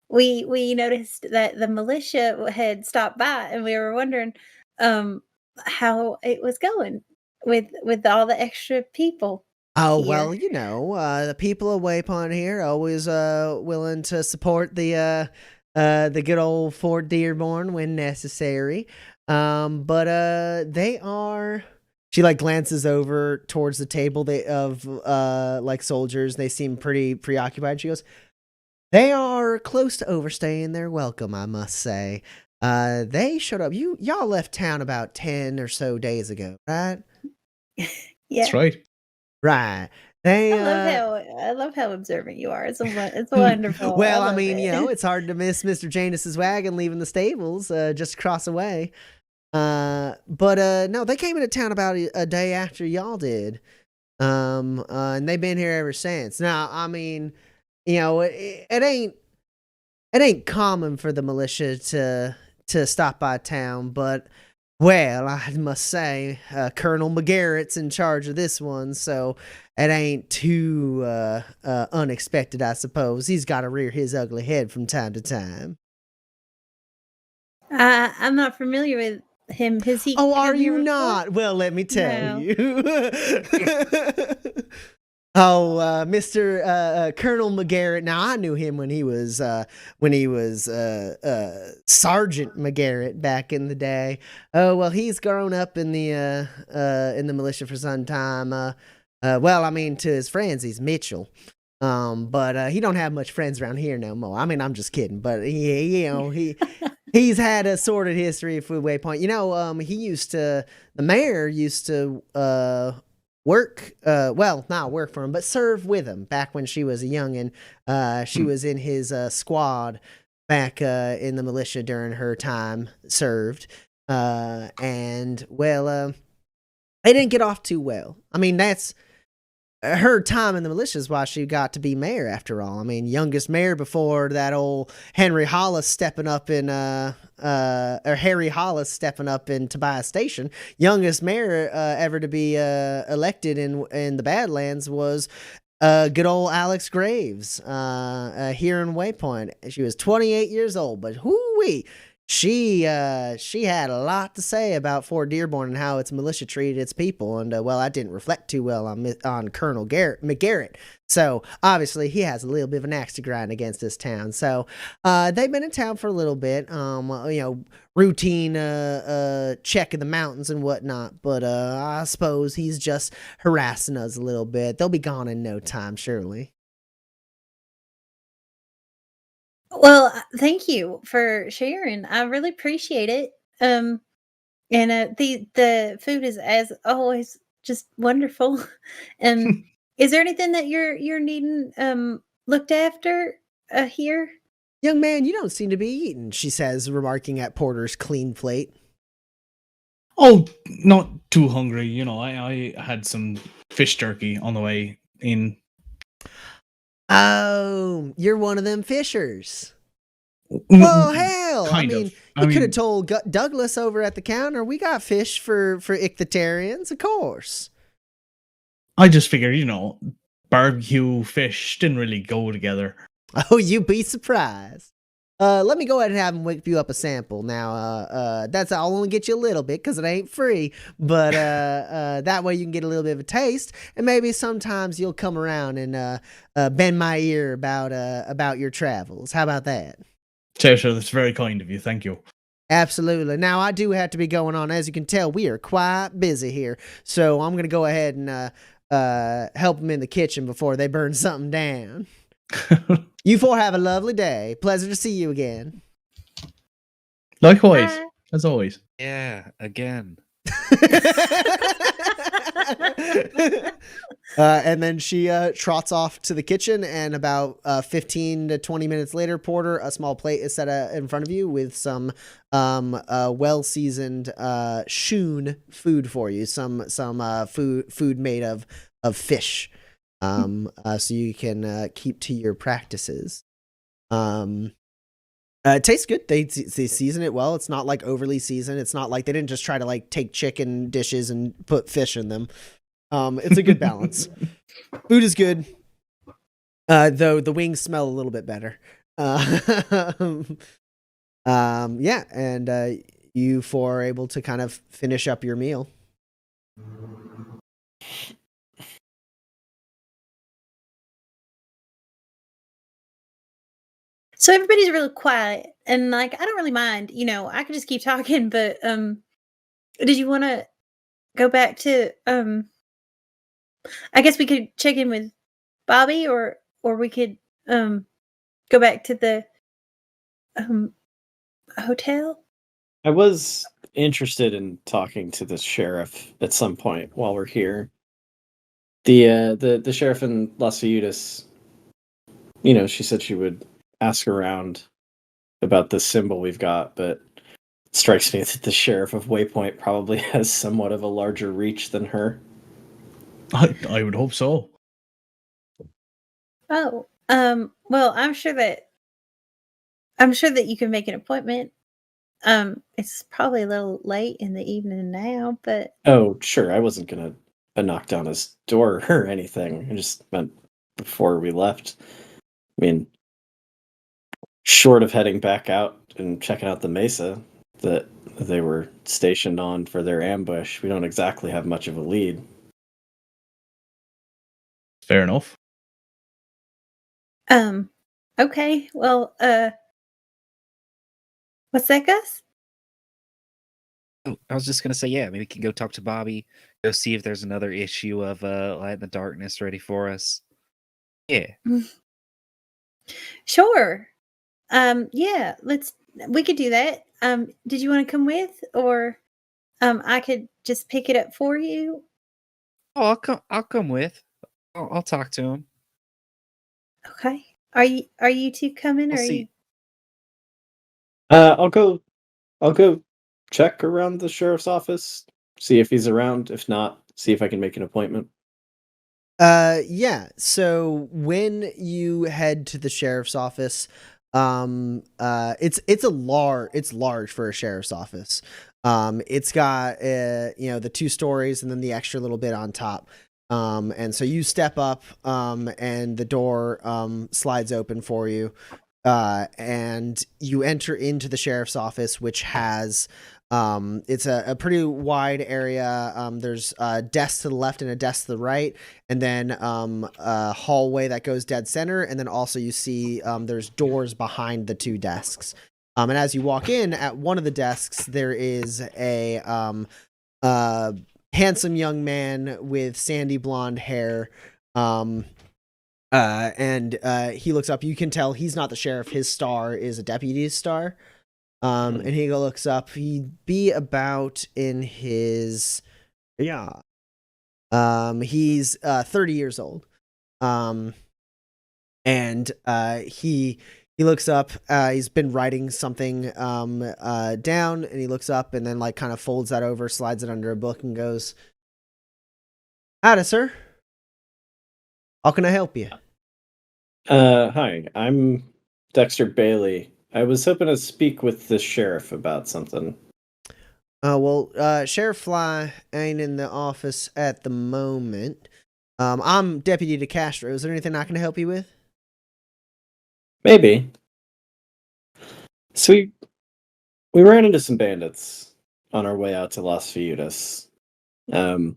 we noticed that the militia had stopped by, and we were wondering how it was going with all the extra people. Oh, Here. well, you know, the people of Waypoint here are always willing to support the good old Fort Dearborn when necessary. But they are. She like glances over towards the table of like soldiers. They seem pretty preoccupied. She goes, "They are close to overstaying their welcome, I must say. They showed up. Y'all left town about 10 or so days ago, right?" Yeah, That's right. Right. They I love how observant you are. It's wonderful. well, I love mean, it. you know, it's hard to miss Mr. Janus's wagon leaving the stables just across the way. But no, they came into town about a day after y'all did. And they've been here ever since. Now, I mean, you know, it ain't common for the militia to stop by town, but well, I must say, Colonel McGarrett's in charge of this one, so it ain't too unexpected, I suppose. He's got to rear his ugly head from time to time. I'm not familiar with him. Has he? Oh, are come here you before? not? Well, let me tell No. you. Oh, Mr. Colonel McGarrett. Now, I knew him when he was Sergeant McGarrett back in the day. Oh, well, he's grown up in the militia for some time. Well, I mean, to his friends, he's Mitchell. But he don't have much friends around here no more. I mean, I'm just kidding, but he's had a sordid history of Food Waypoint. You know, the mayor used to work, well, not work for him, but serve with him back when she was a youngin'. She was in his squad back in the militia during her time served. And, well, they didn't get off too well. I mean, that's her time in the militia is why she got to be mayor after all. I mean, youngest mayor before that old Henry Hollis stepping up in or Harry Hollis stepping up in Tobias Station. Youngest mayor ever to be elected in the Badlands was good old Alex Graves here in Waypoint. She was 28 years old, but hoo-wee. She had a lot to say about Fort Dearborn and how its militia treated its people, and well, that didn't reflect too well on Colonel McGarrett. So obviously, he has a little bit of an axe to grind against this town. So they've been in town for a little bit, you know, routine check in the mountains and whatnot. But I suppose he's just harassing us a little bit. They'll be gone in no time, surely. Well, thank you for sharing. I really appreciate it. And the food is as always just wonderful. Is there anything that you're needing looked after here? Young man, you don't seem to be eating, she says, remarking at Porter's clean plate. Oh, not too hungry. You know, I had some fish jerky on the way in. Oh, you're one of them fishers. Mm, Well, hell, I kind mean, of. you could have told Douglas over at the counter, we got fish for ichthyarians, of course. I just figured, you know, barbecue fish didn't really go together. Oh, you'd be surprised. Let me go ahead and have him whip you up a sample. Now, that's I'll only get you a little bit because it ain't free, but that way you can get a little bit of a taste, and maybe sometimes you'll come around and bend my ear about your travels. How about that? Sure, that's very kind of you. Thank you. Absolutely. Now, I do have to be going on. As you can tell, we are quite busy here, so I'm gonna go ahead and help them in the kitchen before they burn something down. You four have a lovely day. Pleasure to see you again. Likewise, as always. Yeah, again. And then she trots off to the kitchen, and about 15 to 20 minutes later, Porter, a small plate is set in front of you with some well-seasoned shoon food for you, some food made of fish, so you can keep to your practices. It tastes good. They season it well. It's not like overly seasoned. It's not like they didn't just try to like take chicken dishes and put fish in them. It's a good balance. Food is good, though the wings smell a little bit better. Yeah, and you four are able to kind of finish up your meal. So everybody's really quiet, and like I don't really mind. You know, I could just keep talking, but did you want to go back to I guess we could check in with Bobby, or we could go back to the hotel. I was interested in talking to the sheriff at some point while we're here. The sheriff in Las Viudas, you know, she said she would ask around about the symbol we've got, but it strikes me that the sheriff of Waypoint probably has somewhat of a larger reach than her. I would hope so. Oh, well, I'm sure that you can make an appointment. It's probably a little late in the evening now, but Oh, sure, I wasn't gonna knock down his door or anything. I just meant before we left. I mean, short of heading back out and checking out the mesa that they were stationed on for their ambush, we don't exactly have much of a lead. Fair enough. okay. Well, what's that, Gus? Oh, I was just gonna say, yeah, maybe we can go talk to Bobby, go see if there's another issue of Light in the Darkness ready for us. Yeah. Sure. Yeah, we could do that. Did you want to come with, or I could just pick it up for you? Oh, I'll come with. I'll talk to him. Okay. Are you two coming, We'll or are see. you? I'll go check around the sheriff's office, see if he's around. If not, see if I can make an appointment. Yeah. So when you head to the sheriff's office, it's large for a sheriff's office. It's got the 2 stories and then the extra little bit on top. And so you step up, and the door slides open for you, and you enter into the sheriff's office, which has it's a pretty wide area. There's a desk to the left and a desk to the right, and then a hallway that goes dead center, and then also you see there's doors behind the 2 desks. And as you walk in at one of the desks, there is a handsome young man with sandy blonde hair. And he looks up. You can tell he's not the sheriff. His star is a deputy's star. And he looks up. He'd be about in his, he's 30 years old. And he he looks up. He's been writing something down, and he looks up and then like kind of folds that over, slides it under a book, and goes, "Howdy, sir. How can I help you?" Hi, I'm Dexter Bailey. I was hoping to speak with the sheriff about something. Sheriff Fly ain't in the office at the moment. I'm Deputy DeCastro. Is there anything I can help you with? Maybe. So we ran into some bandits on our way out to Las Feudas. A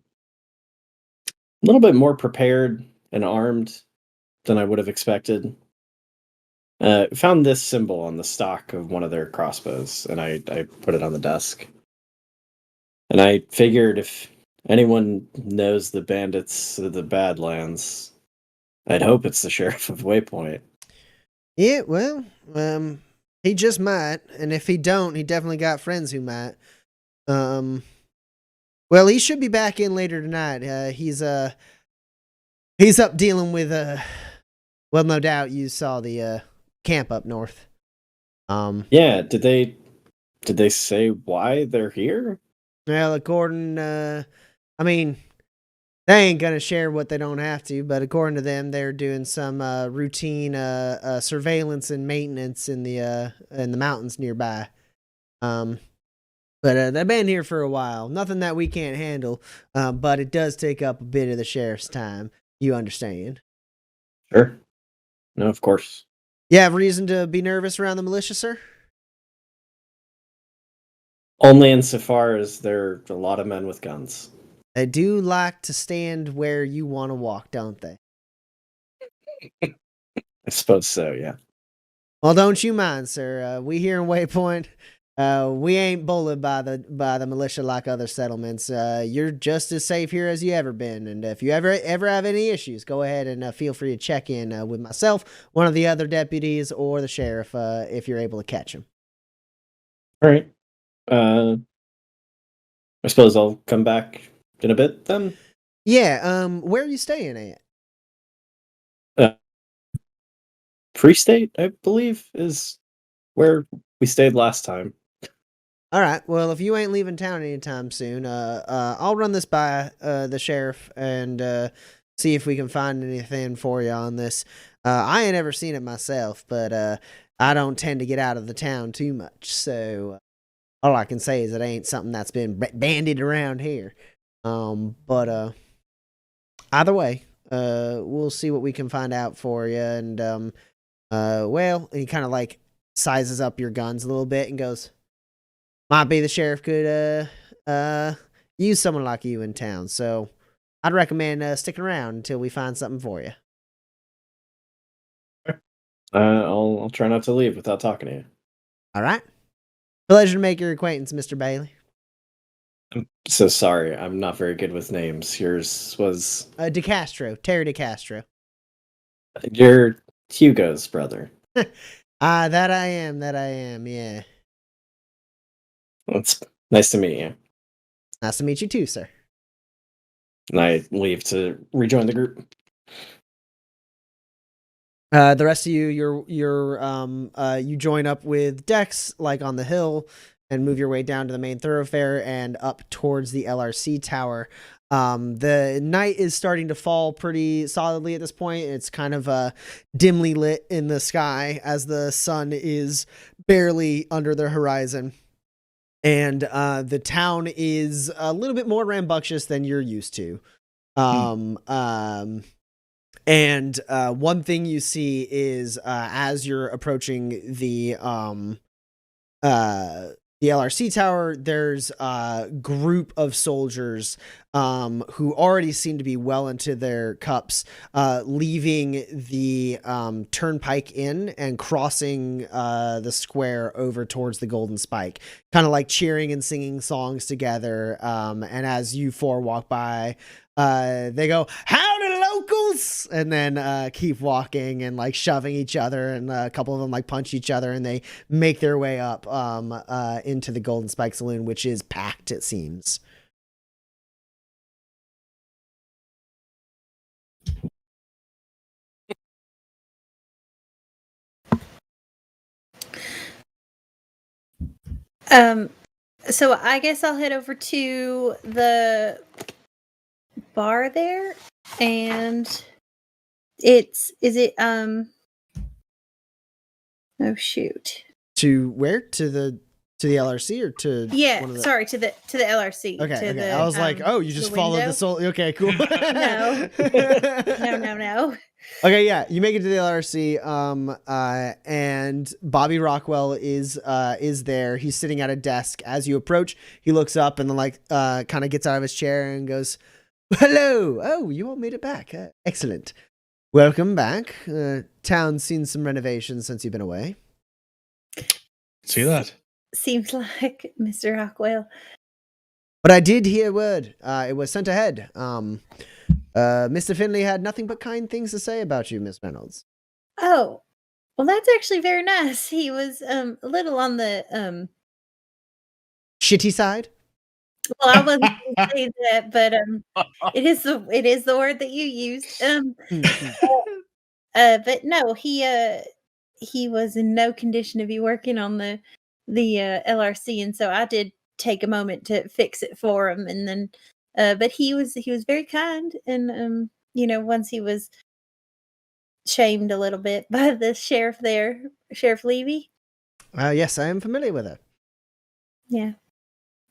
little bit more prepared and armed than I would have expected. Found this symbol on the stock of one of their crossbows, and I put it on the desk. And I figured if anyone knows the bandits of the Badlands, I'd hope it's the sheriff of Waypoint. Yeah, well, he just might, and if he don't, he definitely got friends who might. Well, he should be back in later tonight. He's up dealing with well, no doubt you saw the camp up north. Yeah, did they say why they're here? Well, according, I mean, they ain't gonna share what they don't have to, but according to them, they're doing some routine surveillance and maintenance in the mountains nearby. But they've been here for a while. Nothing that we can't handle, but it does take up a bit of the sheriff's time. You understand? Sure. No, of course. You have reason to be nervous around the militia, sir? Only insofar as there are a lot of men with guns. They do like to stand where you want to walk, don't they? I suppose so, yeah. Well, don't you mind, sir. We here in Waypoint, we ain't bullied by the militia like other settlements. You're just as safe here as you ever been. And if you ever have any issues, go ahead and feel free to check in with myself, one of the other deputies, or the sheriff if you're able to catch him. All right. I suppose I'll come back in a bit then. Yeah. Where are you staying at? Free State, I believe, is where we stayed last time. All right. Well, if you ain't leaving town anytime soon, I'll run this by the sheriff and see if we can find anything for you on this. I ain't ever seen it myself, but I don't tend to get out of the town too much. So all I can say is it ain't something that's been bandied around here. But either way, we'll see what we can find out for you. And well, he kind of like sizes up your guns a little bit and goes, might be the sheriff could use someone like you in town, so I'd recommend sticking around until we find something for you. I'll try not to leave without talking to you. All right. Pleasure to make your acquaintance, Mr. Bailey. I'm so sorry. I'm not very good with names. Yours was DeCastro, Terry DeCastro. You're Hugo's brother. That I am, yeah. It's nice to meet you. Nice to meet you too, sir. And I leave to rejoin the group. The rest of you, you join up with Dex, like on the hill, and move your way down to the main thoroughfare and up towards the LRC tower. The night is starting to fall pretty solidly at this point. It's kind of dimly lit in the sky as the sun is barely under the horizon. And the town is a little bit more rambunctious than you're used to. And one thing you see is as you're approaching the LRC tower, there's a group of soldiers who already seem to be well into their cups, leaving the Turnpike Inn and crossing the square over towards the Golden Spike, kind of like cheering and singing songs together. And as you four walk by, they go, "Howdy, locals!" and then keep walking and like shoving each other, and a couple of them like punch each other, and they make their way up into the Golden Spike Saloon, which is packed, it seems. So I guess I'll head over to the bar there, and is it oh shoot. To where? To the LRC or to Yeah, one of the... sorry, to the LRC. Okay, to okay. the, I was like, oh, you the just followed window. the soul. Okay, cool. No. No. Okay, yeah, you make it to the LRC, and Bobby Rockwell is there. He's sitting at a desk. As you approach, he looks up and then kind of gets out of his chair and goes, "Hello! Oh, you all made it back. Excellent. Welcome back. Town's seen some renovations since you've been away." See that? Seems like Mr. Rockwell. But I did hear word. It was sent ahead. Mr. Finley had nothing but kind things to say about you, Miss Reynolds. Oh, well, that's actually very nice. He was a little on the Shitty side? well, I wasn't going to say that, but it is the word that you used. But no, he was in no condition to be working on the LRC, and so I did take a moment to fix it for him, and then but he was very kind, and once he was shamed a little bit by the sheriff there, Sheriff Levy. Yes, I am familiar with her. Yeah.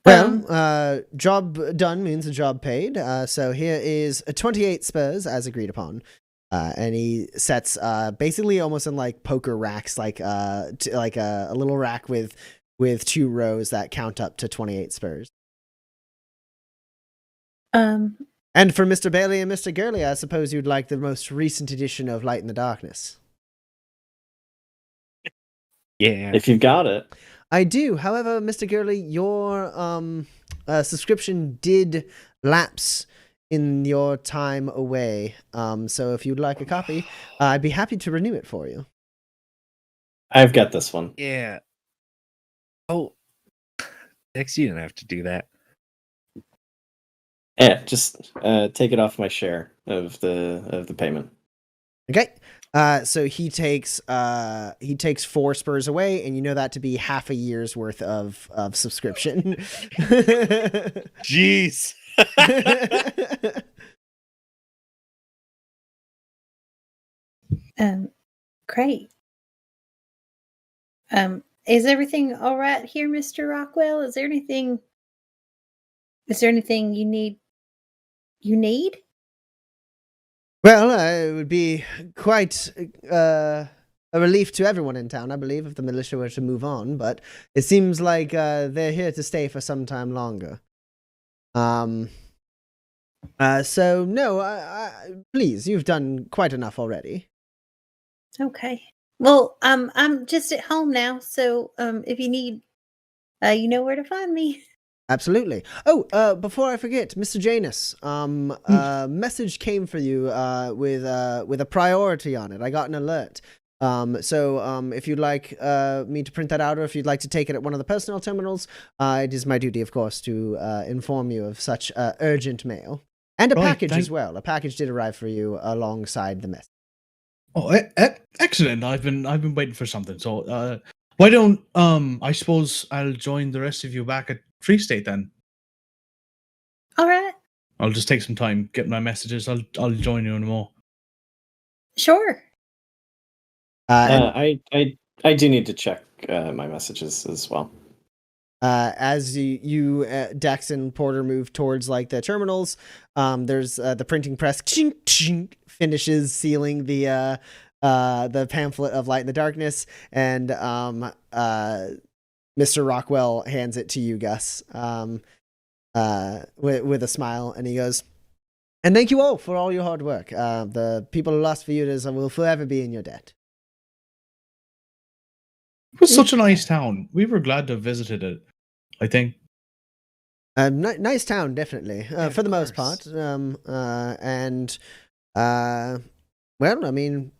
Well, job done means a job paid. So here is 28 spurs as agreed upon. And he sets basically almost in like poker racks, like a little rack with 2 rows that count up to 28 spurs. And for Mr. Bailey and Mr. Gurley, I suppose you'd like the most recent edition of Light in the Darkness. Yeah. If you've got it. I do. However, Mr. Gurley, your subscription did lapse in your time away. So if you'd like a copy, I'd be happy to renew it for you. I've got this one. Yeah. Oh, Dex, you didn't have to do that. Yeah, just take it off my share of the payment. Okay. So he takes 4 spurs away, and you know that to be half a year's worth of subscription. Jeez. Great. Is everything all right here, Mr. Rockwell? Is there anything you need? Well, it would be quite a relief to everyone in town, I believe, if the militia were to move on. But it seems like they're here to stay for some time longer. So no, please, you've done quite enough already. Okay. Well, I'm just at home now, so if you need, you know where to find me. Absolutely. Oh, before I forget, Mr. Janus, message came for you with a priority on it. I got an alert. So if you'd like me to print that out, or if you'd like to take it at one of the personnel terminals, it is my duty, of course, to inform you of such urgent mail. And a package as well. A package did arrive for you alongside the message. Oh, excellent! I've been waiting for something. So, why don't I suppose I'll join the rest of you back at Free State then. All right. I'll just take some time, get my messages. I'll join you in a more. Sure. I do need to check my messages as well. As you Dex and Porter move towards like the terminals, there's the printing press finishes sealing the pamphlet of Light in the Darkness, and Mr. Rockwell hands it to you, Gus, with a smile, and he goes, "And thank you all for all your hard work. The people who lost Viewers will forever be in your debt." It was such a nice town. We were glad to have visited it, I think. Nice town, definitely, for the most part. Well, I mean,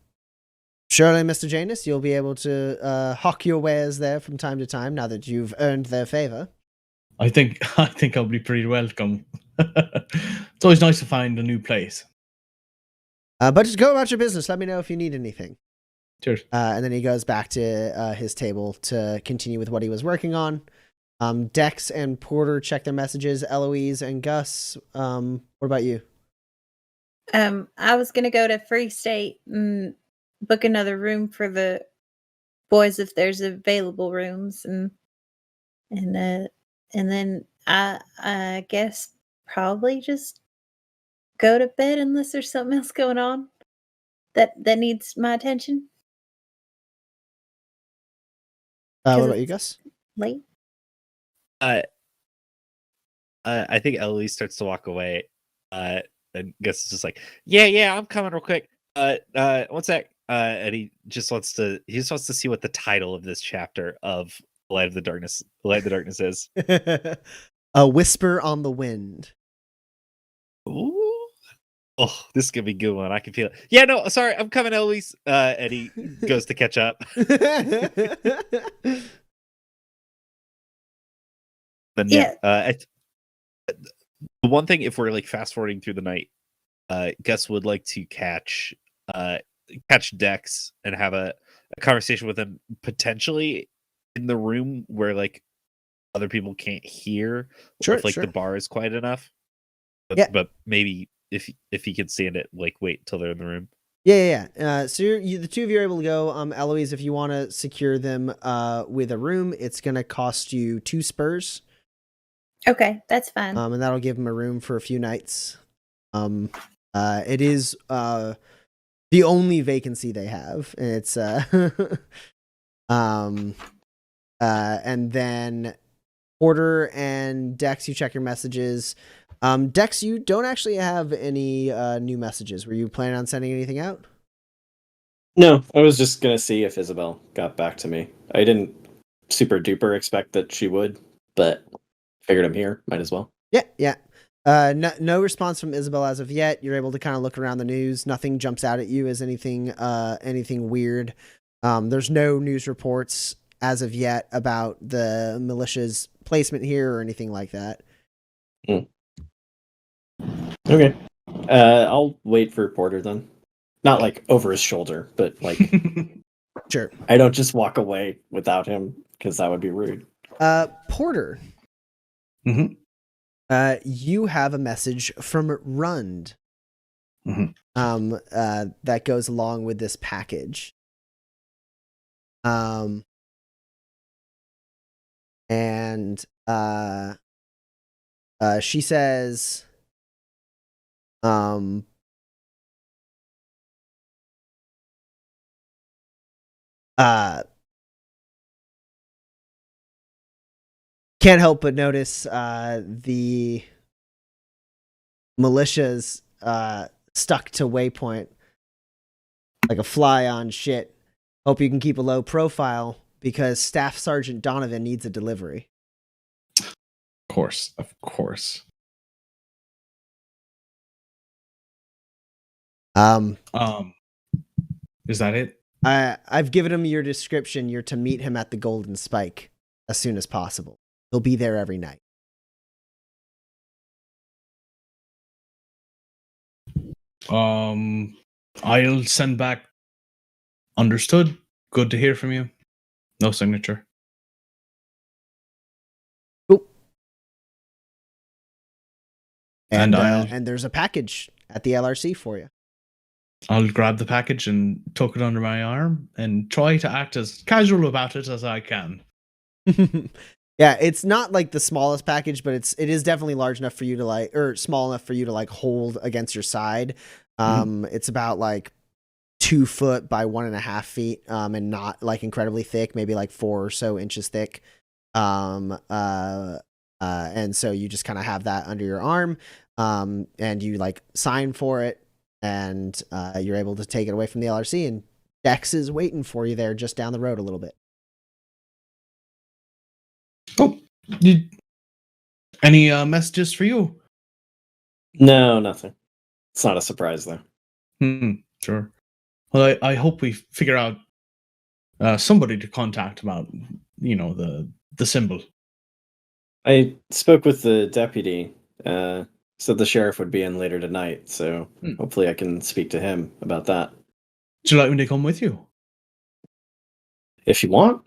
surely, Mr. Janus, you'll be able to hawk your wares there from time to time now that you've earned their favor. I think I'll be pretty welcome. It's always nice to find a new place. But just go about your business. Let me know if you need anything. Cheers. And then he goes back to his table to continue with what he was working on. Dex and Porter check their messages. Eloise and Gus, what about you? I was gonna go to Free State and book another room for the boys if there's available rooms, and then I guess probably just go to bed unless there's something else going on that needs my attention. What 'Cause about you, it's Gus? late. I think Eloise starts to walk away. And Gus is just like, yeah, I'm coming real quick. One sec. And he just wants to see what the title of this chapter of Light of the Darkness is. A Whisper on the Wind. Ooh. Oh, this is gonna be a good one. I can feel it. Yeah, no, sorry, I'm coming, Eloise. And he goes to catch up. Then the one thing, if we're like fast forwarding through the night, Gus would like to catch Dex and have a conversation with him, potentially in the room where like other people can't hear, Sure, or if like sure. the bar is quiet enough. But maybe if he can stand it, like wait till they're in the room. Yeah. So the two of you are able to go. Eloise, if you want to secure them with a room, it's gonna cost you 2 spurs. Okay, that's fine. And that'll give them a room for a few nights. It is the only vacancy they have, and it's and then Porter and Dex, you check your messages. Dex, you don't actually have any new messages. Were you planning on sending anything out? No, I was just gonna see if Isabel got back to me. I didn't super duper expect that she would, but figured I'm here, might as well. Yeah. No response from Isabel as of yet. You're able to kind of look around the news. Nothing jumps out at you as anything weird. There's no news reports as of yet about the militia's placement here or anything like that. Okay. I'll wait for Porter then. Not like over his shoulder, but like Sure. I don't just walk away without him because that would be rude. Porter. Mhm. You have a message from Rund. Mhm. That goes along with this package. And she says, can't help but notice the militia's stuck to Waypoint like a fly on shit. Hope you can keep a low profile because Staff Sergeant Donovan needs a delivery. Of course. Is that it? I've given him your description. You're to meet him at the Golden Spike as soon as possible. He'll be there every night. I'll send back. Understood. Good to hear from you. No signature. Cool. And And there's a package at the LRC for you. I'll grab the package and tuck it under my arm and try to act as casual about it as I can. Yeah, it's not like the smallest package, but it is definitely large enough for you to like, or small enough for you to like hold against your side. It's about like 2 foot by 1.5 feet, and not like incredibly thick, maybe like 4 or so inches thick. And so you just kind of have that under your arm, and you like sign for it, and you're able to take it away from the LRC, and Dex is waiting for you there just down the road a little bit. Oh, any messages for you? No, nothing. It's not a surprise though. Sure. Well, I hope we figure out somebody to contact about, the symbol. I spoke with the deputy. Said the sheriff would be in later tonight, so hopefully I can speak to him about that. Would you like me to come with you? If you want.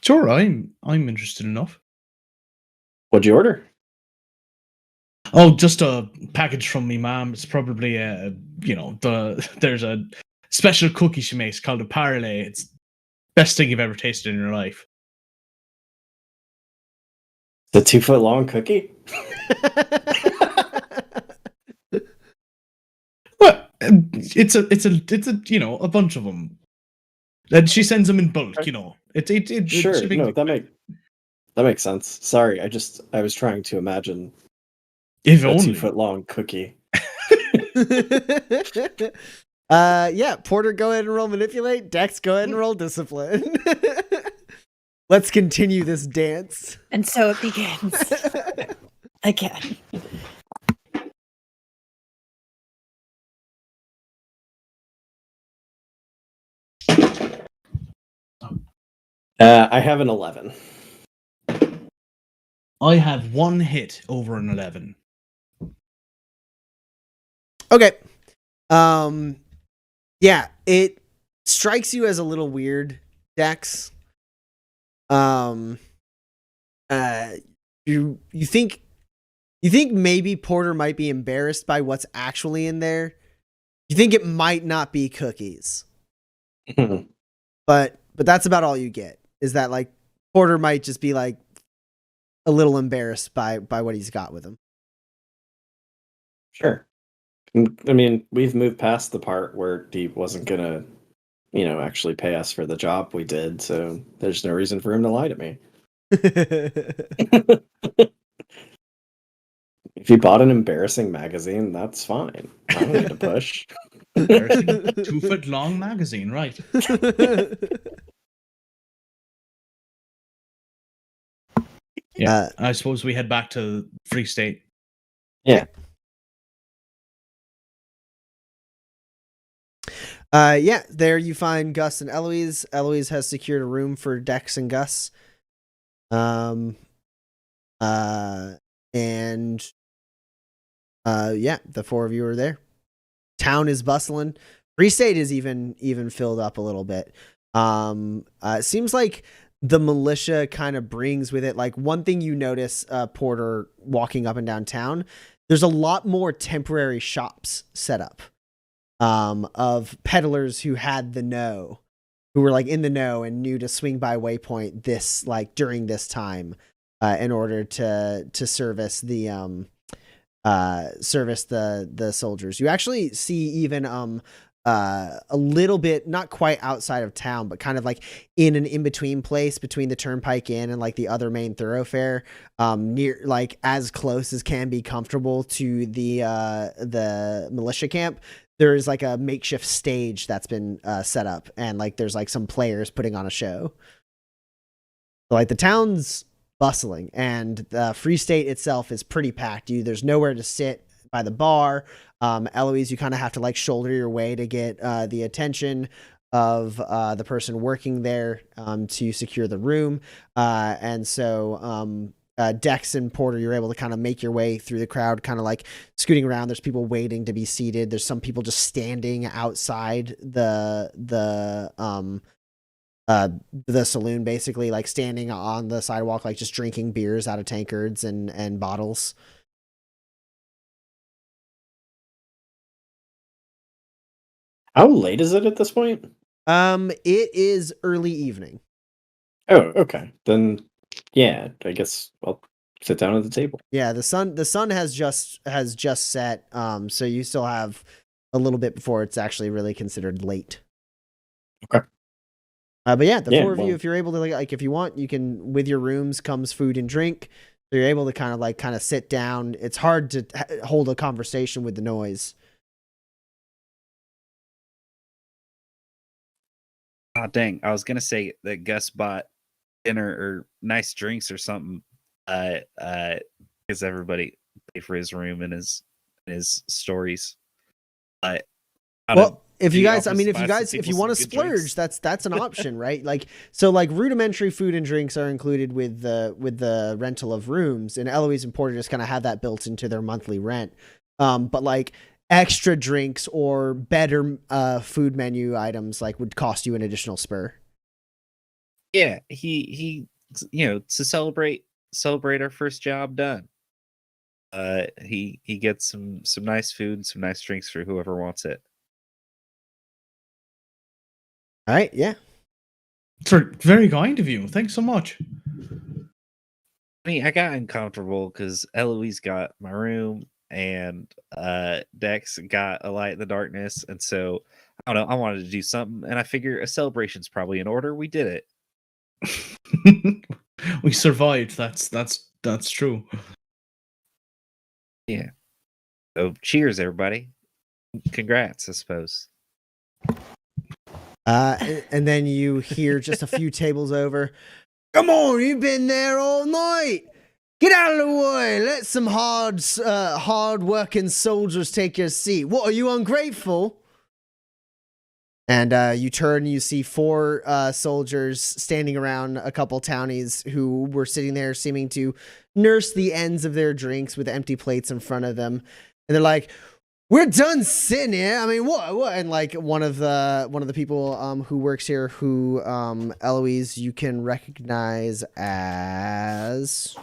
Sure, I'm interested enough. What'd you order? Oh, just a package from me mom. It's probably there's a special cookie she makes called a parlay. It's best thing you've ever tasted in your life. The 2-foot long cookie? Well, it's a a bunch of them. And she sends them in bulk. Sure. shipping- No, that makes sense. Sorry, I was trying to imagine if a only 2-foot long cookie. Yeah, Porter, go ahead and roll manipulate. Dex, go ahead and roll discipline. Let's continue this dance. And so it begins again. I have an 11. I have one hit over an 11. Okay. Yeah, it strikes you as a little weird, Dex. You think maybe Porter might be embarrassed by what's actually in there. You think it might not be cookies. But that's about all you get. Is that like Porter might just be like a little embarrassed by what he's got with him. Sure. I mean, we've moved past the part where he wasn't gonna, actually pay us for the job we did, so there's no reason for him to lie to me. If he bought an embarrassing magazine, that's fine. I don't need to push. 2-foot long magazine, right? Yeah, I suppose we head back to Free State. Yeah. Yeah, there you find Gus and Eloise. Eloise has secured a room for Dex and Gus. Yeah, the four of you are there. Town is bustling. Free State is even filled up a little bit. It seems like the militia kind of brings with it, like, one thing you notice, Porter, walking up and down town, there's a lot more temporary shops set up. Of peddlers who had who were like in the know and knew to swing by Waypoint during this time, in order to service the soldiers. You actually see even a little bit, not quite outside of town, but kind of like in an in-between place between the Turnpike Inn and like the other main thoroughfare, near, like, as close as can be comfortable to the militia camp. There is like a makeshift stage that's been set up, and like there's like some players putting on a show. So, like, the town's bustling, and the Free State itself is pretty packed. There's nowhere to sit by the bar. Eloise, you kind of have to like shoulder your way to get the attention of the person working there to secure the room. And so Dex and Porter, you're able to kind of make your way through the crowd, kind of like scooting around. There's people waiting to be seated. There's some people just standing outside the saloon, basically, like standing on the sidewalk, like just drinking beers out of tankards and bottles. How late is it at this point? It is early evening. Oh, okay. Then, yeah, I guess I'll sit down at the table. Yeah, the sun has just set. So you still have a little bit before it's actually really considered late. Okay. But yeah, the four of you, if you're able to, like, if you want, you can, with your rooms comes food and drink. So you're able to kind of sit down. It's hard to hold a conversation with the noise. Oh, dang. I was going to say that Gus bought dinner or nice drinks or something. Because everybody pay for his room and his stories. If you guys want to splurge, that's an option, right? Like, so like rudimentary food and drinks are included with the rental of rooms, and Eloise and Porter just kind of have that built into their monthly rent. But like extra drinks or better food menu items like would cost you an additional spur. Yeah, he to celebrate our first job done. He gets some nice food, some nice drinks for whoever wants it. All right, yeah. It's very kind of you. Thanks so much. I mean, I got uncomfortable because Eloise got my room and Dex got a light in the darkness, and so I don't know. I wanted to do something, and I figure a celebration's probably in order. We did it. We survived. That's true. Yeah. So cheers, everybody. Congrats, I suppose. And then you hear just a few tables over. Come on, you've been there all night. Get out of the way. Let some hard-working soldiers take your seat. What, are you ungrateful? And you turn and you see 4 soldiers standing around a couple townies who were sitting there seeming to nurse the ends of their drinks with empty plates in front of them. And they're like, we're done sitting here. I mean, what? And like one of the people who works here, who Eloise, you can recognize as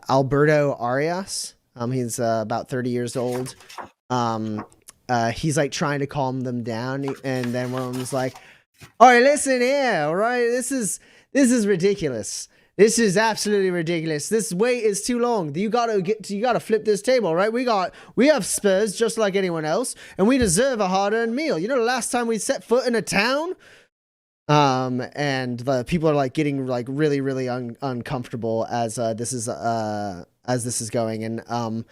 Alberto Arias. He's about 30 years old. He's like trying to calm them down, and then one of them's like, all right, listen here, all right, this is ridiculous. This is absolutely ridiculous. This wait is too long. You gotta flip this table, right? We have spurs just like anyone else, and we deserve a hard-earned meal. You know, the last time we set foot in a town, and the people are like getting like really, really uncomfortable as this is going, and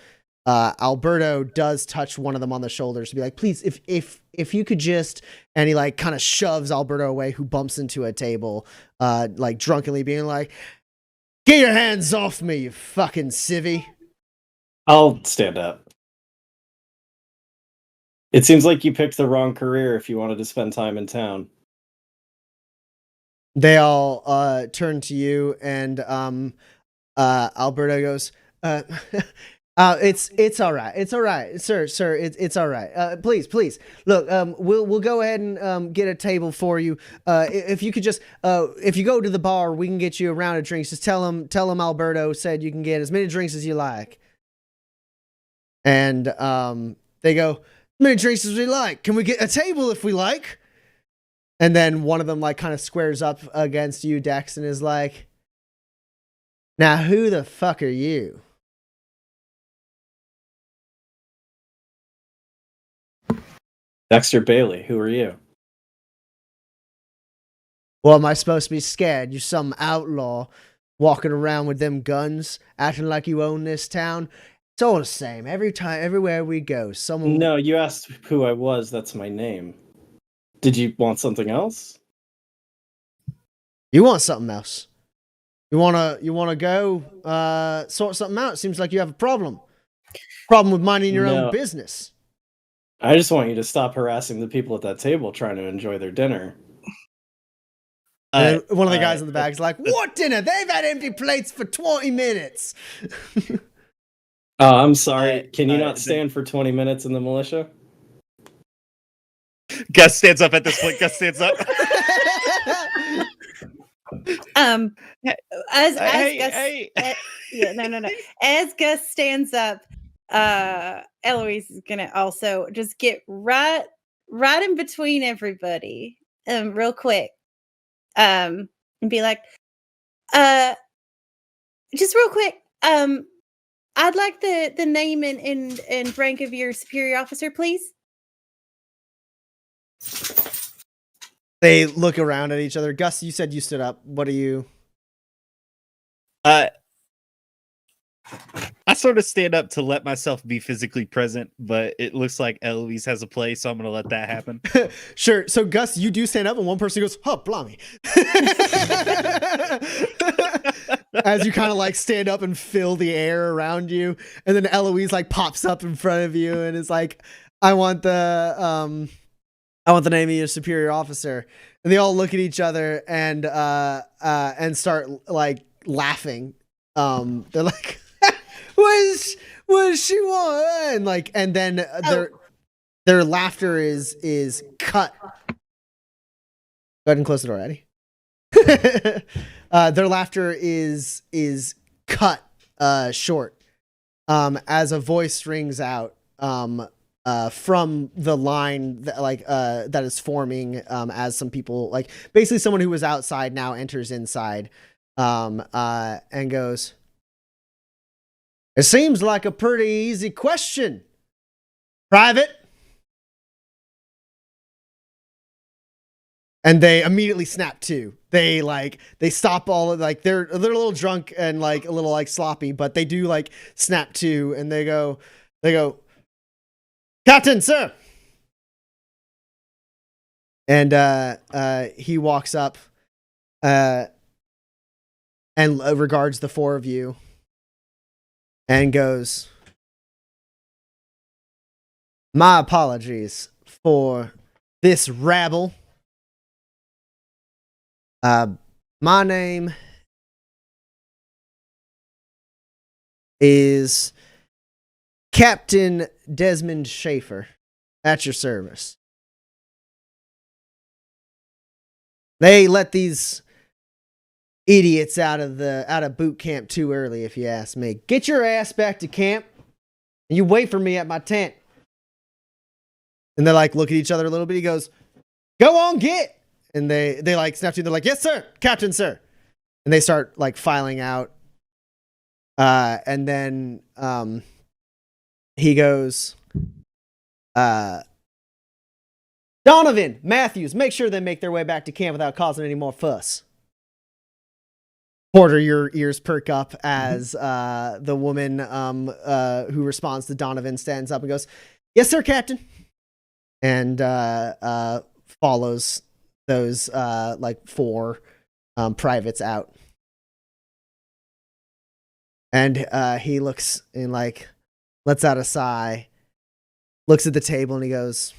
Alberto does touch one of them on the shoulders to be like, please, if you could just, and he like kind of shoves Alberto away, who bumps into a table, like drunkenly being like, get your hands off me, you fucking civvy. I'll stand up. It seems like you picked the wrong career if you wanted to spend time in town. They all turn to you, and Alberto goes, it's all right. It's all right, sir. It's all right. Please, look. We'll go ahead and get a table for you. If you could just, if you go to the bar, we can get you a round of drinks. Just tell him Alberto said you can get as many drinks as you like. And they go, as many drinks as we like. Can we get a table if we like? And then one of them like kind of squares up against you, Dex, and is like, now who the fuck are you? Dexter Bailey, who are you? Well, am I supposed to be scared? You're some outlaw walking around with them guns, acting like you own this town. It's all the same. Everywhere we go, someone... No, you asked who I was. That's my name. Did you want something else? You want something else? You wanna go sort something out? Seems like you have a problem. Problem with minding your own business. I just want you to stop harassing the people at that table trying to enjoy their dinner. And one of the guys in the back is like, what dinner? They've had empty plates for 20 minutes. Oh, I'm sorry. Can you not stand for 20 minutes in the militia? Gus stands up at this point. Gus stands up. As Gus stands up, Eloise is gonna also just get right in between everybody, real quick, and be like, just real quick, I'd like the name and rank of your superior officer, please. They look around at each other. Gus, you said you stood up. What are you? I sort of stand up to let myself be physically present, but it looks like Eloise has a play, so I'm going to let that happen. Sure. So, Gus, you do stand up, and one person goes, oh, blimey. As you kind of like stand up and fill the air around you. And then Eloise like pops up in front of you and is like, I want the name of your superior officer. And they all look at each other and start like laughing. They're like, what does she want? And like, and then their laughter is cut. Go ahead and close the door, Eddie. Their laughter is cut short as a voice rings out from the line that that is forming as some people, like basically someone who was outside now enters inside and goes, "It seems like a pretty easy question, Private." And they immediately snap to. They stop all of, like, they're a little drunk and like a little like sloppy, but they do like snap to, and they go, "Captain, sir." And he walks up and regards the four of you and goes, "My apologies for this rabble. My name is Captain Desmond Schaefer, at your service. They let these idiots out of boot camp too early, if you ask me. Get your ass back to camp, and you wait for me at my tent." And they like look at each other a little bit. He goes, "Go on, get." And they like snap to you. They're like, "Yes, sir, Captain, sir." And they start like filing out. And then he goes, "Donovan, Matthews, make sure they make their way back to camp without causing any more fuss." Porter, your ears perk up as the woman who responds to Donovan stands up and goes, "Yes, sir, Captain." And follows those like four privates out. And he looks and like lets out a sigh, looks at the table, and he goes,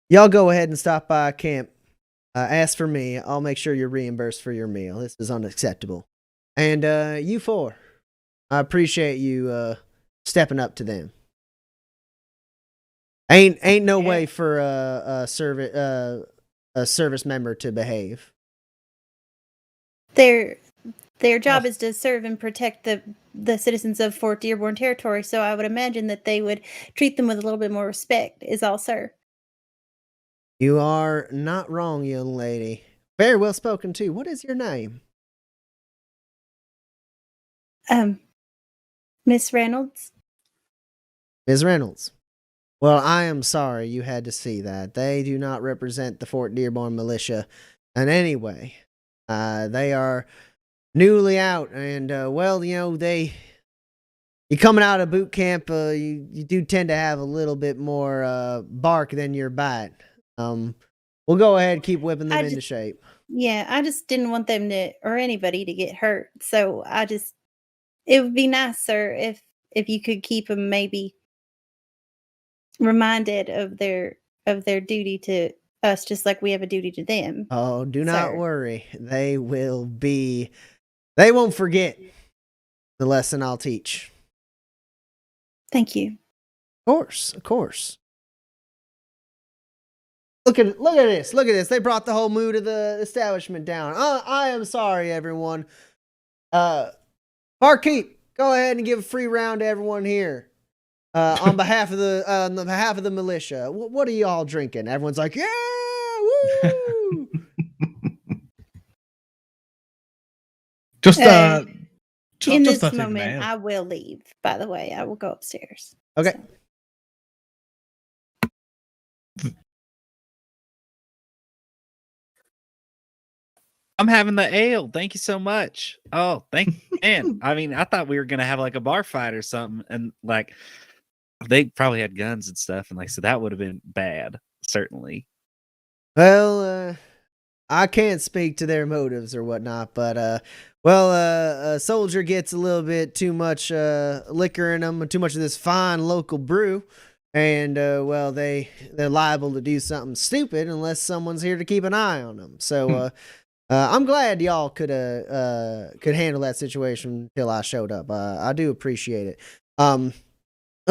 "Y'all go ahead and stop by camp. Ask for me. I'll make sure you're reimbursed for your meal. This is unacceptable. And you four, I appreciate you stepping up to them. Ain't no way for a service member to behave." Their job is to serve and protect the citizens of Fort Dearborn territory, so I would imagine that they would treat them with a little bit more respect, is all, sir. You are not wrong, young lady. Very well spoken, too. What is your name? Miss Reynolds. Ms. Reynolds. Well, I am sorry you had to see that. They do not represent the Fort Dearborn militia in any way. They are newly out, and well, you know, you coming out of boot camp, you do tend to have a little bit more bark than your bite. We'll go ahead and keep whipping them into shape. Yeah, I just didn't want them to, or anybody to, get hurt. So it would be nice, sir, if you could keep them maybe reminded of their duty to us, just like we have a duty to them. Oh, do not sir. worry. They won't forget the lesson I'll teach. Thank you. Of course. Look at this. They brought the whole mood of the establishment down. I am sorry, everyone. Barkeep, go ahead and give a free round to everyone here. On behalf of the militia. What are y'all drinking? Everyone's like, "Yeah, woo!" Just in just this moment, I will leave. By the way, I will go upstairs. Okay. So. I'm having the ale. Thank you so much. Oh, man. I mean, I thought we were gonna have like a bar fight or something, and like they probably had guns and stuff, and like so that would have been bad, certainly. Well, I can't speak to their motives or whatnot, but a soldier gets a little bit too much liquor in them, too much of this fine local brew, and well, they're liable to do something stupid unless someone's here to keep an eye on them. So I'm glad y'all could handle that situation until I showed up. I do appreciate it.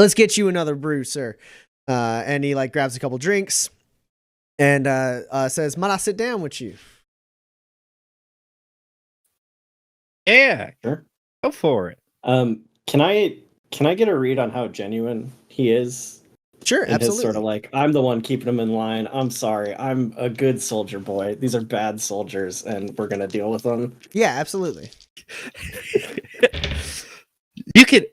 let's get you another brew, sir. And he like grabs a couple drinks and says, "Might I sit down with you?" Yeah, Sure. go for it. Can I get a read on how genuine he is? Sure, And absolutely. his sort of like, I'm the one keeping him in line. I'm sorry. I'm a good soldier boy. These are bad soldiers, and we're gonna deal with them. Yeah, absolutely. You could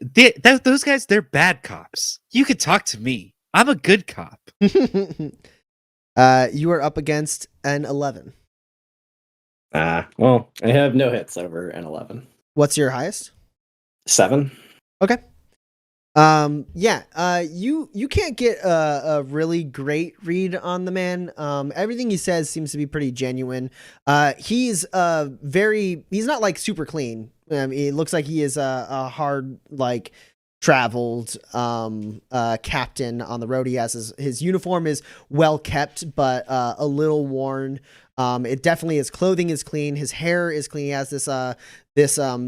those guys. They're bad cops. You could talk to me. I'm a good cop. You are up against an 11. Well, I have no hits over an 11. What's your highest? 7. Okay. You can't get a really great read on the man. Everything he says seems to be pretty genuine. He's not like super clean. It looks like he is a hard, like, traveled captain on the road. He has his uniform is well kept, but a little worn. It definitely, his clothing is clean. His hair is clean. He has this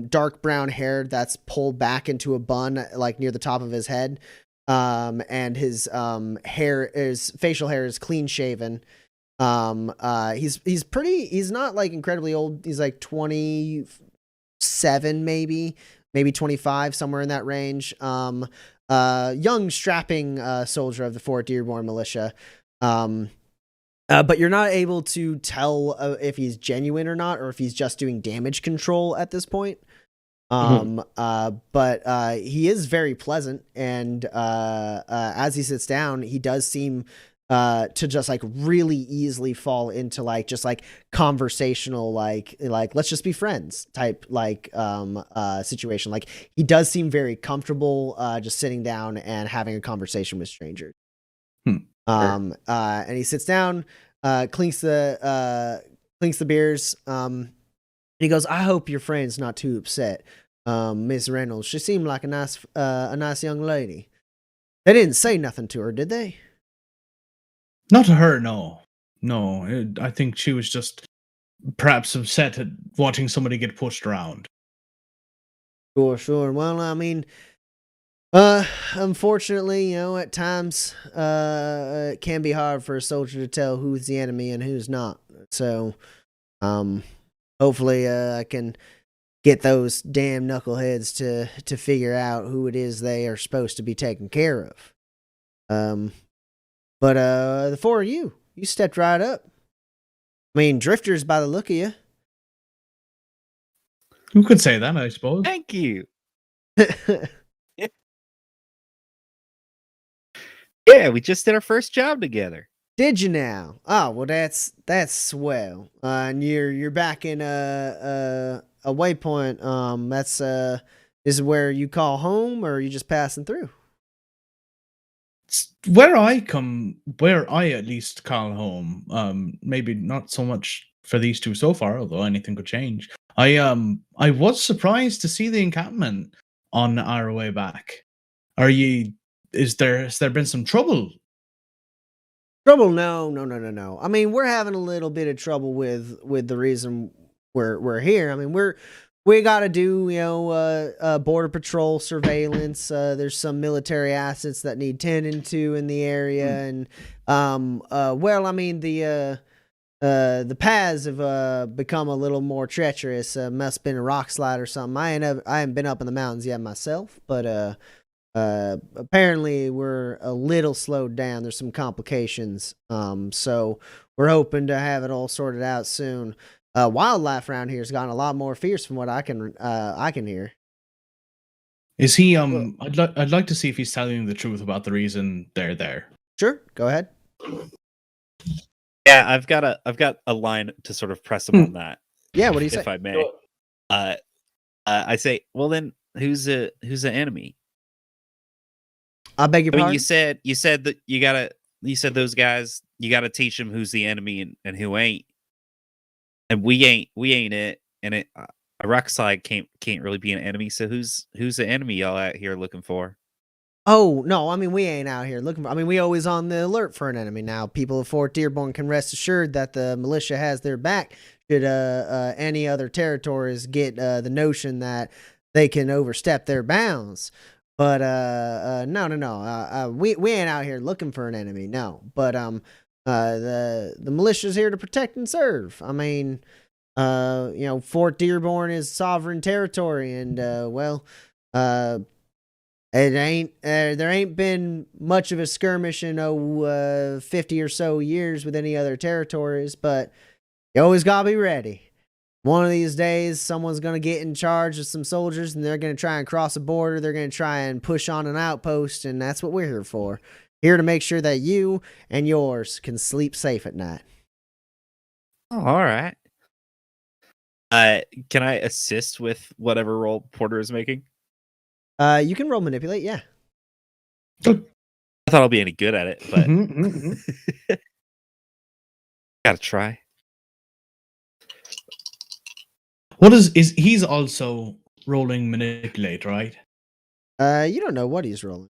dark brown hair that's pulled back into a bun, like near the top of his head. And his facial hair is clean shaven. He's not like incredibly old. He's like 27, maybe 25, somewhere in that range. Young, strapping soldier of the Fort Dearborn militia. But you're not able to tell if he's genuine or not, or if he's just doing damage control at this point. But he is very pleasant, and as he sits down, he does seem to just like really easily fall into like just like conversational, like let's just be friends type like situation. Like he does seem very comfortable just sitting down and having a conversation with strangers. And he sits down, clinks the beers, and he goes, "I hope your friend's not too upset, Miss Reynolds. She seemed like a nice young lady. They didn't say nothing to her, did they?" Not to her, no. No, I think she was just perhaps upset at watching somebody get pushed around. Sure. Well, I mean, unfortunately, at times, it can be hard for a soldier to tell who's the enemy and who's not. So, hopefully, I can get those damn knuckleheads to figure out who it is they are supposed to be taking care of. But the four of you stepped right up. I mean, drifters by the look of you. Who could say that, I suppose? Thank you. Yeah, we just did our first job together. Did you now? Oh, well, that's swell. And you're back in a Waypoint. That's is where you call home, or are you just passing through? Where I at least call home. Maybe not so much for these two so far, although anything could change. I was surprised to see the encampment on our way back. Has there been some trouble? Trouble? No. I mean, we're having a little bit of trouble with the reason we're here. I mean, we got to do border patrol surveillance. There's some military assets that need tending to in the area, and well, I mean the paths have become a little more treacherous. Must have been a rock slide or something. I haven't been up in the mountains yet myself, but apparently we're a little slowed down. There's some complications. So we're hoping to have it all sorted out soon. Wildlife around here has gotten a lot more fierce from what I can hear. Is he I'd like to see if he's telling you the truth about the reason they're there. Sure, go ahead. Yeah, I've got a line to sort of press him on that. Yeah, what do you say? If I may. I say, well then who's the enemy? I beg your pardon? You said that you said those guys, you gotta teach them who's the enemy and who ain't. And we ain't it, and a rock slide can't really be an enemy. So who's the enemy y'all out here looking for? Oh no, I mean we ain't out here looking for. I mean we always on the alert for an enemy. Now people of Fort Dearborn can rest assured that the militia has their back. Should any other territories get the notion that they can overstep their bounds, But no. We ain't out here looking for an enemy, no. But the militia's here to protect and serve. I mean, Fort Dearborn is sovereign territory, and it ain't there ain't been much of a skirmish in 50 or so years with any other territories, but you always gotta be ready. One of these days, someone's gonna get in charge of some soldiers, and they're gonna try and cross a border. They're gonna try and push on an outpost, and that's what we're here for. Here to make sure that you and yours can sleep safe at night. Oh, all right. Can I assist with whatever role Porter is making? You can roll manipulate, yeah. I thought I'll be any good at it, but gotta try. What is he's also rolling manipulate, right? You don't know what he's rolling.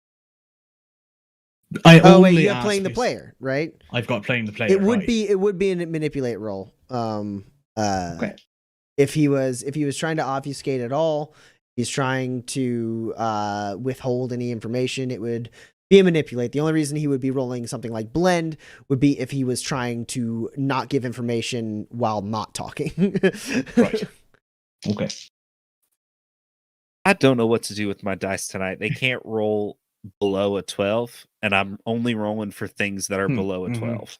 I Oh only wait, you're asked playing the this- player, right? I've got playing the player. It would right. be a manipulate roll. Okay. If he was trying to obfuscate at all, he's trying to withhold any information, it would be a manipulate. The only reason he would be rolling something like blend would be if he was trying to not give information while not talking. Right. Okay. I don't know what to do with my dice tonight. They can't roll below a 12, and I'm only rolling for things that are below a 12.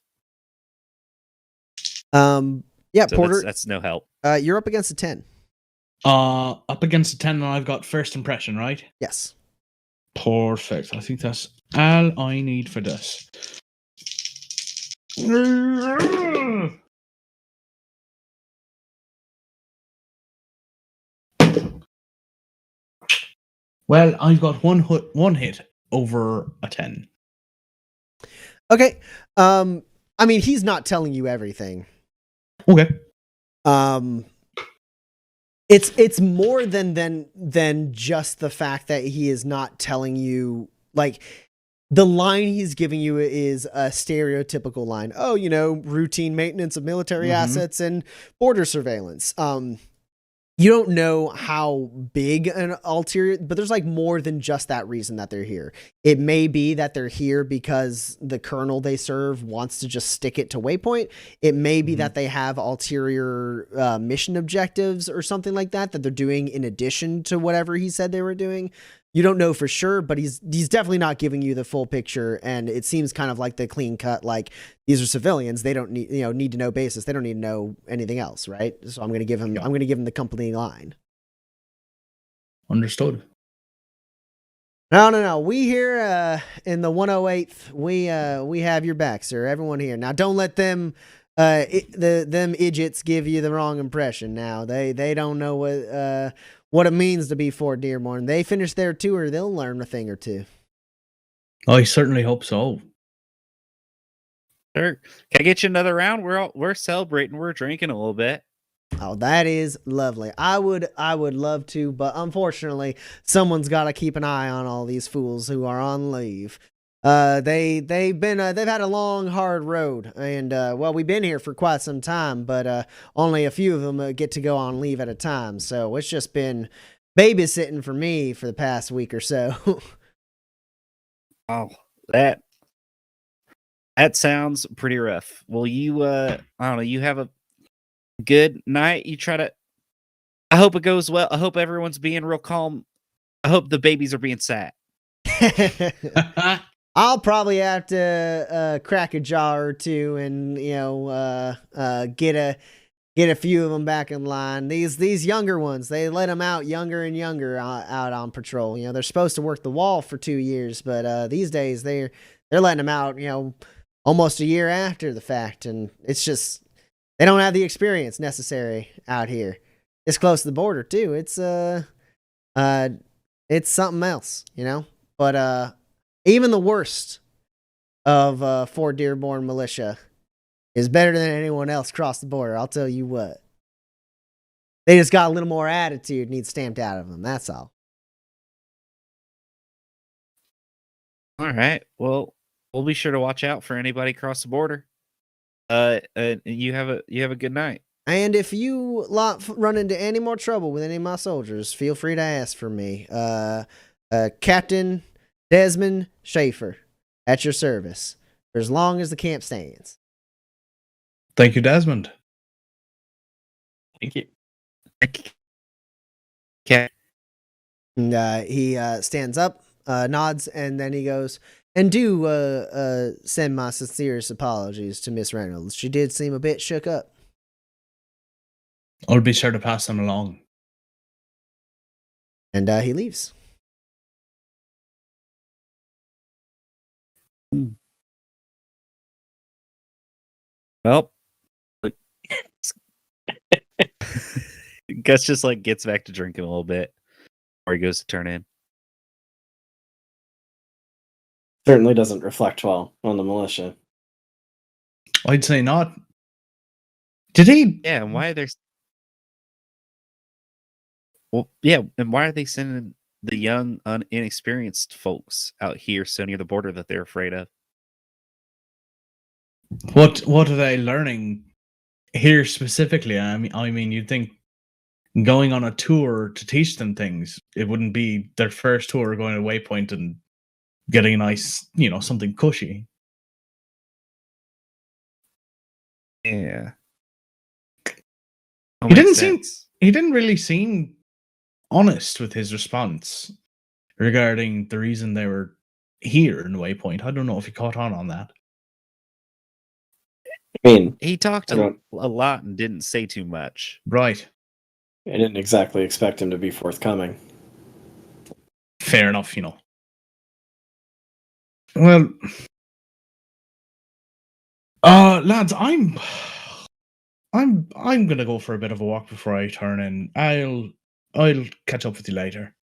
Yeah, So Porter, that's no help. you're up against a 10. Up against a 10, and I've got first impression, right? Yes. Perfect. I think that's all I need for this. Well, I've got one hit over a 10. Okay. I mean, he's not telling you everything. Okay. It's more than just the fact that he is not telling you, like, the line he's giving you is a stereotypical line. Oh, routine maintenance of military assets and border surveillance. You don't know how big an ulterior, but there's like more than just that reason that they're here. It may be that they're here because the colonel they serve wants to just stick it to Waypoint. It may be that they have ulterior mission objectives or something like that they're doing in addition to whatever he said they were doing. You don't know for sure, but he's definitely not giving you the full picture, and it seems kind of like the clean cut, like, these are civilians, they don't need to know basis, they don't need to know anything else, right? So I'm gonna give him the company line. Understood. No. We here in the 108th, we have your back, sir. Everyone here. Now don't let them them idiots give you the wrong impression. Now they don't know what it means to be Fort Dearborn. They finish their tour, they'll learn a thing or two. I certainly hope so. Sure. Can I get you another round? We're celebrating. We're drinking a little bit. Oh, that is lovely. I would love to, but unfortunately, someone's got to keep an eye on all these fools who are on leave. They've had a long, hard road, and we've been here for quite some time, but only a few of them get to go on leave at a time. So it's just been babysitting for me for the past week or so. Oh, that sounds pretty rough. Well, you I don't know, you have a good night. I hope it goes well. I hope everyone's being real calm. I hope the babies are being sad. I'll probably have to crack a jaw or two and get a few of them back in line. These younger ones, they let them out younger and younger out on patrol. They're supposed to work the wall for 2 years, but these days they're letting them out almost a year after the fact, and it's just they don't have the experience necessary out here. It's close to the border too. It's something else, But even the worst of Fort Dearborn militia is better than anyone else across the border. I'll tell you what. They just got a little more attitude needs stamped out of them. That's all. All right. Well, we'll be sure to watch out for anybody across the border. You have a good night. And if you run into any more trouble with any of my soldiers, feel free to ask for me. Captain Desmond Schaefer, at your service for as long as the camp stands. Thank you, Desmond. Thank you. Okay. And he stands up, nods, and then he goes, and do send my sincerest apologies to Miss Reynolds. She did seem a bit shook up. I'll be sure to pass them along. And he leaves. Well, Gus just like gets back to drinking a little bit, or he goes to turn in. Certainly doesn't reflect well on the militia. I'd say not. Did he? Yeah, and why are there? Well, yeah, and why are they sending the young, inexperienced folks out here so near the border that they're afraid of? What are they learning here specifically? I mean, you'd think going on a tour to teach them things, it wouldn't be their first tour going to Waypoint and getting a nice, something cushy. Yeah, He didn't really seem honest with his response regarding the reason they were here in Waypoint. I don't know if he caught on that. I mean, He talked a lot and didn't say too much. Right. I didn't exactly expect him to be forthcoming. Fair enough, Well, lads, I'm gonna go for a bit of a walk before I turn in. I'll catch up with you later.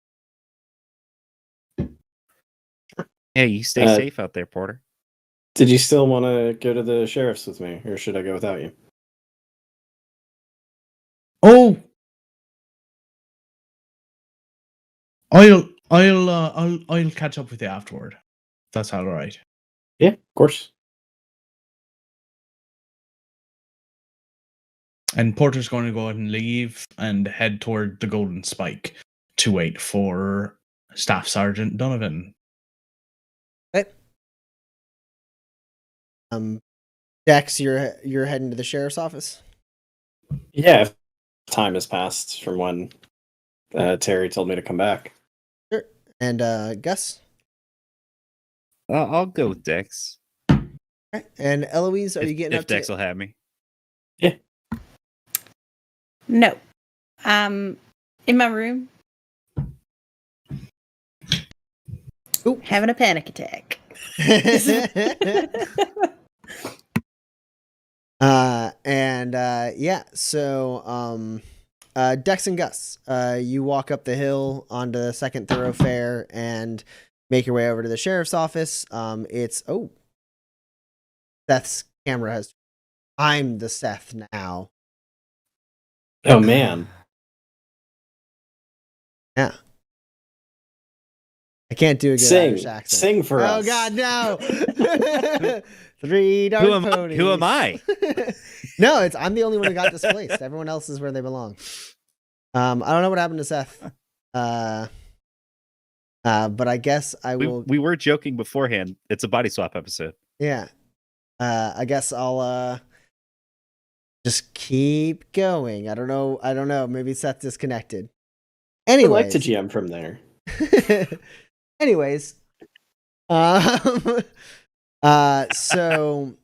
Yeah, you stay safe out there, Porter. Did you still want to go to the sheriff's with me, or should I go without you? Oh, I'll catch up with you afterward. That's all right. Yeah, of course. And Porter's going to go ahead and leave and head toward the Golden Spike to wait for Staff Sergeant Donovan. Okay. Dex, you're heading to the sheriff's office? Yeah, if time has passed from when Terry told me to come back. Sure. And Gus? I'll go with Dex. Okay. And Eloise, are you getting if up to... Dex will have me? Yeah. No. In my room. Ooh. Having a panic attack. So Dex and Gus, you walk up the hill onto the second thoroughfare and make your way over to the sheriff's office. Seth's camera has... I'm the Seth now. Oh, man. Yeah. I can't do a good Irish accent. Sing for us. Oh, God, no. Three dark ponies. Who am I? No, I'm the only one who got displaced. Everyone else is where they belong. I don't know what happened to Seth. But I guess I will... We were joking beforehand. It's a body swap episode. Yeah. I guess I'll just keep going. I don't know. Maybe Seth disconnected. Anyways. I like to GM from there. Anyways. So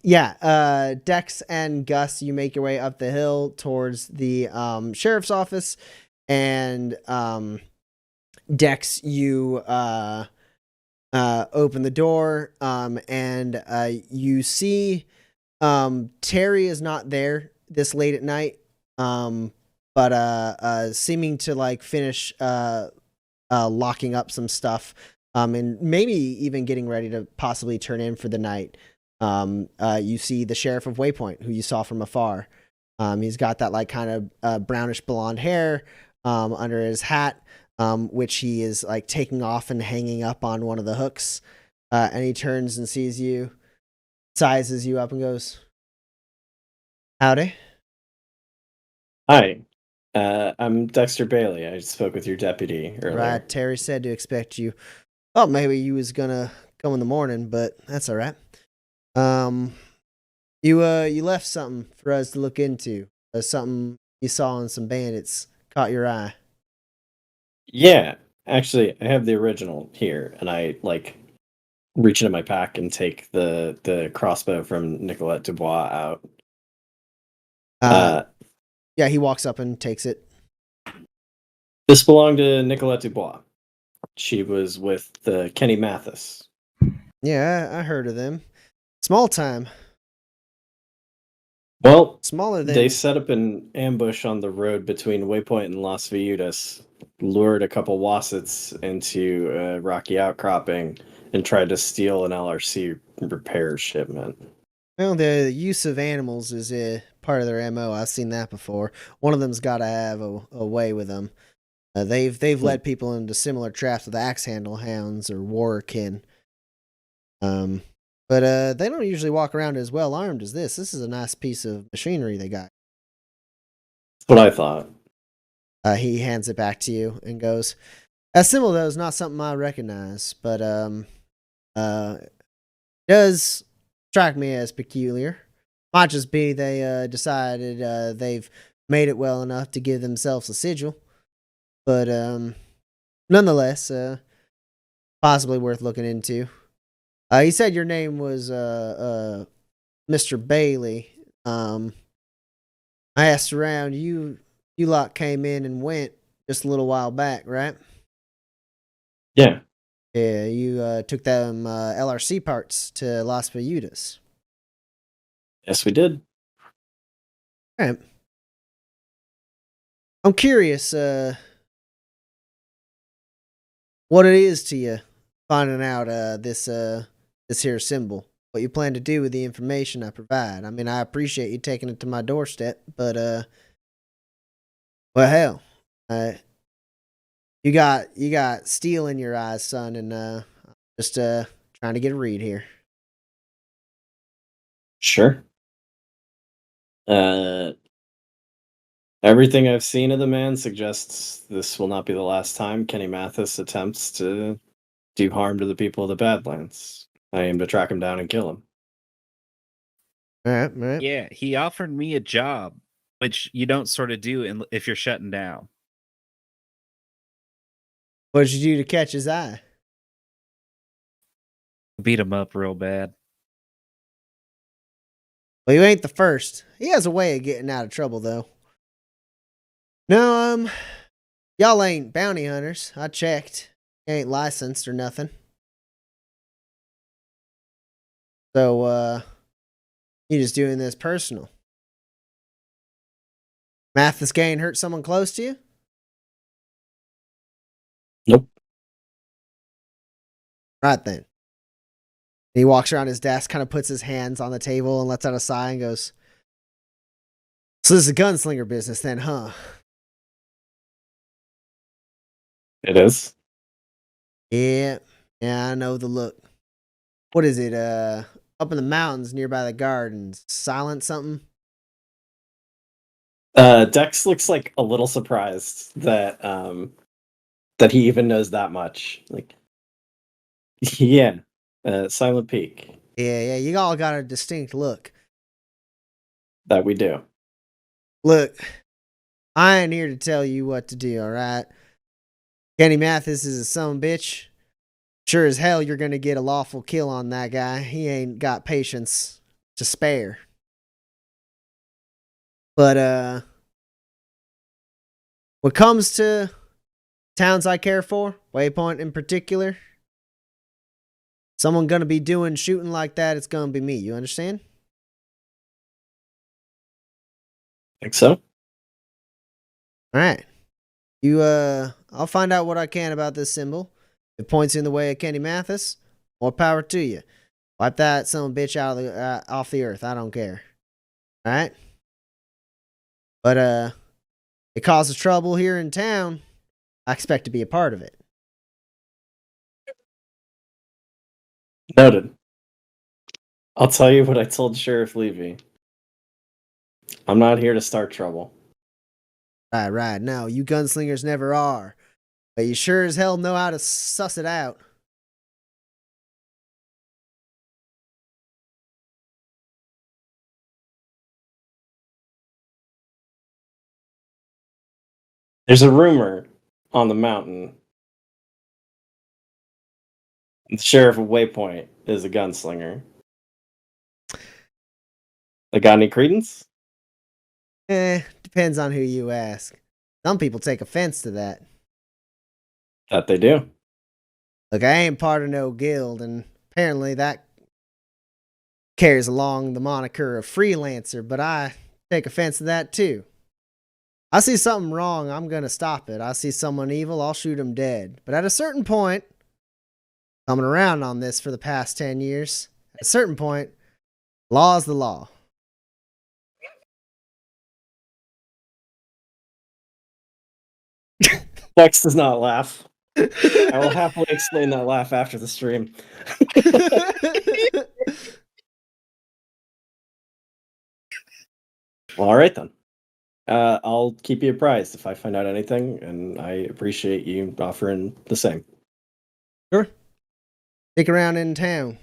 yeah, Dex and Gus, you make your way up the hill towards the sheriff's office, and Dex, you open the door, and you see Terry is not there this late at night, but seeming to like finish locking up some stuff, and maybe even getting ready to possibly turn in for the night. You see the sheriff of Waypoint, who you saw from afar. He's got that like kind of brownish blonde hair under his hat, which he is like taking off and hanging up on one of the hooks. And he turns and sees you, sizes you up and goes, "Howdy." Hi. I'm Dexter Bailey. I spoke with your deputy earlier. Right, Terry said to expect you. Oh, maybe you was gonna come in the morning, but that's all right. You left something for us to look into. Something you saw in some bandits caught your eye. Yeah, actually, I have the original here, and I reach into my pack and take the crossbow from Nicolette Dubois out. Yeah, he walks up and takes it. This belonged to Nicolette Dubois. She was with Kenny Mathis. Yeah, I heard of them. Small time. Well, Smaller than they set up an ambush on the road between Waypoint and Las Viudas, lured a couple wassets into a rocky outcropping, and tried to steal an LRC repair shipment. Well, the use of animals is a part of their MO. I've seen that before. One of them's got to have a way with them. They've led people into similar traps with axe handle hounds or war kin. But they don't usually walk around as well armed as this. This is a nice piece of machinery they got. That's what I thought. He hands it back to you and goes, "As symbol though is not something I recognize, but does strike me as peculiar. Might just be they decided they've made it well enough to give themselves a sigil, but nonetheless, possibly worth looking into." You said your name was Mr. Bailey. I asked around. You lot came in and went just a little while back, right? Yeah. Yeah, you took them LRC parts to Las Viudas. Yes, we did. All right. I'm curious what it is to you finding out this here symbol. What you plan to do with the information I provide. I mean, I appreciate you taking it to my doorstep, but well, hell, you got steel in your eyes, son, and just trying to get a read here. Sure. Everything I've seen of the man suggests this will not be the last time Kenny Mathis attempts to do harm to the people of the Badlands. I aim to track him down and kill him. All right. Yeah, he offered me a job, which you don't sort of do if you're shutting down. What did you do to catch his eye? Beat him up real bad. Well, you ain't the first. He has a way of getting out of trouble, though. No, y'all ain't bounty hunters. I checked. You ain't licensed or nothing. So, you just doing this personal. Mathis Gain hurt someone close to you? Nope. Right then. He walks around his desk, kind of puts his hands on the table and lets out a sigh and goes, "So this is a gunslinger business then, huh?" It is. Yeah, I know the look. What is it, up in the mountains nearby the gardens? Silent something? Dex looks like a little surprised that that he even knows that much. Like, yeah, Silent Peak. Yeah, you all got a distinct look. That we do. Look, I ain't here to tell you what to do, alright? Kenny Mathis is a son of a bitch. Sure as hell you're gonna get a lawful kill on that guy. He ain't got patience to spare. But, when it comes to towns I care for, Waypoint in particular, someone gonna be doing shooting like that, it's gonna be me, you understand? Think so? Alright. I'll find out what I can about this symbol. If it points in the way of Kenny Mathis, more power to you. Wipe that son of a bitch out of off the earth. I don't care. Alright? But, it causes trouble here in town. I expect to be a part of it. Noted. I'll tell you what I told Sheriff Levy. I'm not here to start trouble. Right. No, you gunslingers never are. But you sure as hell know how to suss it out. There's a rumor on the mountain. The sheriff of Waypoint is a gunslinger. That got any credence? Depends on who you ask. Some people take offense to that. That they do. Look, I ain't part of no guild, and apparently that carries along the moniker of freelancer, but I take offense to that too. I see something wrong, I'm gonna stop it. I see someone evil, I'll shoot him dead. But at a certain point, coming around on this for the past 10 years, at a certain point, law is the law. Dex does not laugh. I will happily explain that laugh after the stream. Well, all right then. I'll keep you apprised if I find out anything, and I appreciate you offering the same. Sure. Stick around in town.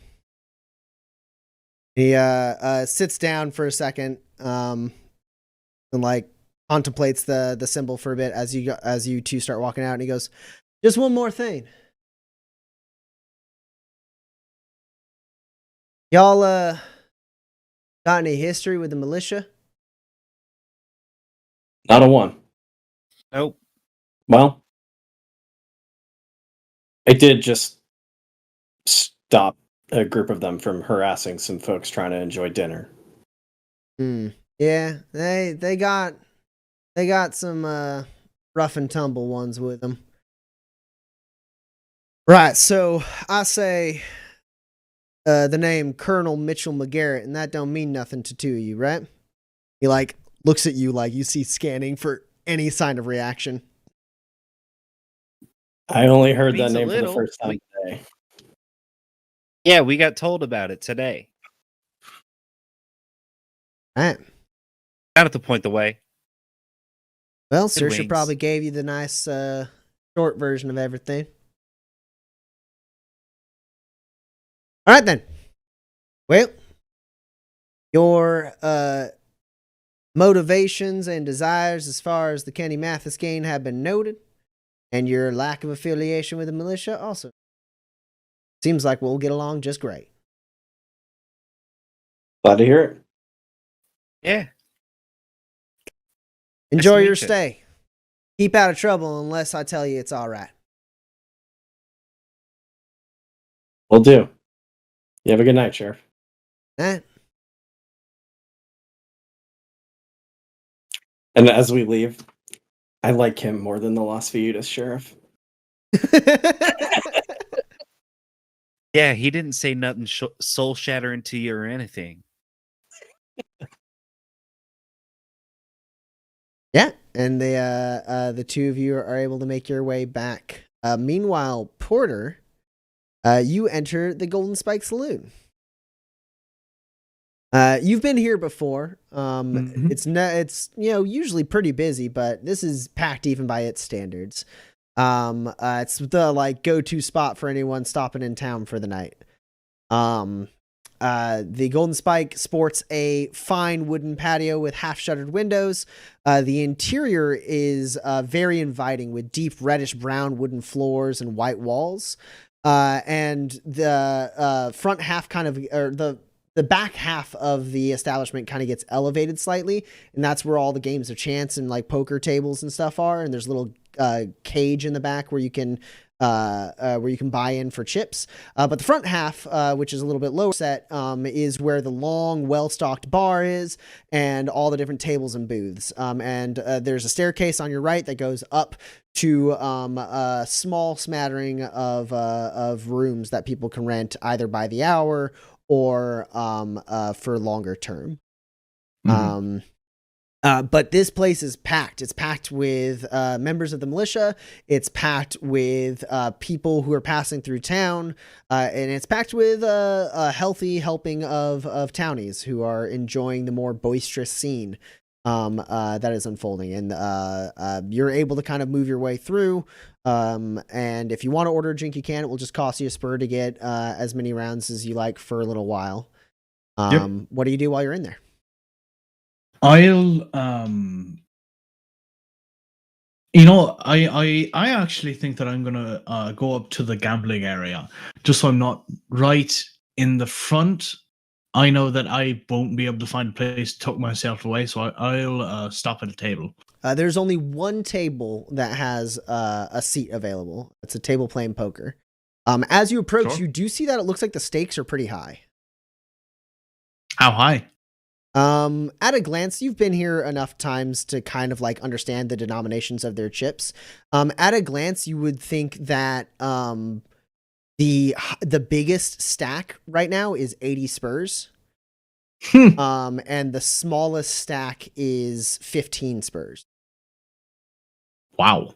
He sits down for a second, and like contemplates the symbol for a bit as you two start walking out, and he goes, "Just one more thing. Y'all got any history with the militia?" Not a one. Nope. Well, I did just stop a group of them from harassing some folks trying to enjoy dinner. Yeah, they got some rough and tumble ones with them. Right, so I say the name Colonel Mitchell McGarrett, and that don't mean nothing to two of you, right? He like looks at you like you see scanning for any sign of reaction. I only heard that Means a name for the little. first time today. Yeah, we got told about it today. Right. Not at the point the way. Well, Good Saoirse wings. probably gave you the nice short version of everything. All right then. Well, your motivations and desires as far as the Kenny Mathis gain have been noted, and your lack of affiliation with the militia also. Seems like we'll get along just great. Glad to hear it. Yeah. Enjoy to your meet you. stay. Keep out of trouble unless I tell you it's all right. Will do. You have a good night, Sheriff. Night. And as we leave, I like him more than the Las Viudas Sheriff. Yeah, he didn't say nothing soul shattering to you or anything. Yeah, and the two of you are able to make your way back. Meanwhile, Porter, you enter the Golden Spike Saloon. You've been here before. It's usually pretty busy, but this is packed even by its standards. It's the like go-to spot for anyone stopping in town for the night. The Golden Spike sports a fine wooden patio with half-shuttered windows. The interior is very inviting with deep reddish-brown wooden floors and white walls. And the front half the back half of the establishment kind of gets elevated slightly, and that's where all the games of chance and like poker tables and stuff are. And there's a little cage in the back where you can buy in for chips. But the front half, which is a little bit lower set, is where the long, well-stocked bar is and all the different tables and booths. And there's a staircase on your right that goes up to a small smattering of rooms that people can rent either by the hour or for longer term. But this place is packed. It's packed with members of the militia. It's packed with people who are passing through town. And it's packed with a healthy helping of townies who are enjoying the more boisterous scene. that is unfolding, and you're able to kind of move your way through. And if you want to order a drink, you can. It will just cost you a spur to get as many rounds as you like for a little while. What do you do while you're in there? I'll I actually think that I'm gonna go up to the gambling area, just so I'm not right in the front. I know that I won't be able to find a place to tuck myself away, so I'll stop at a table. There's only one table that has a seat available. It's a table playing poker. As you approach, Sure. you do see that it looks like the stakes are pretty high. How high? At a glance, you've been here enough times to kind of like understand the denominations of their chips. At a glance, you would think that the biggest stack right now is 80 spurs. And the smallest stack is 15 spurs. Wow.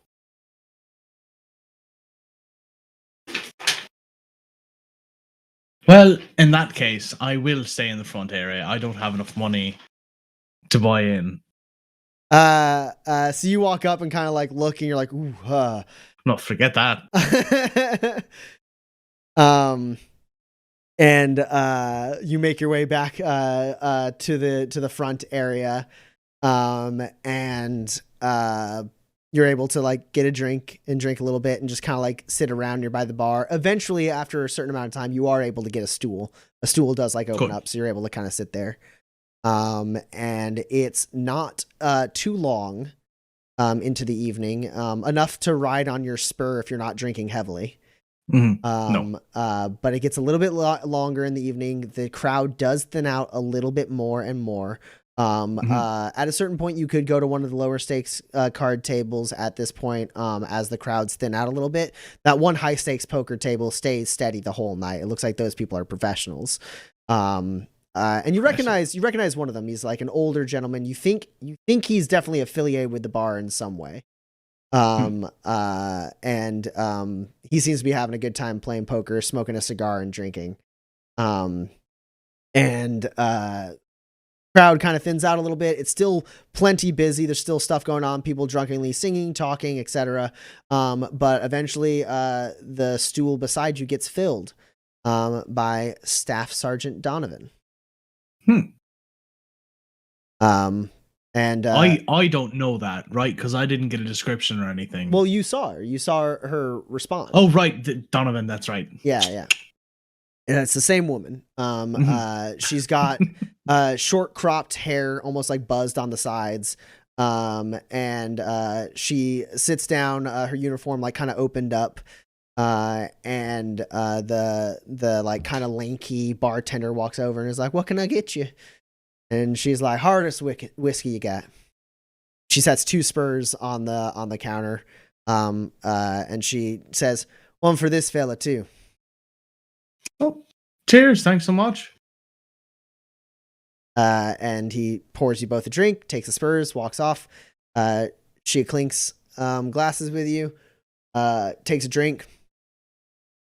Well, in that case, I will stay in the front area. I don't have enough money to buy in. So you walk up and kind of like look, and you're like, ooh, No, forget that. And you make your way back to the front area, and you're able to like get a drink and drink a little bit and just kind of like sit around nearby the bar. Eventually, after a certain amount of time, you are able to get a stool. A stool does like open up, so you're able to kind of sit there. And it's not too long into the evening, enough to ride on your spur if you're not drinking heavily. No. But it gets a little bit longer in the evening. The crowd does thin out a little bit more and more. At a certain point, you could go to one of the lower stakes card tables at this point, as the crowds thin out a little bit. That one high stakes poker table stays steady the whole night. It looks like those people are professionals. And you recognize one of them. He's like an older gentleman. You think he's definitely affiliated with the bar in some way. And he seems to be having a good time playing poker, smoking a cigar and drinking. Crowd kind of thins out a little bit. It's still plenty busy. There's still stuff going on, people drunkenly singing, talking, etc. But eventually the stool beside you gets filled by Staff Sergeant Donovan. And I don't know that, right? Because I didn't get a description or anything. Well, you saw her. You saw her respond. Oh, right, Donovan. That's right. Yeah. And it's the same woman. She's got short cropped hair, almost like buzzed on the sides. And she sits down, her uniform like kind of opened up. And the like kind of lanky bartender walks over and is like, "What can I get you?" And she's like, "Hardest whiskey you got." She sets 2 spurs on the counter. And she says, "One for this fella too." Oh, cheers! Thanks so much. And he pours you both a drink, takes the spurs, walks off. She clinks glasses with you, takes a drink,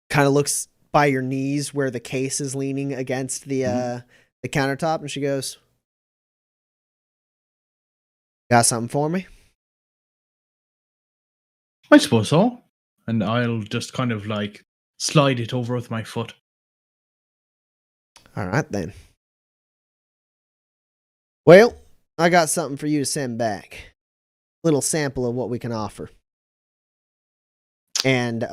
kind of looks by your knees where the case is leaning against the countertop, and she goes, "Got something for me?" I suppose so. And I'll just kind of like slide it over with my foot. All right, then. Well, I got something for you to send back. Little sample of what we can offer. And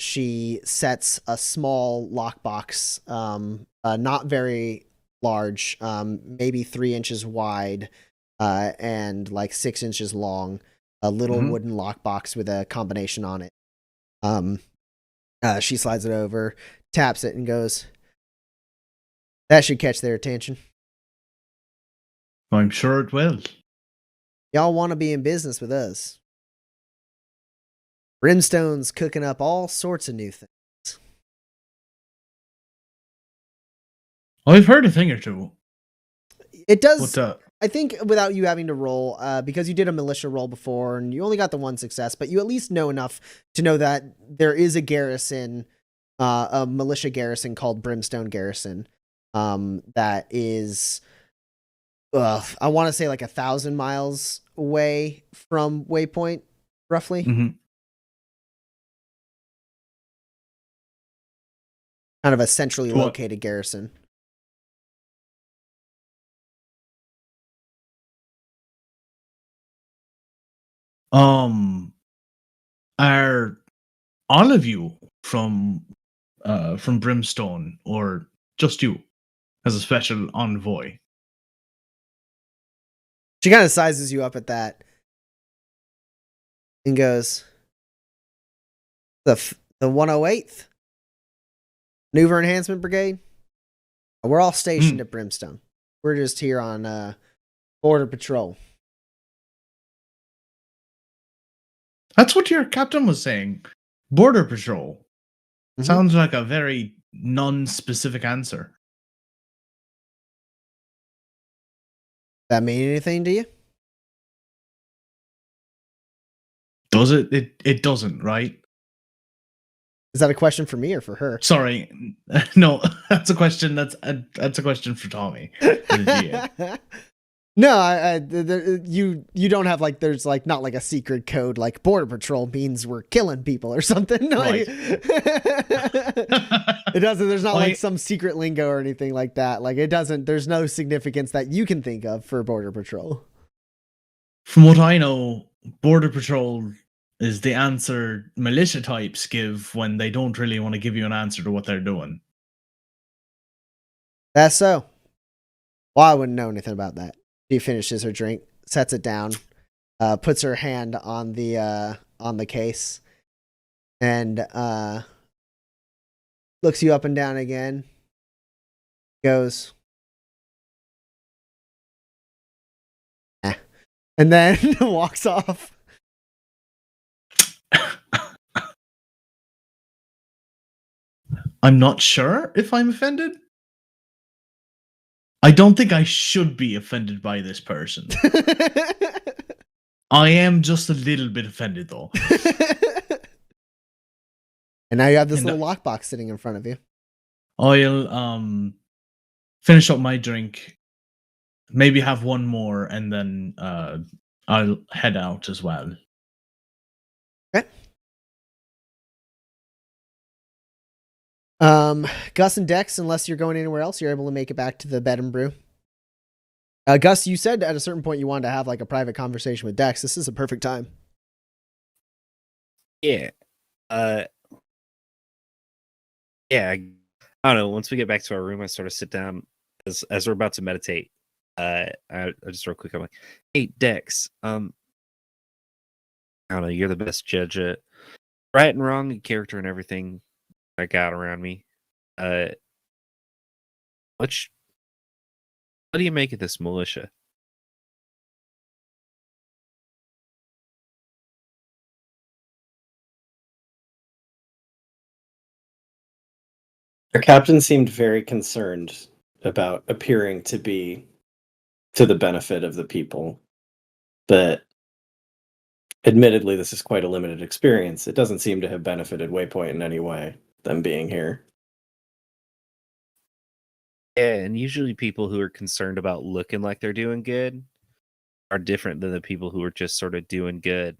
she sets a small lockbox, not very large, maybe 3 inches wide, and like 6 inches long. A little wooden lockbox with a combination on it. She slides it over, taps it, and goes, "That should catch their attention. I'm sure it will. Y'all want to be in business with us. Brimstone's cooking up all sorts of new things." I've heard a thing or two. It does. What's up? I think without you having to roll, because you did a militia roll before and you only got the 1 success, but you at least know enough to know that there is a garrison, a militia garrison called Brimstone Garrison, that is I want to say like 1,000 miles away from Waypoint, roughly. Mhm. Kind of a centrally What- located garrison. Are all of you from Brimstone, or just you as a special envoy? She kind of sizes you up at that and goes, the 108th Maneuver Enhancement Brigade. We're all stationed at Brimstone. We're just here on border patrol. That's what your captain was saying. Border patrol. Mhm. Sounds like a very non-specific answer. That mean anything to you? Does it? It doesn't, right? Is that a question for me or for her? Sorry, no. That's a question. That's a question for Tommy. the GM. No, you don't have like there's like not like a secret code like border patrol means we're killing people or something. Like, Right. it doesn't. There's not Like- like some secret lingo or anything like that. Like it doesn't. There's no significance that you can think of for border patrol. From what I know, border patrol is the answer militia types give when they don't really want to give you an answer to what they're doing. That's so. Well, I wouldn't know anything about that. She finishes her drink, sets it down, puts her hand on the case, and looks you up and down again. Goes, eh. And then walks off. I'm not sure if I'm offended. I don't think I should be offended by this person. I am just a little bit offended, though. And now you have this And little lockbox sitting in front of you. I'll finish up my drink, maybe have one more, and then I'll head out as well. Okay. Gus and Dex, unless you're going anywhere else, you're able to make it back to the bed and brew. Gus, you said at a certain point you wanted to have like a private conversation with Dex. This is a perfect time. Yeah. Yeah. I don't know. Once we get back to our room, I sort of sit down as we're about to meditate. I just real quick, I'm like, hey Dex, I don't know, you're the best judge at right and wrong and character and everything I got around me. What do you make of this militia? Our captain seemed very concerned about appearing to be to the benefit of the people. But admittedly, this is quite a limited experience. It doesn't seem to have benefited Waypoint in any way, them being here. Yeah, and usually people who are concerned about looking like they're doing good are different than the people who are just sort of doing good.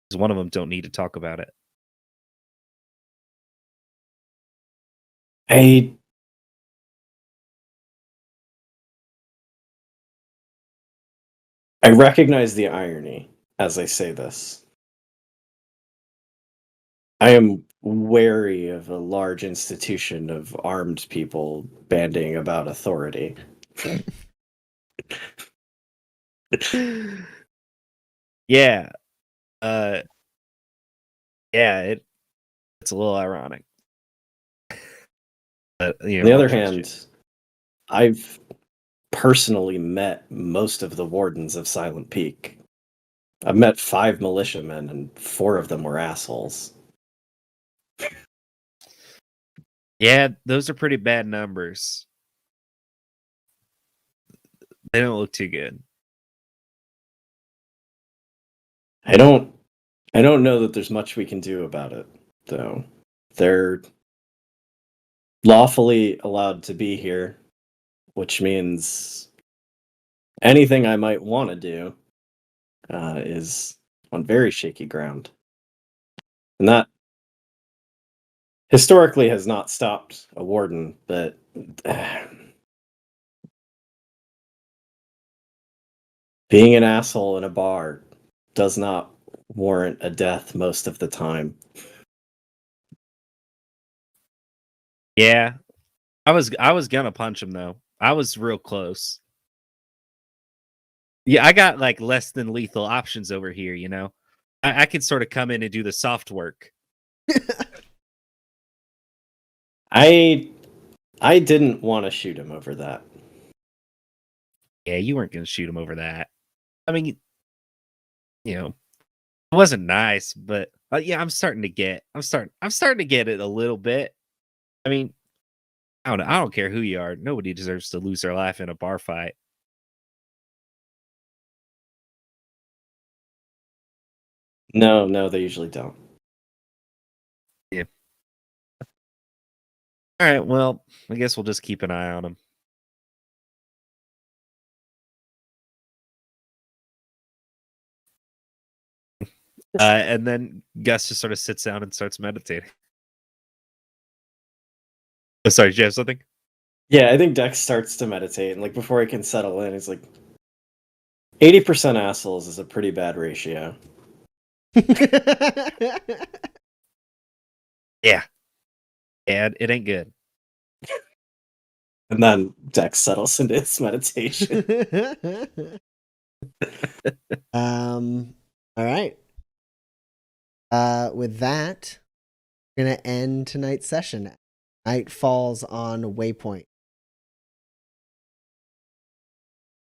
Because one of them don't need to talk about it. I recognize the irony as I say this. I am wary of a large institution of armed people bandying about authority. Yeah. Yeah, it's a little ironic. But, you know, On the other I trust you. hand, I've personally met most of the wardens of Silent Peak. I've met 5 militiamen, and 4 of them were assholes. Yeah, those are pretty bad numbers. They don't look too good. I don't know that there's much we can do about it, though. They're lawfully allowed to be here, which means anything I might want to do is on very shaky ground. And that historically has not stopped a warden, but being an asshole in a bar does not warrant a death most of the time. Yeah, I was gonna punch him though. I was real close. Yeah, I got like less than lethal options over here. You know, I could sort of come in and do the soft work. I didn't want to shoot him over that. Yeah, you weren't gonna shoot him over that. I mean, you know, it wasn't nice, but yeah, I'm starting to get it a little bit. I mean, I don't care who you are. Nobody deserves to lose their life in a bar fight. No, they usually don't. Yeah. All right, well, I guess we'll just keep an eye on him. And then Gus just sort of sits down and starts meditating. Oh, sorry, did you have something? Yeah, I think Dex starts to meditate, and like before he can settle in, he's like, 80% assholes is a pretty bad ratio. Yeah. Yeah, it ain't good. And then Dex settles into his meditation. All right. With that, we're gonna end tonight's session. Night falls on Waypoint.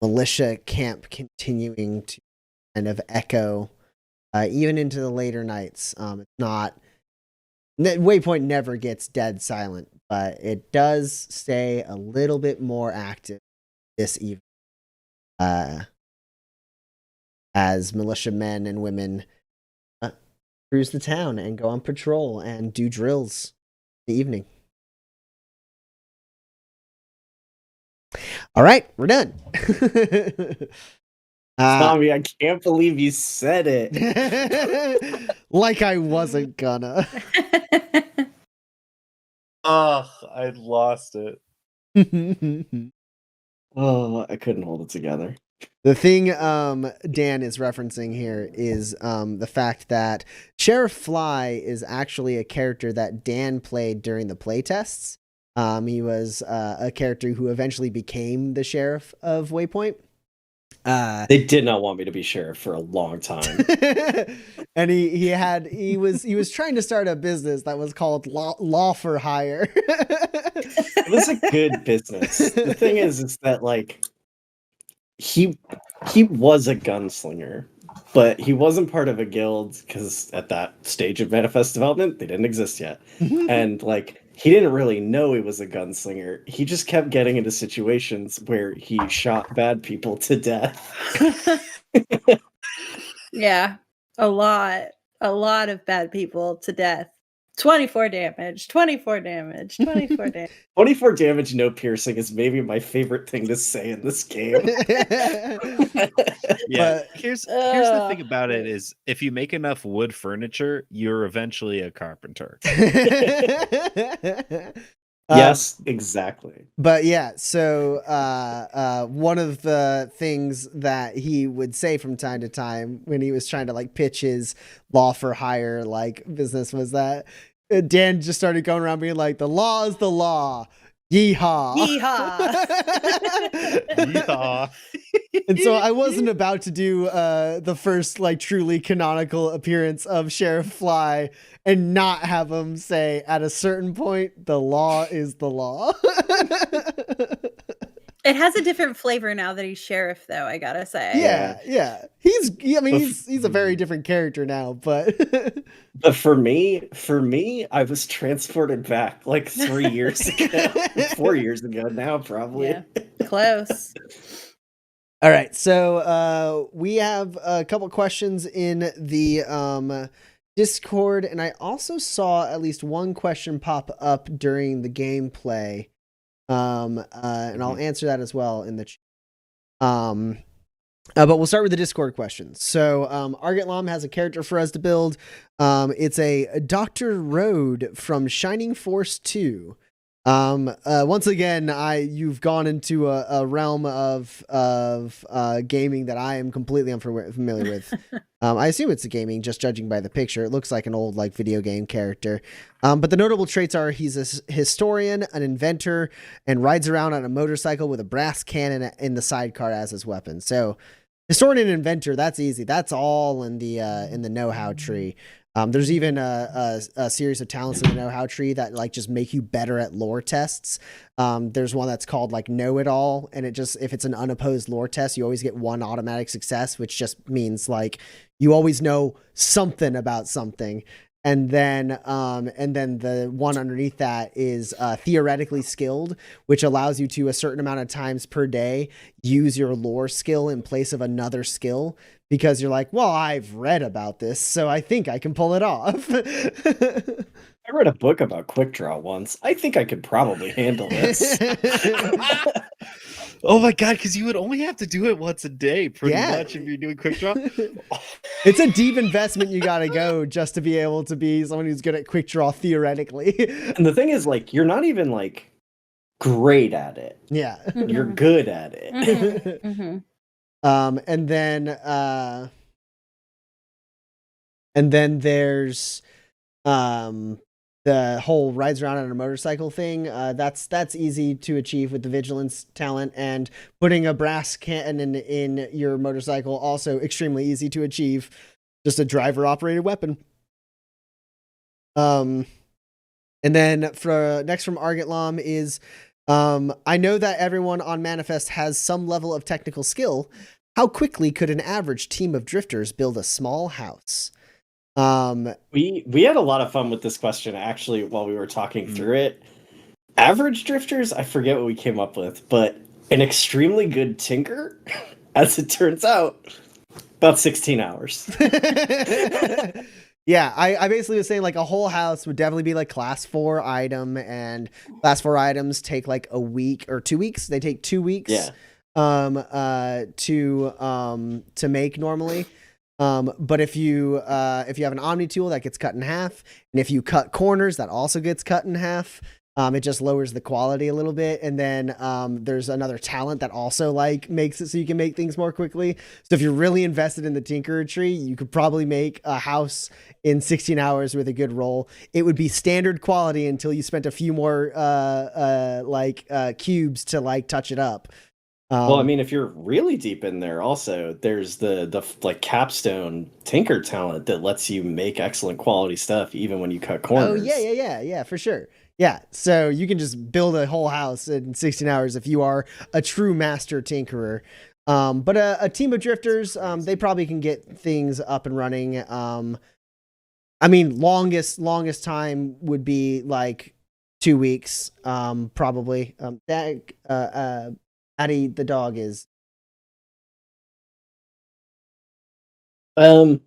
Militia camp continuing to kind of echo even into the later nights. It's not Waypoint never gets dead silent, but it does stay a little bit more active this evening. As militia men and women cruise the town and go on patrol and do drills in the evening. All right, we're done. Tommy, I can't believe you said it. Like I wasn't gonna. Oh, I lost it. Oh, I couldn't hold it together. The thing Dan is referencing here is the fact that Sheriff Fly is actually a character that Dan played during the playtests. He was a character who eventually became the sheriff of Waypoint. They did not want me to be sheriff for a long time. And he was trying to start a business that was called Law for Hire. It was a good business. The thing is that like he was a gunslinger, but he wasn't part of a guild because at that stage of manifest development, they didn't exist yet. And like he didn't really know he was a gunslinger. He just kept getting into situations where he shot bad people to death. Yeah, a lot of bad people to death. 24 damage, 24 damage, 24 damage. 24 damage, no piercing is maybe my favorite thing to say in this game. Yeah, here's the thing about it is if you make enough wood furniture, you're eventually a carpenter. Yes, exactly. But yeah, so one of the things that he would say from time to time when he was trying to like pitch his Law for Hire like business was that Dan just started going around being like, the law is the law. Yeehaw. Yeehaw. Yeehaw. And so I wasn't about to do the first like truly canonical appearance of Sheriff Fly and not have him say at a certain point, the law is the law. It has a different flavor now that he's sheriff, though, I gotta say. Yeah. He's a very different character now, but But for me, I was transported back like 3 years ago, 4 years ago now, probably. Yeah. Close. all right. So we have a couple questions in the Discord, and I also saw at least one question pop up during the gameplay. And I'll answer that as well in the chat. But we'll start with the Discord questions. So Argitlam has a character for us to build. It's a Dr. Road from Shining Force 2. Once again, you've gone into a realm of gaming that I am completely unfamiliar with. I assume it's a gaming, just judging by the picture. It looks like an old like video game character. But the notable traits are he's a historian, an inventor, and rides around on a motorcycle with a brass cannon in the sidecar as his weapon. So historian and inventor, that's easy. That's all in the know-how tree. There's even a series of talents in the know-how tree that like just make you better at lore tests. There's one that's called like know-it-all, and if it's an unopposed lore test, you always get one automatic success, which just means like you always know something about something. And then the one underneath that is theoretically skilled, which allows you to a certain amount of times per day use your lore skill in place of another skill, because you're like, well, I've read about this, so I think I can pull it off. I read a book about quick draw once. I think I could probably handle this. Oh my god, because you would only have to do it once a day, pretty much, if you're doing quick draw. It's a deep investment you got to go just to be able to be someone who's good at quick draw theoretically. And the thing is, like, you're not even like great at it. Yeah, You're good at it. And then there's the whole rides around on a motorcycle thing. That's easy to achieve with the vigilance talent, and putting a brass cannon in your motorcycle, also extremely easy to achieve. Just a driver operated weapon. And then next from Argitlam is, I know that everyone on Manifest has some level of technical skill. How quickly could an average team of drifters build a small house? We had a lot of fun with this question actually while we were talking through it. Average drifters, I forget what we came up with, but an extremely good tinker, as it turns out, about 16 hours. Yeah, I basically was saying like a whole house would definitely be like class 4 item, and class 4 items take like a week or 2 weeks. They take 2 weeks to make normally. But if you have an Omni tool, that gets cut in half, and if you cut corners, that also gets cut in half. It just lowers the quality a little bit, and then there's another talent that also like makes it so you can make things more quickly. So if you're really invested in the Tinkerer tree, you could probably make a house in 16 hours with a good roll. It would be standard quality until you spent a few more cubes to like touch it up. Well, I mean, if you're really deep in there, also there's the like capstone tinker talent that lets you make excellent quality stuff even when you cut corners. Oh yeah, for sure. Yeah, so you can just build a whole house in 16 hours if you are a true master tinkerer. But a team of drifters, they probably can get things up and running. I mean, longest time would be like 2 weeks, probably. Addie the dog is. I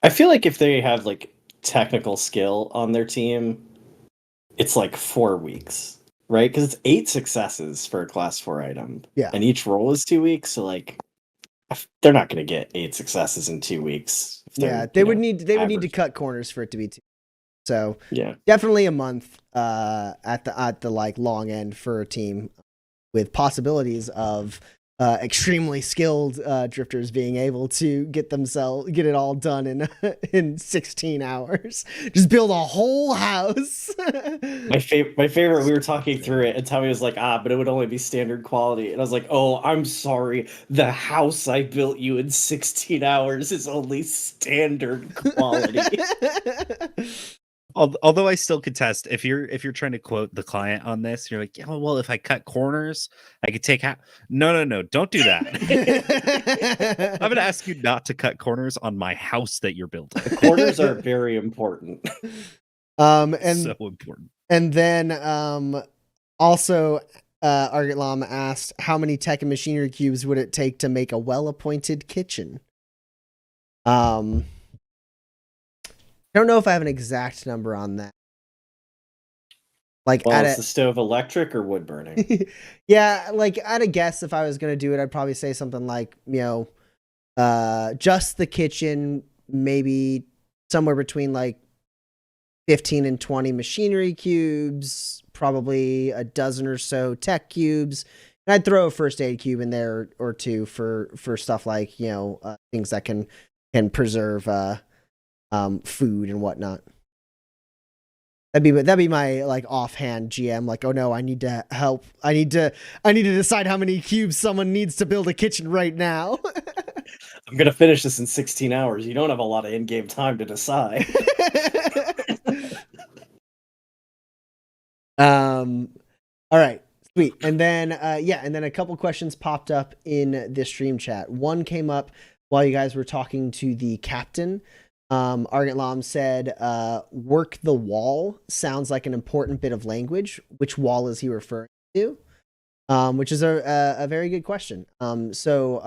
feel like if they have like technical skill on their team, it's like 4 weeks, right? Because it's 8 successes for a class 4 item. Yeah. And each roll is 2 weeks, so like they're not going to get 8 successes in 2 weeks. Yeah, they would need to cut corners for it to be 2. So yeah, definitely a month at the like long end for a team, with possibilities of extremely skilled drifters being able to get it all done in 16 hours. Just build a whole house. my favorite. We were talking through it, and Tommy was like, but it would only be standard quality. And I was like, oh, I'm sorry. The house I built you in 16 hours is only standard quality. Although I still contest, if you're trying to quote the client on this, you're like, yeah, well, if I cut corners, I could take half. No, don't do that. I'm gonna ask you not to cut corners on my house that you're building. The corners are very important. And so important. And then also Argitlam asked, how many tech and machinery cubes would it take to make a well-appointed kitchen? I don't know if I have an exact number on that. Like Well, at is the stove electric or wood burning? yeah, like at a guess, if I was gonna do it, I'd probably say something like, just the kitchen, maybe somewhere between like 15 and 20 machinery cubes, probably a dozen or so tech cubes. And I'd throw a first aid cube in there or two for stuff like, things that can preserve food and whatnot. That'd be my like offhand GM, like, oh no, I need to help. I need to decide how many cubes someone needs to build a kitchen right now. I'm gonna finish this in 16 hours. You don't have a lot of in-game time to decide. All right, sweet. And then and then a couple questions popped up in the stream chat. One came up while you guys were talking to the captain. Argent Lam said, work the wall sounds like an important bit of language. Which wall is he referring to? Which is a very good question. So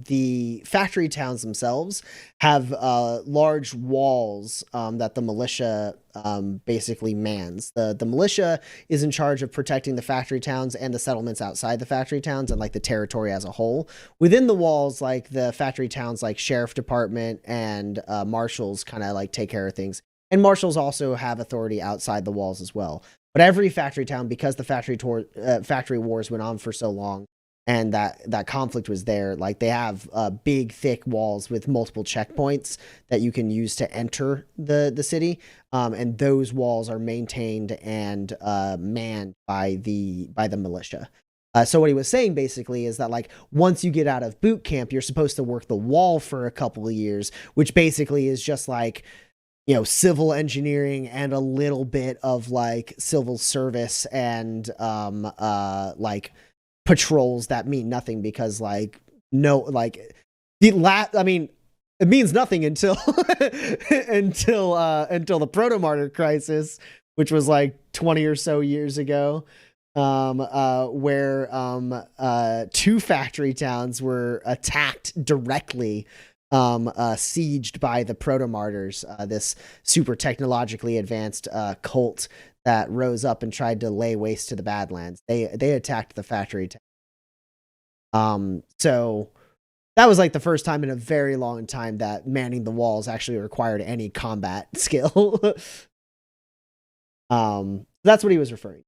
the factory towns themselves have large walls that the militia basically mans. The militia is in charge of protecting the factory towns and the settlements outside the factory towns and like the territory as a whole. Within the walls, like the factory towns, like sheriff department and marshals kind of like take care of things. And marshals also have authority outside the walls as well. But every factory town, because the factory wars went on for so long, and that conflict was there, like they have big, thick walls with multiple checkpoints that you can use to enter the city, and those walls are maintained and manned by the militia. So what he was saying basically is that like once you get out of boot camp, you're supposed to work the wall for a couple of years, which basically is just like, civil engineering and a little bit of like civil service and like patrols that mean nothing because like it means nothing until until the Proto-Martyr crisis, which was like 20 or so years ago, where two factory towns were attacked directly, sieged by the Proto-Martyrs, this super technologically advanced cult that rose up and tried to lay waste to the Badlands. They attacked the factory town. So that was like the first time in a very long time that manning the walls actually required any combat skill. That's what he was referring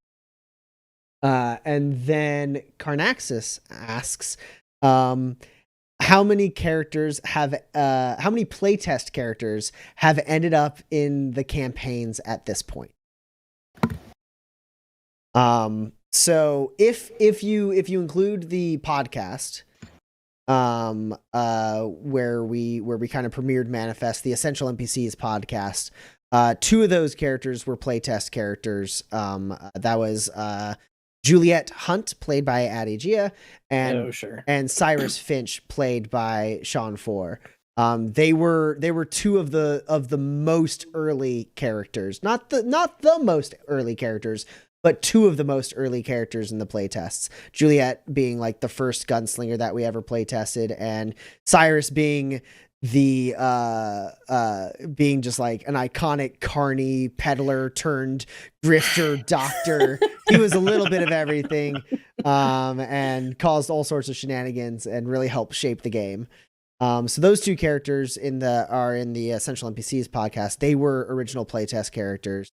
to. And then Carnaxis asks, how many playtest characters have ended up in the campaigns at this point? So if you include the podcast, where we kind of premiered Manifest, the Essential NPCs podcast, two of those characters were playtest characters. That was Juliet Hunt, played by Addie Gia, and Cyrus Finch, played by Sean Four. They were two of the most early characters, not the most early characters, but two of the most early characters in the playtests. Juliet being like the first gunslinger that we ever playtested, and Cyrus being being just like an iconic carny peddler turned grifter doctor. He was a little bit of everything, and caused all sorts of shenanigans and really helped shape the game. So those two characters are in the Essential NPCs podcast. They were original playtest characters.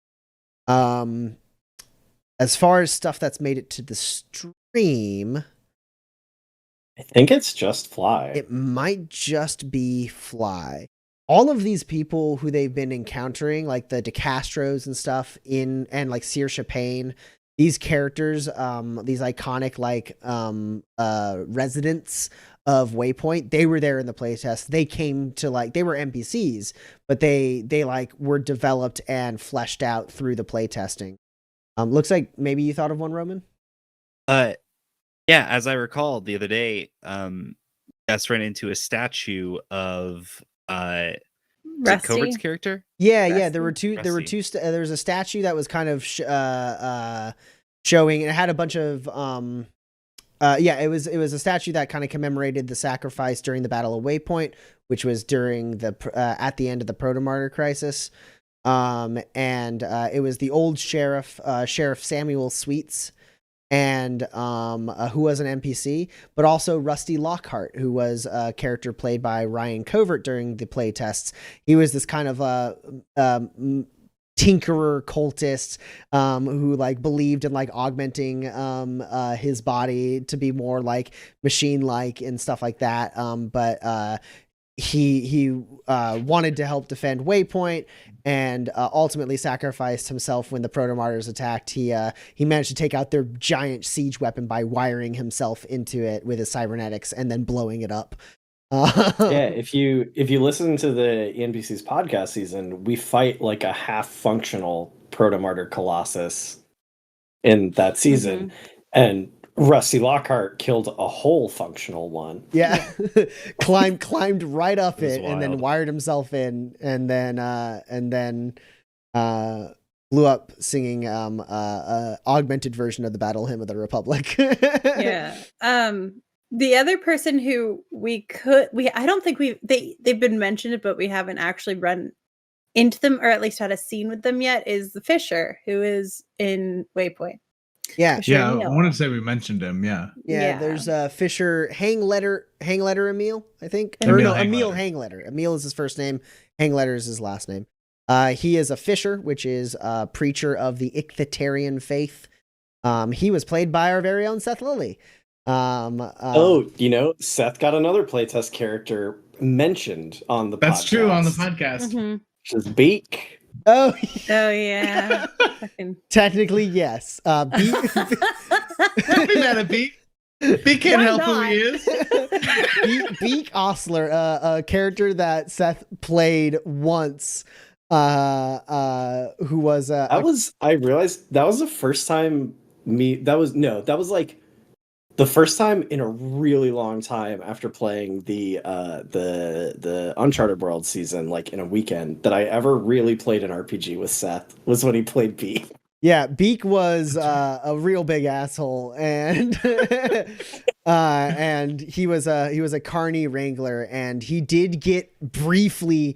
As far as stuff that's made it to the stream, I think it's just Fly. It might just be Fly. All of these people who they've been encountering, like the DeCastros and stuff, and like Saoirse Payne, these characters, these iconic like residents of Waypoint, they were there in the playtest. They came to like, they were NPCs, but they like were developed and fleshed out through the playtesting. Looks like maybe you thought of one, Roman? Yeah, as I recall the other day, Gus ran into a statue of Covert's character. Yeah, there were two. There were two. There was a statue that was kind of showing, and it had a bunch of it was a statue that kind of commemorated the sacrifice during the Battle of Waypoint, which was during the at the end of the Proto-Martyr crisis. and it was the old sheriff, Sheriff Samuel Sweets, and who was an NPC, but also Rusty Lockhart, who was a character played by Ryan Covert during the play tests. He was this kind of tinkerer cultist who like believed in like augmenting his body to be more like machine like and stuff like that, but he wanted to help defend Waypoint, and ultimately sacrificed himself when the Proto-Martyrs attacked. He managed to take out their giant siege weapon by wiring himself into it with his cybernetics and then blowing it up. Yeah, if you listen to the NBC's podcast season, we fight like a half functional Proto-Martyr Colossus in that season, and Rusty Lockhart killed a whole functional one. Yeah, climbed right up it and then wild. wired himself in, and then blew up singing augmented version of the Battle Hymn of the Republic. Yeah. The other person who I don't think they've been mentioned, but we haven't actually run into them, or at least had a scene with them yet, is the Fisher, who is in Waypoint. Yeah. Fisher Yeah, I Emil. want to say we mentioned him. Yeah. Yeah, there's Fisher Hangletter Emil, I think. Emil Or no, Hangletter. Emil Hangletter. Emil is his first name. Hangletter is his last name. He is a Fisher, which is a preacher of the Icthitarian faith. He was played by our very own Seth Lilly. Seth got another playtest character mentioned on the podcast. That's true on the podcast. Mhm. Which is Beak. Oh, Oh yeah. Fucking- technically, yes. We met a Beak. Beak can't Why help who not? he is. Beak Osler, a character that Seth played once, who was I realized that was the first time that was like the first time in a really long time after playing the Uncharted World season, like in a weekend, that I ever really played an RPG with Seth, was when he played Beak. Yeah, Beak was a real big asshole, and and he was a Carney Wrangler, and he did get briefly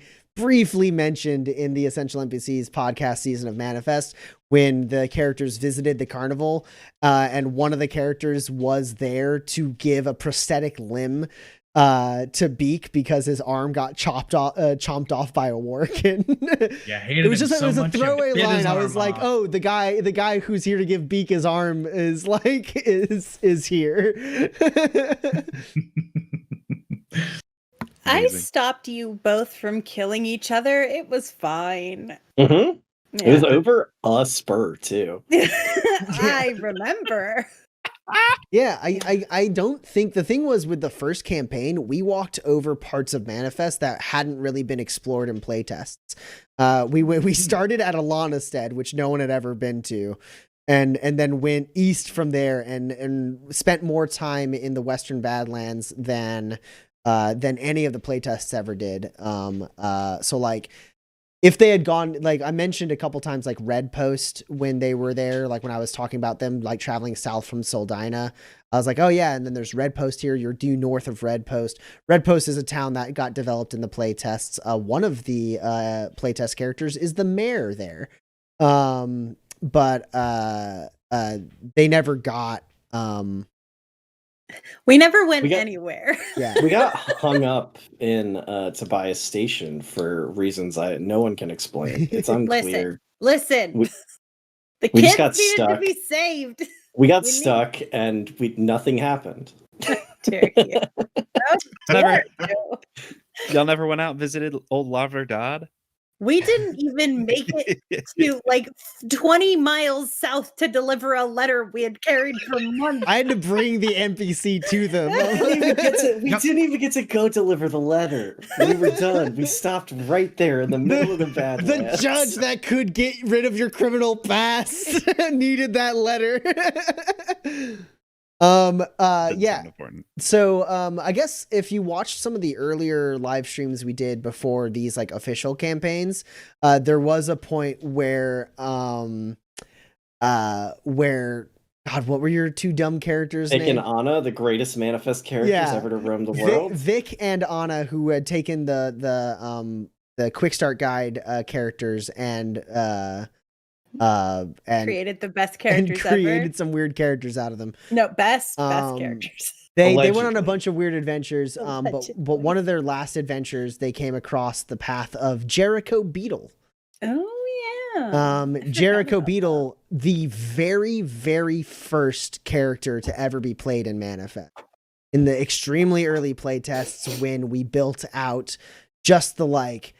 mentioned in the Essential NPCs podcast season of Manifest when the characters visited the carnival, and one of the characters was there to give a prosthetic limb to Beak because his arm got chomped off by a workin. Yeah, It was just it was a throwaway line. I was like, oh, the guy who's here to give Beak his arm is like is here. I Amazing. stopped you both from killing each other. It was fine. Mm-hmm. Yeah. It was over a spur too. I remember. Yeah, I don't think the thing was with the first campaign, we walked over parts of Manifest that hadn't really been explored in playtests. We started at Alanastead, which no one had ever been to, and then went east from there and spent more time in the Western Badlands than any of the playtests ever did. So like, if they had gone, like I mentioned a couple times, like Red Post when they were there, like when I was talking about them, like traveling south from Soldina, I was like, oh yeah. And then there's Red Post here. You're due north of Red Post. Red Post is a town that got developed in the playtests. One of the playtest characters is the mayor there. But they never got, We never went We got- anywhere. yeah. We got hung up in Tobias Station for reasons no one can explain. It's unclear. Listen. We- The we just kids got needed to stuck. be saved. We got We need- stuck and nothing happened. Dare you. Never- Dare you. Y'all never went out and visited old Lavler Dodd? We didn't even make it to like 20 miles south to deliver a letter we had carried for months. I had to bring the NPC to them. We didn't even get to go deliver the letter. We were done. We stopped right there in the middle of the The Badlands. judge that could get rid of your criminal past needed that letter. Doesn't Yeah. sound important. So, I guess if you watched some of the earlier live streams we did before these like official campaigns, there was a point where God, what were your two dumb characters' Vic and names? Anna, the greatest manifest characters Yeah. ever to roam the world. Vic and Anna, who had taken the quick start guide characters and created the best and characters created ever. some weird characters out of them. No, best Um, characters. They went on a Allegedly. bunch of weird adventures, but Allegedly. one of their last adventures, they came across the path of Jericho Beetle. Oh yeah. Jericho about Beetle, the very, very first character to ever be played in Manifest. In the extremely early play tests, when we built out just the like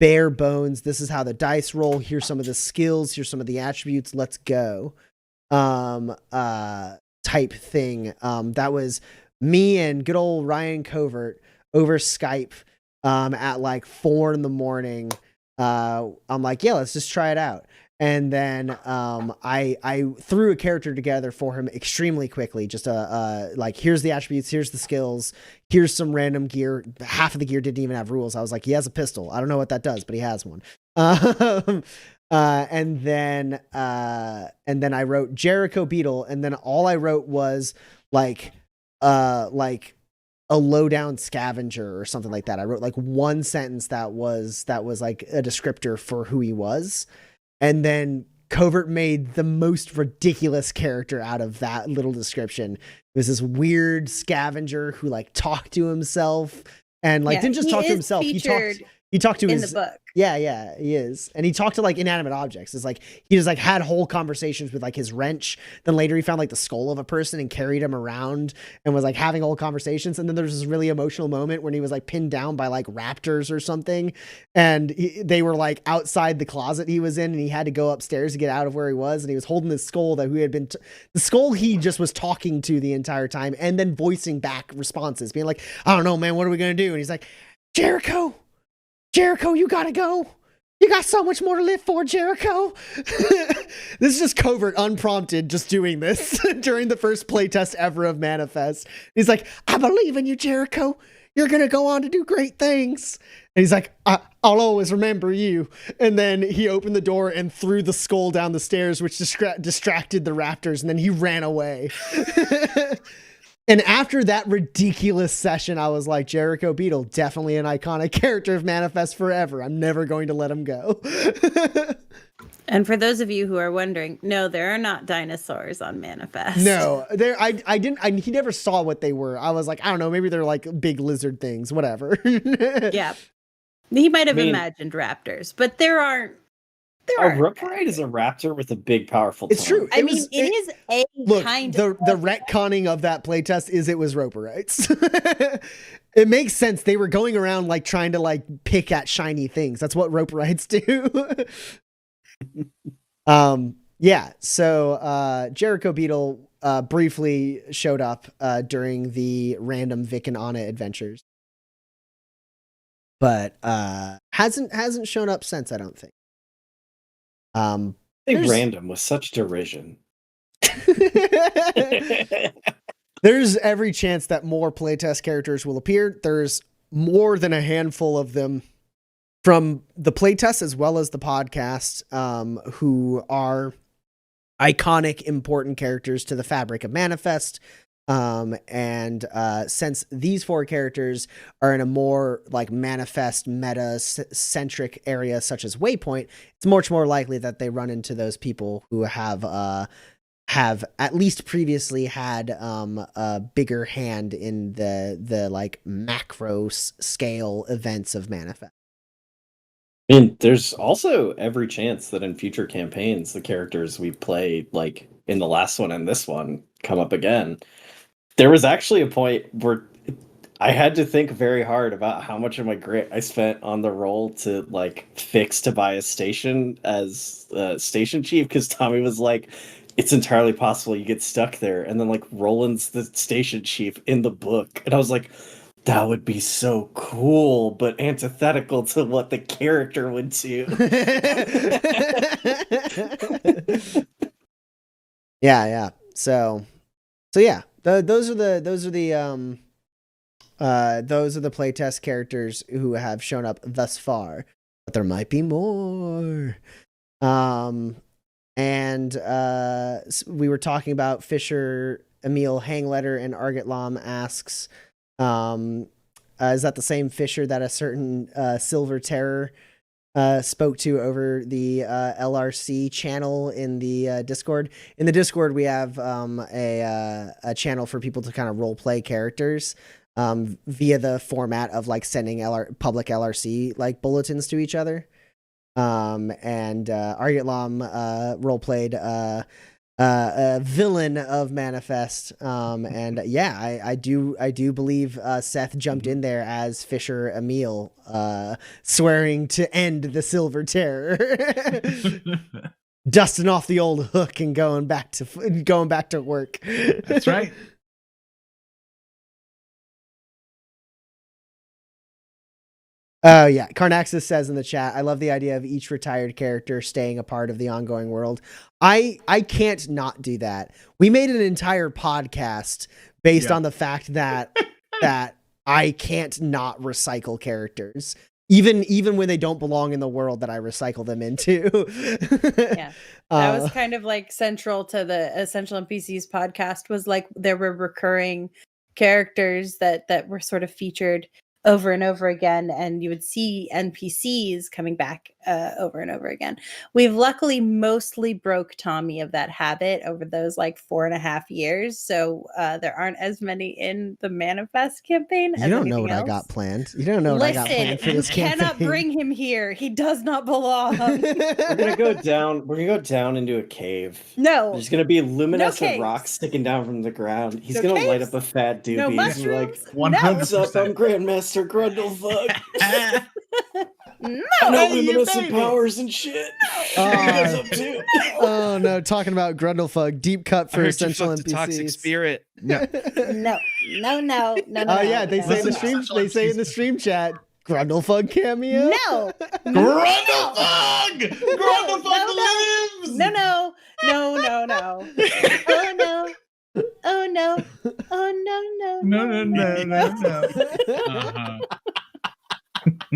bare bones, this is how the dice roll, here's some of the skills, here's some of the attributes, let's go. Type thing. That was me and good old Ryan Covert over Skype at like 4 a.m. I'm like, yeah, let's just try it out. And then I threw a character together for him extremely quickly. Just like, here's the attributes, here's the skills, here's some random gear. Half of the gear didn't even have rules. I was like, he has a pistol. I don't know what that does, but he has one. And then I wrote Jericho Beetle, and then all I wrote was like a lowdown scavenger or something like that. I wrote like one sentence that was like a descriptor for who he was. And then Covert made the most ridiculous character out of that little description. It was this weird scavenger who like talked to himself and like didn't just he talk to is himself. featured He talked to in his the book. Yeah, he is. And he talked to like inanimate objects. It's like he just like had whole conversations with like his wrench. Then later he found like the skull of a person and carried him around and was like having whole conversations. And then there's this really emotional moment when he was like pinned down by like raptors or something. And they were like outside the closet he was in, and he had to go upstairs to get out of where he was. And he was holding this skull that he had been, the skull he just was talking to the entire time, and then voicing back responses, being like, I don't know, man, what are we going to do? And he's like, Jericho, you gotta go. You got so much more to live for, Jericho. This is just Covert, unprompted, just doing this during the first playtest ever of Manifest. He's like, I believe in you, Jericho. You're gonna go on to do great things. And he's like, I'll always remember you. And then he opened the door and threw the skull down the stairs, which distracted the raptors, and then he ran away. And after that ridiculous session, I was like, Jericho Beetle, definitely an iconic character of Manifest forever. I'm never going to let him go. And for those of you who are wondering, no, there are not dinosaurs on Manifest. No, he never saw what they were. I was like, I don't know, maybe they're like big lizard things, whatever. Yeah. He might have I mean, imagined raptors, but there aren't. A Roperite is a raptor with a big, powerful It's tongue. true. I mean, it is a Look, kind the of retconning of that playtest is it was Roperites. It makes sense. They were going around like trying to like pick at shiny things. That's what Roperites do. Yeah. So Jericho Beetle briefly showed up during the random Vic and Anna adventures, but hasn't shown up since, I don't think. Random with such derision. There's every chance that more playtest characters will appear. There's more than a handful of them from the playtest as well as the podcast, who are iconic, important characters to the fabric of Manifest. And since these 4 characters are in a more like Manifest meta centric area such as Waypoint, it's much more likely that they run into those people who have at least previously had a bigger hand in the like macro scale events of Manifest. I mean, there's also every chance that in future campaigns, the characters we play, like in the last one and this one, come up again. There was actually a point where I had to think very hard about how much of my grit I spent on the roll to like fix Tobias' station as station chief, because Tommy was like, it's entirely possible you get stuck there. And then like Roland's the station chief in the book. And I was like, that would be so cool, but antithetical to what the character would do. Yeah. So yeah. Those are the playtest characters who have shown up thus far, but there might be more. And we were talking about Fisher, Emil Hangletter, and Arget Lam asks, is that the same Fisher that a certain Silver Terror spoke to over the LRC channel in the Discord? In the Discord, we have a channel for people to kind of role play characters via the format of like sending public LRC like bulletins to each other. And Argitlam role played a villain of Manifest, and yeah, I do believe Seth jumped in there as Fisher Emil, swearing to end the Silver Terror, dusting off the old hook and going back to work. That's right. Oh yeah, Carnaxis says in the chat, I love the idea of each retired character staying a part of the ongoing world. I can't not do that. We made an entire podcast based on the fact that I can't not recycle characters. Even when they don't belong in the world that I recycle them into. Yeah. That was kind of like central to the Essential NPCs podcast, was like there were recurring characters that were sort of featured over and over again, and you would see NPCs coming back over and over again. We've luckily mostly broke Tommy of that habit over those like 4.5 years, so there aren't as many in the Manifest campaign. You don't know what I got planned. You don't know what I got planned for this campaign. You cannot bring him here. He does not belong. We're gonna go down into a cave. No, There's gonna be luminescent caves. rocks sticking down from the ground. He's No gonna light caves. up a fat doobie. No He's gonna be like, mushrooms. "What's up? I'm Grandmaster Grundlefug. No. No Hey, you luminescent baby. powers and shit." What are you guys up to? Oh no, talking about Grundlefug, deep cut for I heard you Essential fucked a toxic NPCs. spirit. No. Oh yeah, they say in the Wasn't stream. Essential They say in the stream chat, Grundlefug cameo. No. Grundlefug! Grundlefug lives! No. Oh no. Oh no. Oh no.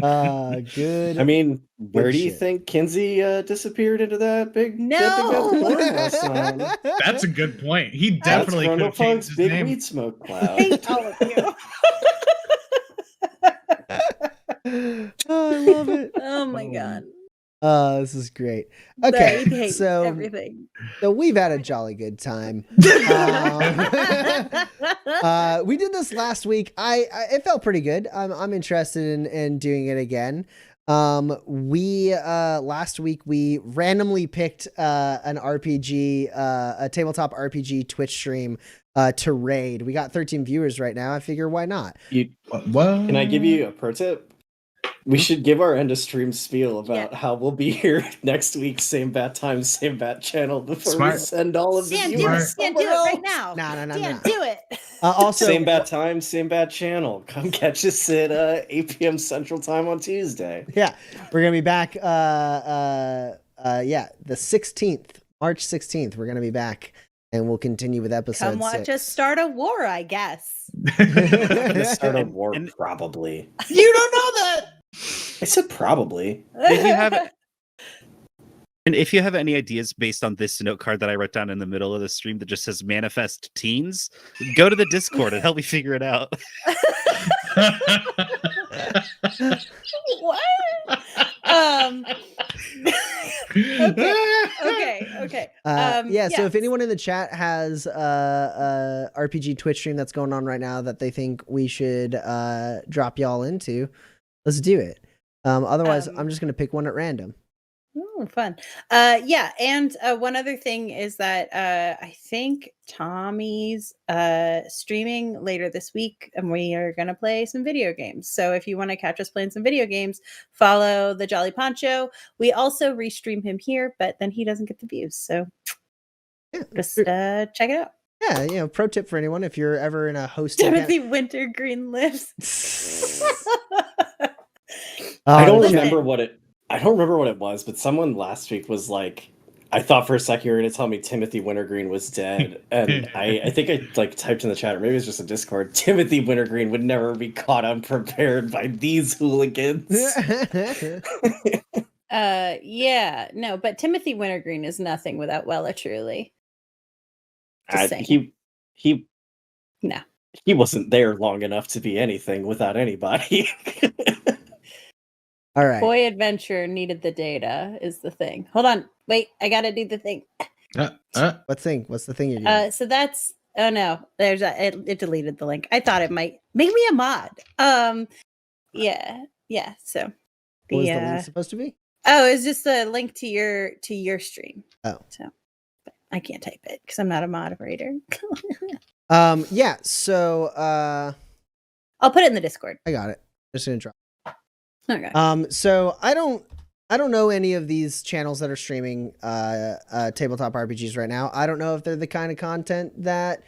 Uh-huh. Good. I mean, where do you shit. think Kinsey disappeared into that big No. big form last time? That's a good point. He That's definitely could have changed Grundlefug's his big name. weed smoke cloud. Hate all of you. Oh, I love it. Oh my god. This is great. Okay, I hate so everything. we've had a jolly good time. We did this last week. It felt pretty good. I'm interested in doing it again. We last week we randomly picked an RPG, a tabletop RPG Twitch stream to raid. We got 13 viewers right now. I figure why not? What? Can I give you a pro tip? We should give our end of stream spiel about how we'll be here next week, same bat time, same bat channel, before Smart. we send all of the Dan, do viewers. it. Dan, do it right now. No. Dan, do it. Also, Same bat time, same bat channel. Come catch us at 8 p.m. Central Time on Tuesday. yeah, we're gonna be back. The 16th, March 16th. We're gonna be back, and we'll continue with episode Come watch 6. us start a war, I guess. The start of war, and- probably. You don't know that. I said probably. If you have And if you have any ideas based on this note card that I wrote down in the middle of the stream that just says Manifest Teens, go to the Discord and help me figure it out. What? Okay. So if anyone in the chat has a RPG Twitch stream that's going on right now that they think we should drop y'all into, let's do it. Otherwise, I'm just gonna pick one at random. Oh, fun. And one other thing is that I think Tommy's streaming later this week, and we are going to play some video games. So if you want to catch us playing some video games, follow the Jolly Poncho. We also restream him here, but then he doesn't get the views. So just check it out. Yeah, pro tip for anyone if you're ever in a hosting. Timothy Wintergreen lives. I don't listen. remember what it was, but someone last week was like, I thought for a second you were going to tell me Timothy Wintergreen was dead. And I think I typed in the chat, or maybe it was just a Discord, Timothy Wintergreen would never be caught unprepared by these hooligans. But Timothy Wintergreen is nothing without Wella Truly. Just saying. He No. he wasn't there long enough to be anything without anybody. All right. Boy Adventure needed the data is the thing. Hold on. Wait, I gotta do the thing. What thing? What's the thing you're doing? So that's oh no, there's it deleted the link. I thought it might make me a mod. Yeah. So What was the link supposed to be? oh, it's just a link to your stream. Oh. So but I can't type it because I'm not a moderator. Yeah, so I'll put it in the Discord. I got it. Just gonna drop. Okay. So I don't know any of these channels that are streaming tabletop RPGs right now. I don't know if they're the kind of content that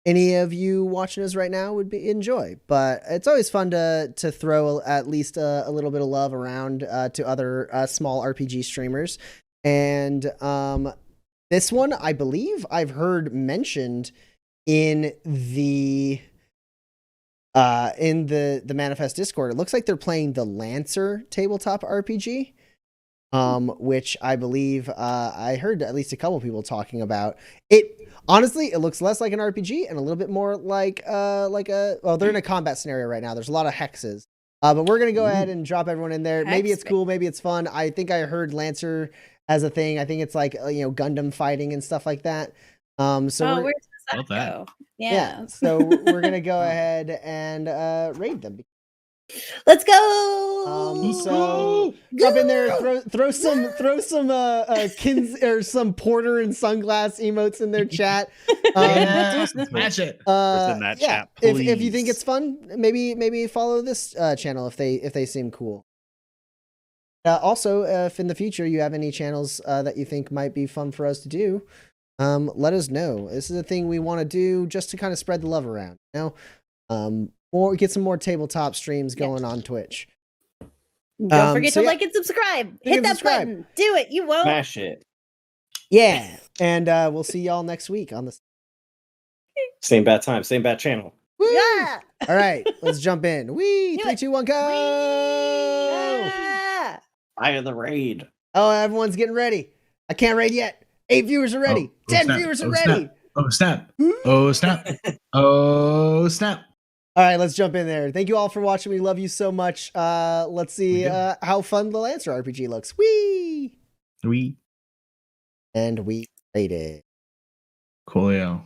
any of you watching us right now would enjoy, but it's always fun to throw at least a little bit of love around to other small RPG streamers. And this one, I believe I've heard mentioned in the Manifest Discord. It looks like they're playing the Lancer tabletop RPG, which I believe I heard at least a couple people talking about it. Honestly, it looks less like an RPG and a little bit more like well, they're in a combat scenario right now. There's a lot of hexes, but we're gonna go ahead and drop everyone in there. Maybe it's cool, maybe it's fun. I think I heard Lancer as a thing. I think it's like Gundam fighting and stuff like that. So where's the go? Yeah. So we're gonna go ahead and raid them. Let's go. So jump in there, throw some kins or some porter and sunglass emotes in their chat. Smash it. In that chat, if you think it's fun, maybe follow this channel if they seem cool. Also, if in the future you have any channels that you think might be fun for us to do, let us know. This is a thing we want to do just to kind of spread the love around, or get some more tabletop streams going on Twitch. Don't forget to like and subscribe. Hit that button. Do it. You won't. Smash it. Yeah. And we'll see y'all next week on the Same bad time, same bad channel. Woo! Yeah. All right, let's jump in. Wee! 3, 2, 1, go! Yeah. Eye of the raid. Oh, everyone's getting ready. I can't raid yet. 8 viewers are ready. 10 viewers are ready. Oh snap. Oh snap. Oh snap. All right, let's jump in there. Thank you all for watching. We love you so much. Let's see how fun the Lancer RPG looks. Whee! And we raided. Coolio.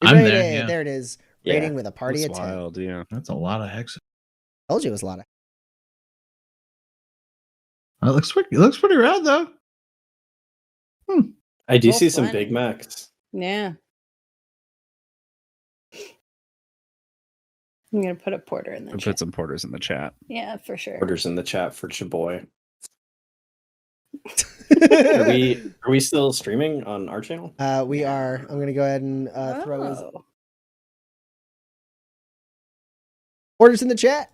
I'm I'm there. raided. Yeah. There it is. Yeah, Raiding with a party of That's 10. wild, yeah. That's a lot of hexes. Told you it was a lot of. It looks pretty rad though. I do Well, see some plenty. Big Macs. Yeah. I'm gonna put a porter in the I chat. put some porters in the chat. Yeah, for sure. Orders in the chat for Chaboy. Are we still streaming on our channel? We are. I'm gonna go ahead and throw his Oh. orders in the chat.